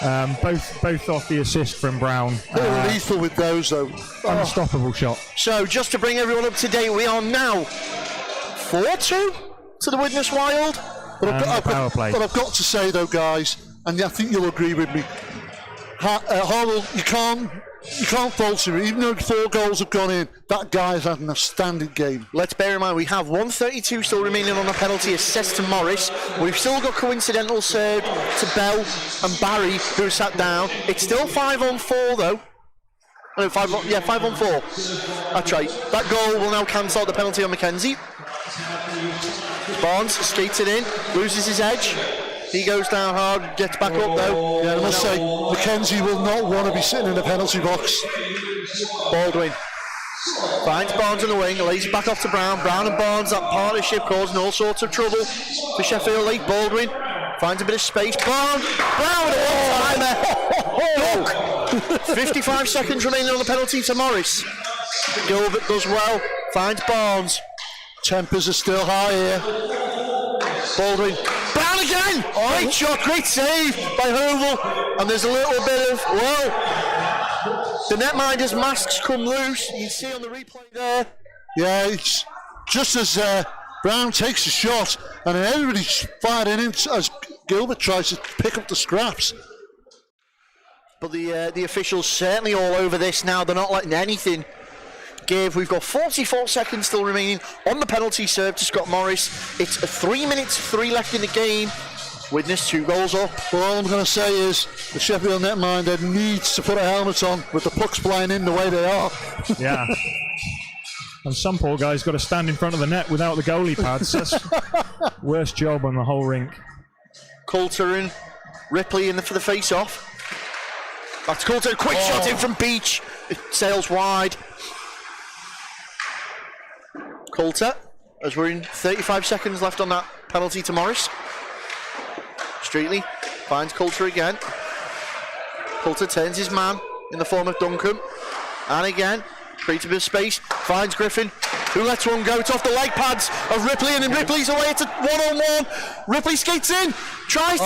Both off the assist from Brown. They're lethal with those, though. Unstoppable shot. So, just to bring everyone up to date, we are now 4-2 to the Widnes Wild. But I've got to say, though, guys, and I think you'll agree with me, Harwell, you can't fault him. Even though 4 goals have gone in, that guy's had an outstanding game. Let's bear in mind we have 1:32 still remaining on the penalty assessed to Morris. We've still got coincidental served to Bell and Barry, who sat down. It's still 5-on-4 though. No, 5-on-4. That's right. That goal will now cancel out the penalty on Mackenzie. Barnes skates it in, loses his edge. He goes down hard, gets back up though. Yeah, I must say, Mackenzie will not want to be sitting in the penalty box. Baldwin finds Barnes in the wing, lays it back off to Brown. Brown and Barnes, that partnership causing all sorts of trouble for Sheffield League. Baldwin finds a bit of space. Brown with a one-timer. 55 seconds remaining on the penalty to Morris. Gilbert does well, finds Barnes. Tempers are still high here. Baldwin. Brown again! Great shot, great save by Hovel. And there's a little bit of, the netminder's masks come loose. You can see on the replay there. Yeah, it's just as Brown takes a shot, and then everybody's firing in as Gilbert tries to pick up the scraps. But the officials certainly all over this now. They're not letting anything give. We've got 44 seconds still remaining on the penalty serve to Scott Morris. It's 3 minutes 3 left in the game. Widnes 2 goals up. Well, all I'm going to say is the Sheffield netminder needs to put a helmet on with the pucks flying in the way they are. Yeah. And some poor guy's got to stand in front of the net without the goalie pads. That's worst job on the whole rink. Coulter and Ripley for the face-off. Back to Coulter, quick shot in from Beach. It sails wide. Coulter, as we're in 35 seconds left on that penalty to Morris. Streetley finds Coulter again. Coulter turns his man in the form of Duncan. And again, creates a bit of space, finds Griffin, who lets one go. It's off the leg pads of Ripley, and then Ripley's away. It's a one-on-one. Ripley skates in, tries to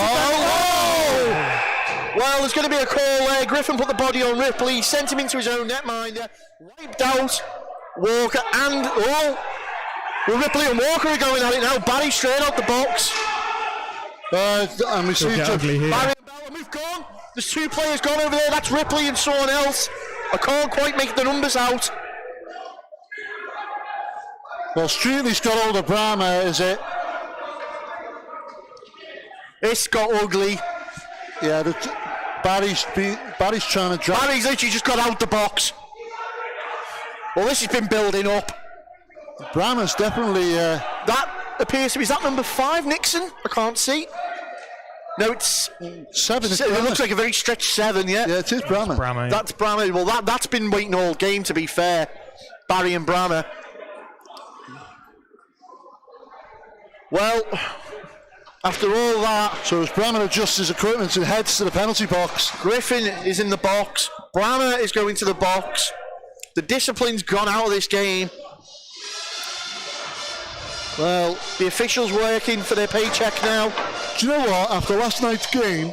well, there's going to be a call there. Griffin put the body on Ripley, sent him into his own netminder, wiped out Walker, and well, Ripley and Walker are going at it now. Barry straight out the box. And we see ugly here. Barry and Bella, move gone. There's 2 players gone over there. That's Ripley and someone else. I can't quite make the numbers out. Well, Streetley's got all the Brahma, is it? It's got ugly. Yeah, Barry's trying to drag. Barry's literally just got out the box. Well, this has been building up. Brahma's definitely... That appears to be, is that number 5, Nixon? I can't see. No, it's 7. It looks like a very stretched 7, yeah? Yeah, it is Brahma. Yeah. That's Brahma. Well, that's been waiting all game, to be fair. Barry and Brahma. Well, after all that... So as Brahma adjusts his equipment and heads to the penalty box. Griffin is in the box. Brahma is going to the box. The discipline's gone out of this game. Well, the officials working for their paycheck now. Do you know what? After last night's game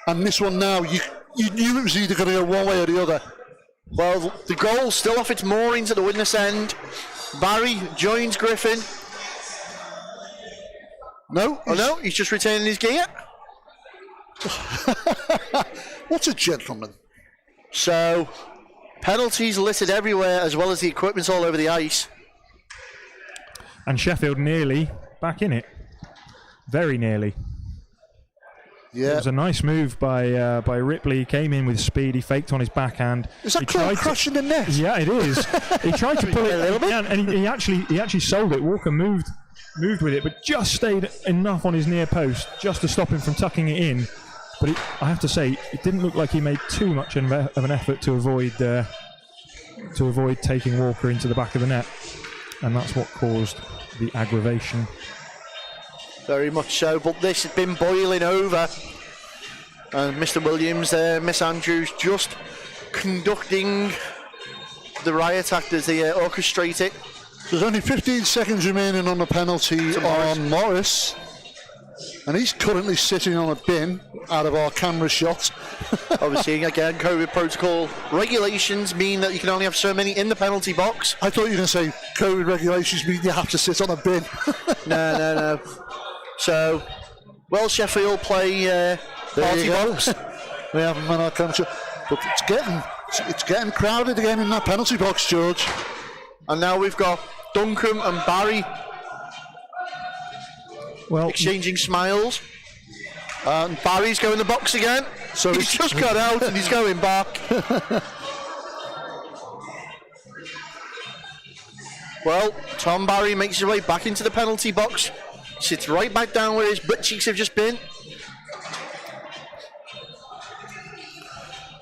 and this one now, you knew it was either going to go one way or the other. Well, the goal's still off its moorings at the Widnes end. Barry joins Griffin. No, He's just retaining his gear. What a gentleman. So, penalties littered everywhere, as well as the equipment's all over the ice. And Sheffield nearly back in it. Very nearly. Yeah. It was a nice move by Ripley. He came in with speed. He faked on his backhand. Is that crushing the net? Yeah, it is. He tried to pull it a little bit, and he actually sold it. Walker moved with it, but just stayed enough on his near post just to stop him from tucking it in. But I have to say, it didn't look like he made too much of an effort to avoid taking Walker into the back of the net, and that's what caused the aggravation. Very much so, but this has been boiling over. And Mr. Williams there, Miss Andrews, just conducting the riot act as they orchestrate it. There's only 15 seconds remaining on the penalty on Morris. And he's currently sitting on a bin out of our camera shot. Obviously, again, COVID protocol regulations mean that you can only have so many in the penalty box. I thought you were going to say COVID regulations mean you have to sit on a bin. No. So, well, Sheffield play party box. We have them on our camera shot. But it's getting crowded again in that penalty box, George. And now we've got Duncan and Barry exchanging smiles. And Barry's going in the box again. So he's just got out and he's going back. Well, Tom Barry makes his way back into the penalty box. Sits right back down where his butt cheeks have just been.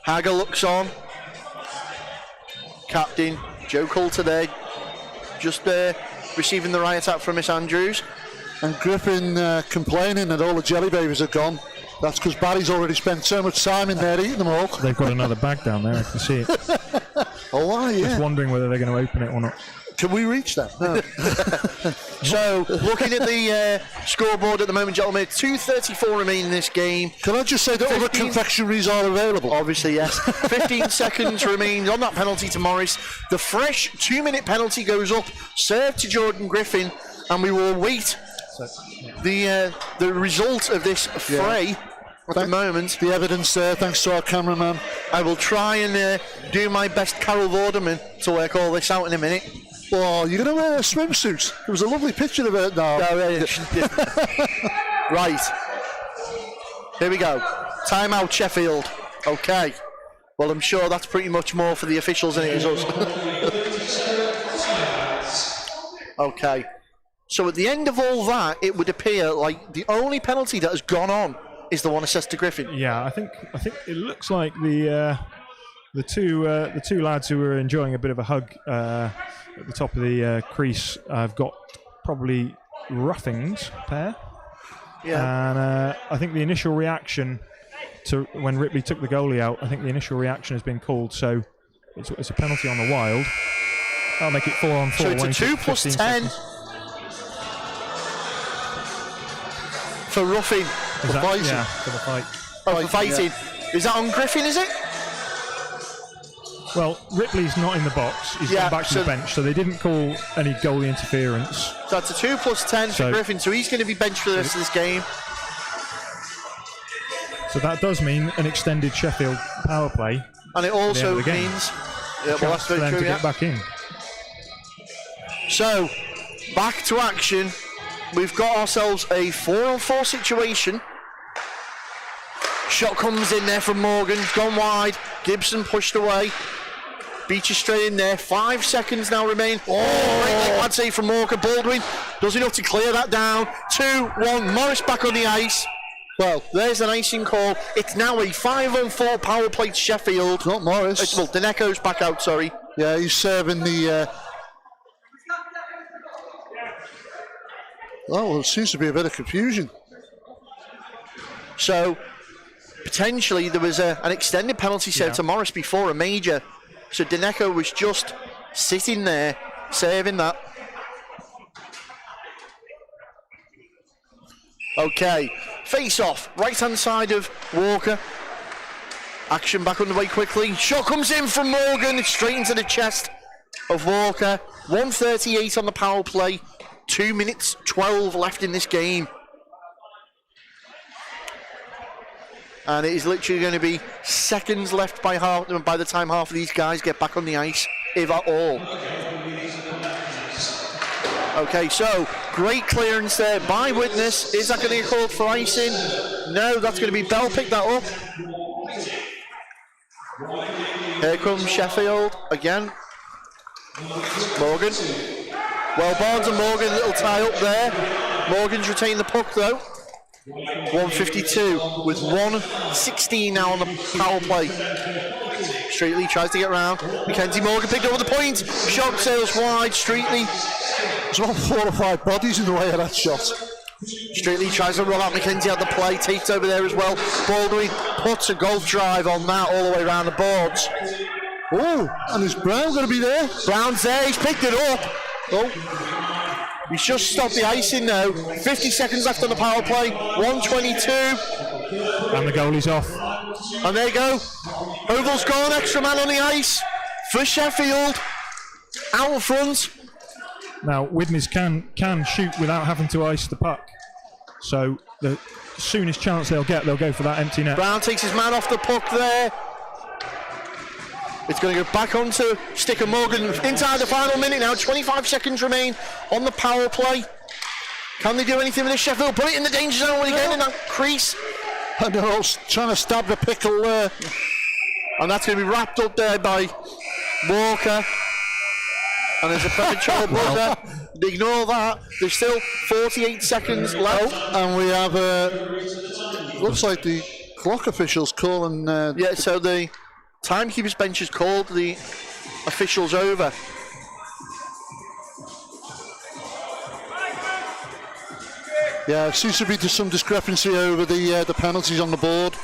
Hager looks on. Captain Joe Coulter there, just receiving the riot act from Miss Andrews. And Griffin complaining that all the jelly babies are gone. That's because Barry's already spent so much time in there eating them all. They've got another bag down there, I can see it. Oh, yeah. Just wondering whether they're going to open it or not. Can we reach that? No. So, looking at the scoreboard at the moment, gentlemen, 2:34 remain in this game. Can I just say that other confectionaries are available? Obviously, yes. 15 seconds remains on that penalty to Morris. The fresh 2-minute penalty goes up, served to Jordan Griffin, and we will await the result of this fray at the moment. The evidence there, thanks to our cameraman. I will try and do my best Carol Vorderman to work all this out in a minute. Oh, you're going to wear a swimsuit. There was a lovely picture of it now. Right. Here we go. Timeout, Sheffield. Okay. Well, I'm sure that's pretty much more for the officials than it is us. Okay. So at the end of all that, it would appear like the only penalty that has gone on is the one assessed to Griffin. Yeah, I think it looks like the two lads who were enjoying a bit of a hug at the top of the crease have got probably roughings pair. Yeah. And I think the initial reaction to when Ripley took the goalie out, I think the initial reaction has been called. So it's a penalty on the Wild. That'll make it 4-on-4. So it's a 2 plus 10 seconds. for roughing. For fighting. Yeah, for the fight. Oh, for fighting. Yeah. Is that on Griffin, is it? Well, Ripley's not in the box. He's gone back to the bench, so they didn't call any goalie interference. So that's a 2 plus 10 for Griffin, so he's going to be benched for the rest of this game. So that does mean an extended Sheffield power play. And it also means that's for them to get back in. So, back to action. We've got ourselves a 4-on-4 situation. Shot comes in there from Morgan, gone wide. Gibson pushed away. Beecher straight in there. 5 seconds now remain. Great bad save from Walker. Baldwin does enough to clear that down. 2-1. Morris back on the ice. Well, there's an icing call. It's now a 5-on-4 power play to Sheffield. Not Morris. Well, Deneco's back out, sorry. Yeah, he's serving the... Oh, well, there seems to be a bit of confusion. So, potentially there was an extended penalty served to Morris before a major. So Deneco was just sitting there, saving that. Okay, Face off, right hand side of Walker. Action back underway quickly. Shot comes in from Morgan, straight into the chest of Walker. 1:38 on the power play. 2 minutes 12 left in this game. And it is literally going to be seconds left by the time half of these guys get back on the ice, if at all. Okay, so great clearance there by Widnes. Is that going to get called for icing? No, that's going to be Bell picked that up. Here comes Sheffield again. Morgan. Well, Barnes and Morgan, a little tie up there. Morgan's retained the puck though. 1:52 with 1:16 now on the power play. Streetley tries to get around. Mackenzie Morgan picked up the point. Shot sails wide. Streetley. There's about 4 or 5 bodies in the way of that shot. Streetley tries to run out Mackenzie out the play. Tate's over there as well. Baldwin puts a golf drive on that all the way around the boards. Oh, and is Brown going to be there? Brown's there. He's picked it up. Oh. He's just stopped the icing now. 50 seconds left on the power play. 1:22. And the goalie's off. And there you go. Oval's gone. Extra man on the ice for Sheffield. Out front. Now, Widnes can shoot without having to ice the puck. So the soonest chance they'll go for that empty net. Brown takes his man off the puck there. It's going to go back onto Sticker Morgan inside the final minute now. 25 seconds remain on the power play. Can they do anything with this? Sheffield put it in the danger zone when he gets in that crease. And they're all trying to stab the pickle there. And that's going to be wrapped up there by Walker. And there's a premature buzzer. Ignore that. There's still 48 seconds left. And we have, looks like the clock officials calling... yeah, so the timekeeper's bench has called the officials over. Yeah, it seems to be some discrepancy over the penalties on the board.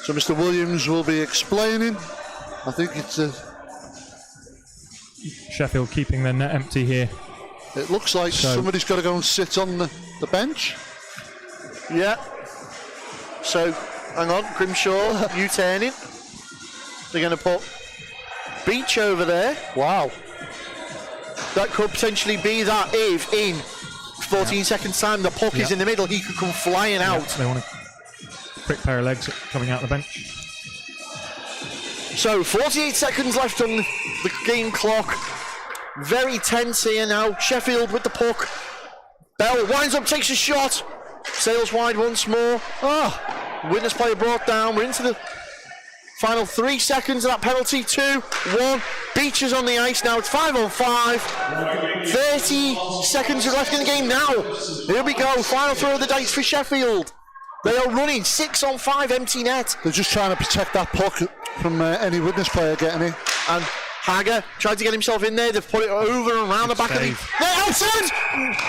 So Mr. Williams will be explaining. I think it's Sheffield keeping their net empty here. It looks like somebody's got to go and sit on the bench. Yeah. So, hang on, Grimshaw, you turning. They're going to put Beach over there. Wow. That could potentially be that if in 14 seconds time the puck is in the middle, he could come flying out. They want a quick pair of legs coming out the bench. So 48 seconds left on the game clock. Very tense here now. Sheffield with the puck. Bell winds up, takes a shot. Sails wide once more. Widnes player brought down. We're into the final 3 seconds of that penalty. 2-1. Beach is on the ice now. It's 5-on-5. 30 seconds are left in the game now. Here we go. Final throw of the dice for Sheffield. They are running 6-on-5 empty net. They're just trying to protect that puck from any Widnes player getting it. And Hager tried to get himself in there. They've put it over and around the back of the... They're outside!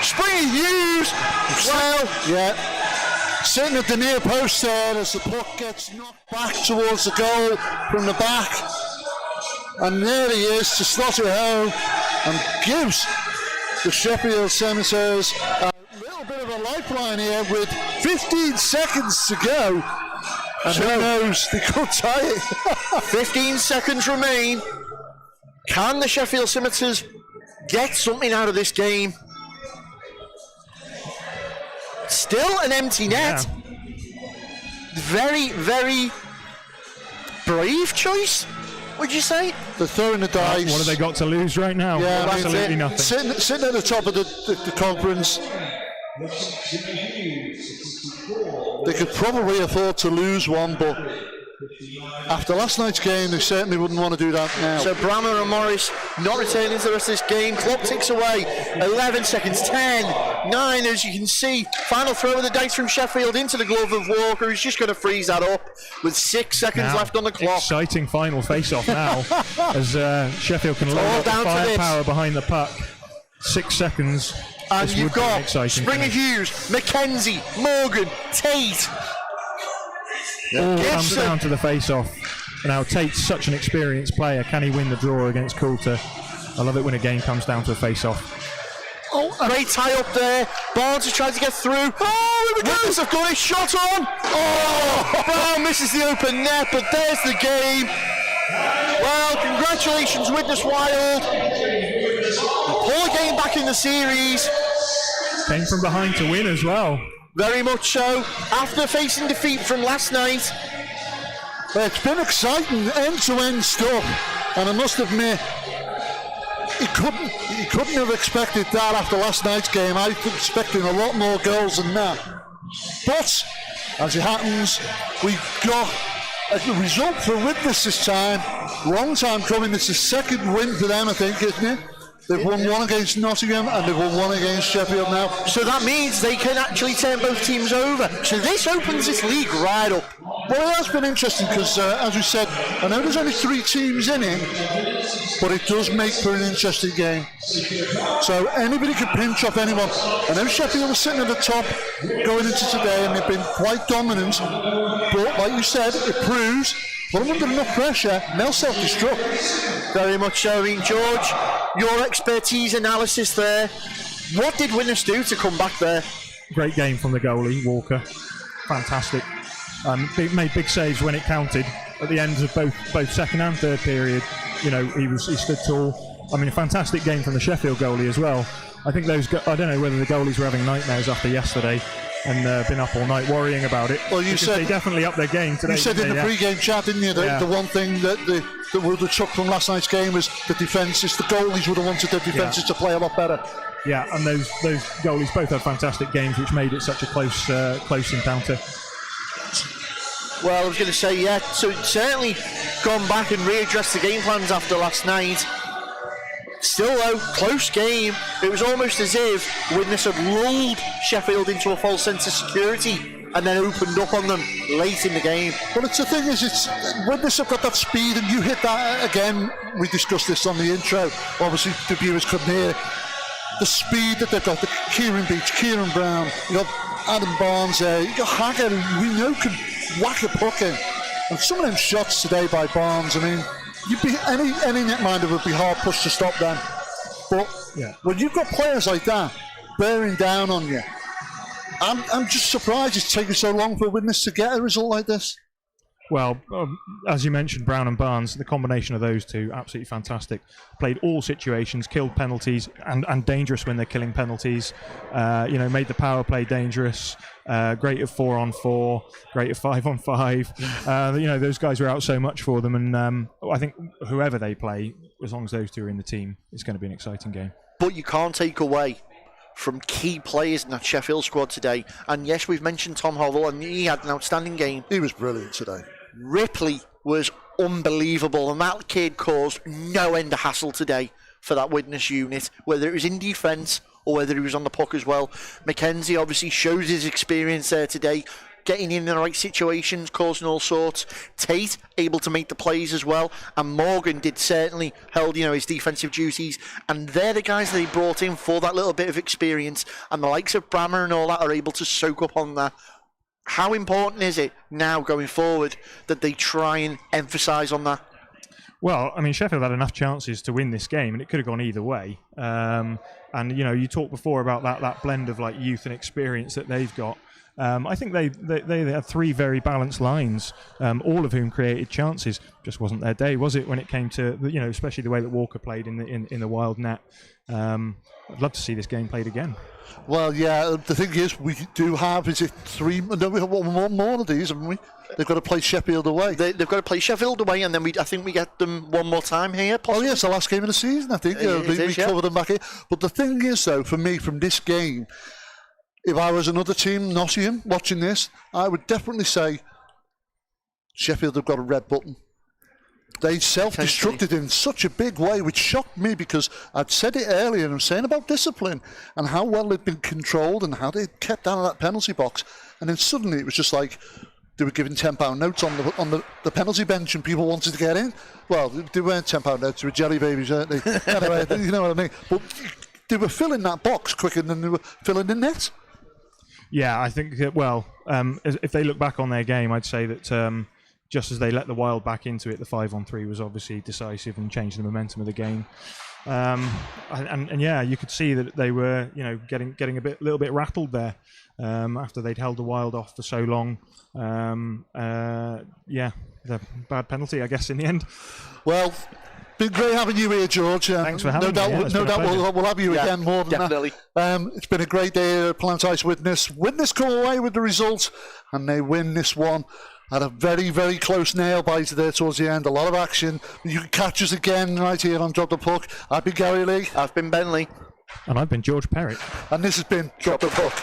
Spring Hughes! Well... Yeah. Sitting at the near post there as the puck gets knocked back towards the goal from the back. And there he is to slot it home and gives the Sheffield Scimitars a little bit of a lifeline here with 15 seconds to go. And who knows, they could tie it. 15 seconds remain. Can the Sheffield Scimitars get something out of this game? Still an empty net. Yeah. Very, very brave choice, would you say? They're throwing the dice. What have they got to lose right now? Yeah, absolutely nothing. Sitting at the top of the conference. They could probably afford to lose one, but after last night's game, they certainly wouldn't want to do that now. So Brammer and Morris not returning to the rest of this game. Clock ticks away. 11 seconds, 10, 9, as you can see. Final throw of the dice from Sheffield into the glove of Walker, who's just going to freeze that up with 6 seconds left on the clock. Exciting final face-off now, as Sheffield can load up the firepower behind the puck. 6 seconds. And you've got Springer Hughes, Mackenzie, Morgan, Tate. All comes down to the face-off. Now Tate's such an experienced player. Can he win the draw against Coulter? I love it when a game comes down to a face-off. Oh, great tie up there. Barnes has tried to get through. Oh, here we go. Widnes have got his shot on. Oh, Brown misses the open net, but there's the game. Well, congratulations, Widnes Wild. Pull the game back in the series. Came from behind to win as well. Very much so. After facing defeat from last night. It's been exciting, end-to-end stuff, and I must admit, he couldn't have expected that after last night's game. I was expecting a lot more goals than that. But, as it happens, we got a result for Widnes this time. Long time coming. It's the second win for them, I think, isn't it? They've won one against Nottingham and they've won one against Sheffield now. So that means they can actually turn both teams over. So this opens this league right up. Well, it has been interesting because, as we said, I know there's only 3 teams in it, but it does make for an interesting game. So anybody can pinch off anyone. I know Sheffield was sitting at the top going into today and they've been quite dominant, but like you said, it proves, put them under enough pressure, and they'll self-destruct. Very much so. I mean, George, your expertise analysis there. What did Widnes do to come back there? Great game from the goalie, Walker. Fantastic. Made big saves when it counted at the ends of both second and third period. You know, he stood tall. I mean, a fantastic game from the Sheffield goalie as well. I think I don't know whether the goalies were having nightmares after yesterday and been up all night worrying about it. Well, you said they definitely upped their game today. You said in the pre-game chat, didn't you, that the one thing that would have took from last night's game was the defences. The goalies would have wanted their defences to play a lot better. Yeah, and those goalies both had fantastic games, which made it such a close encounter. Well, I was going to say, yeah, so it's certainly gone back and readdressed the game plans after last night. Still, though, close game. It was almost as if Widnes had lulled Sheffield into a false sense of security and then opened up on them late in the game. But the thing is, Widnes have got that speed, and you hit that again. We discussed this on the intro. Obviously, the viewers couldn't hear it. The speed that they've got, the Kieran Beach, Kieran Brown, you got Adam Barnes there, you got Haggard, who we know can whack a puck in. And some of them shots today by Barnes, I mean, any netminder would be hard pushed to stop them. But when you've got players like that bearing down on you, I'm just surprised it's taken so long for Widnes to get a result like this. Well, as you mentioned, Brown and Barnes, the combination of those two, absolutely fantastic. Played all situations, killed penalties, and dangerous when they're killing penalties. Made the power play dangerous. Great at 4-on-4, great at 5-on-5. Those guys were out so much for them, and I think whoever they play, as long as those two are in the team, it's going to be an exciting game. But you can't take away from key players in that Sheffield squad today. And yes, we've mentioned Tom Hovell, and he had an outstanding game. He was brilliant today. Ripley was unbelievable, and that kid caused no end of hassle today for that Widnes unit, whether it was in defence or whether he was on the puck as well. Mackenzie obviously shows his experience there today, getting in the right situations, causing all sorts. Tate able to make the plays as well, and Morgan did certainly held his defensive duties, and they're the guys that they brought in for that little bit of experience, and the likes of Brammer and all that are able to soak up on that. How important is it now going forward that they try and emphasise on that? Well, I mean, Sheffield had enough chances to win this game, and it could have gone either way. You talked before about that blend of like youth and experience that they've got. I think they had 3 very balanced lines, all of whom created chances. Just wasn't their day, was it, when it came to especially the way that Walker played in the Wild net. I'd love to see this game played again. Well, yeah, the thing is, we do have, is it 3? No, we have one more of these, haven't we? They've got to play Sheffield away. They've got to play Sheffield away, and then I think we get them one more time here, possibly. Oh, yeah, it's the last game of the season, I think. We cover them back here. But the thing is, though, for me, from this game, if I was another team, Nottingham, watching this, I would definitely say Sheffield have got a red button. They self-destructed in such a big way, which shocked me because I'd said it earlier, and I'm saying about discipline and how well they'd been controlled and how they kept down that penalty box. And then suddenly it was just like they were giving £10 notes on the penalty bench and people wanted to get in. Well, they weren't £10 notes, they were jelly babies, weren't they? Anyway, you know what I mean. But they were filling that box quicker than they were filling the net. Yeah, I think if they look back on their game, I'd say that just as they let the Wild back into it, the 5-on-3 was obviously decisive and changed the momentum of the game. And yeah, you could see that they were, getting a little bit rattled there after they'd held the Wild off for so long. Yeah, the bad penalty, I guess, in the end. Well, been great having you here, George. Thanks for having me. No doubt we'll have you again more than definitely. that. It's been a great day at Planet Ice Widnes. Widnes come away with the result, and they win this one. Had a very, very close nail biter there towards the end. A lot of action. You can catch us again right here on Drop the Puck. I've been Gary Lee. I've been Bentley. And I've been George Perritt. And this has been Drop the Puck.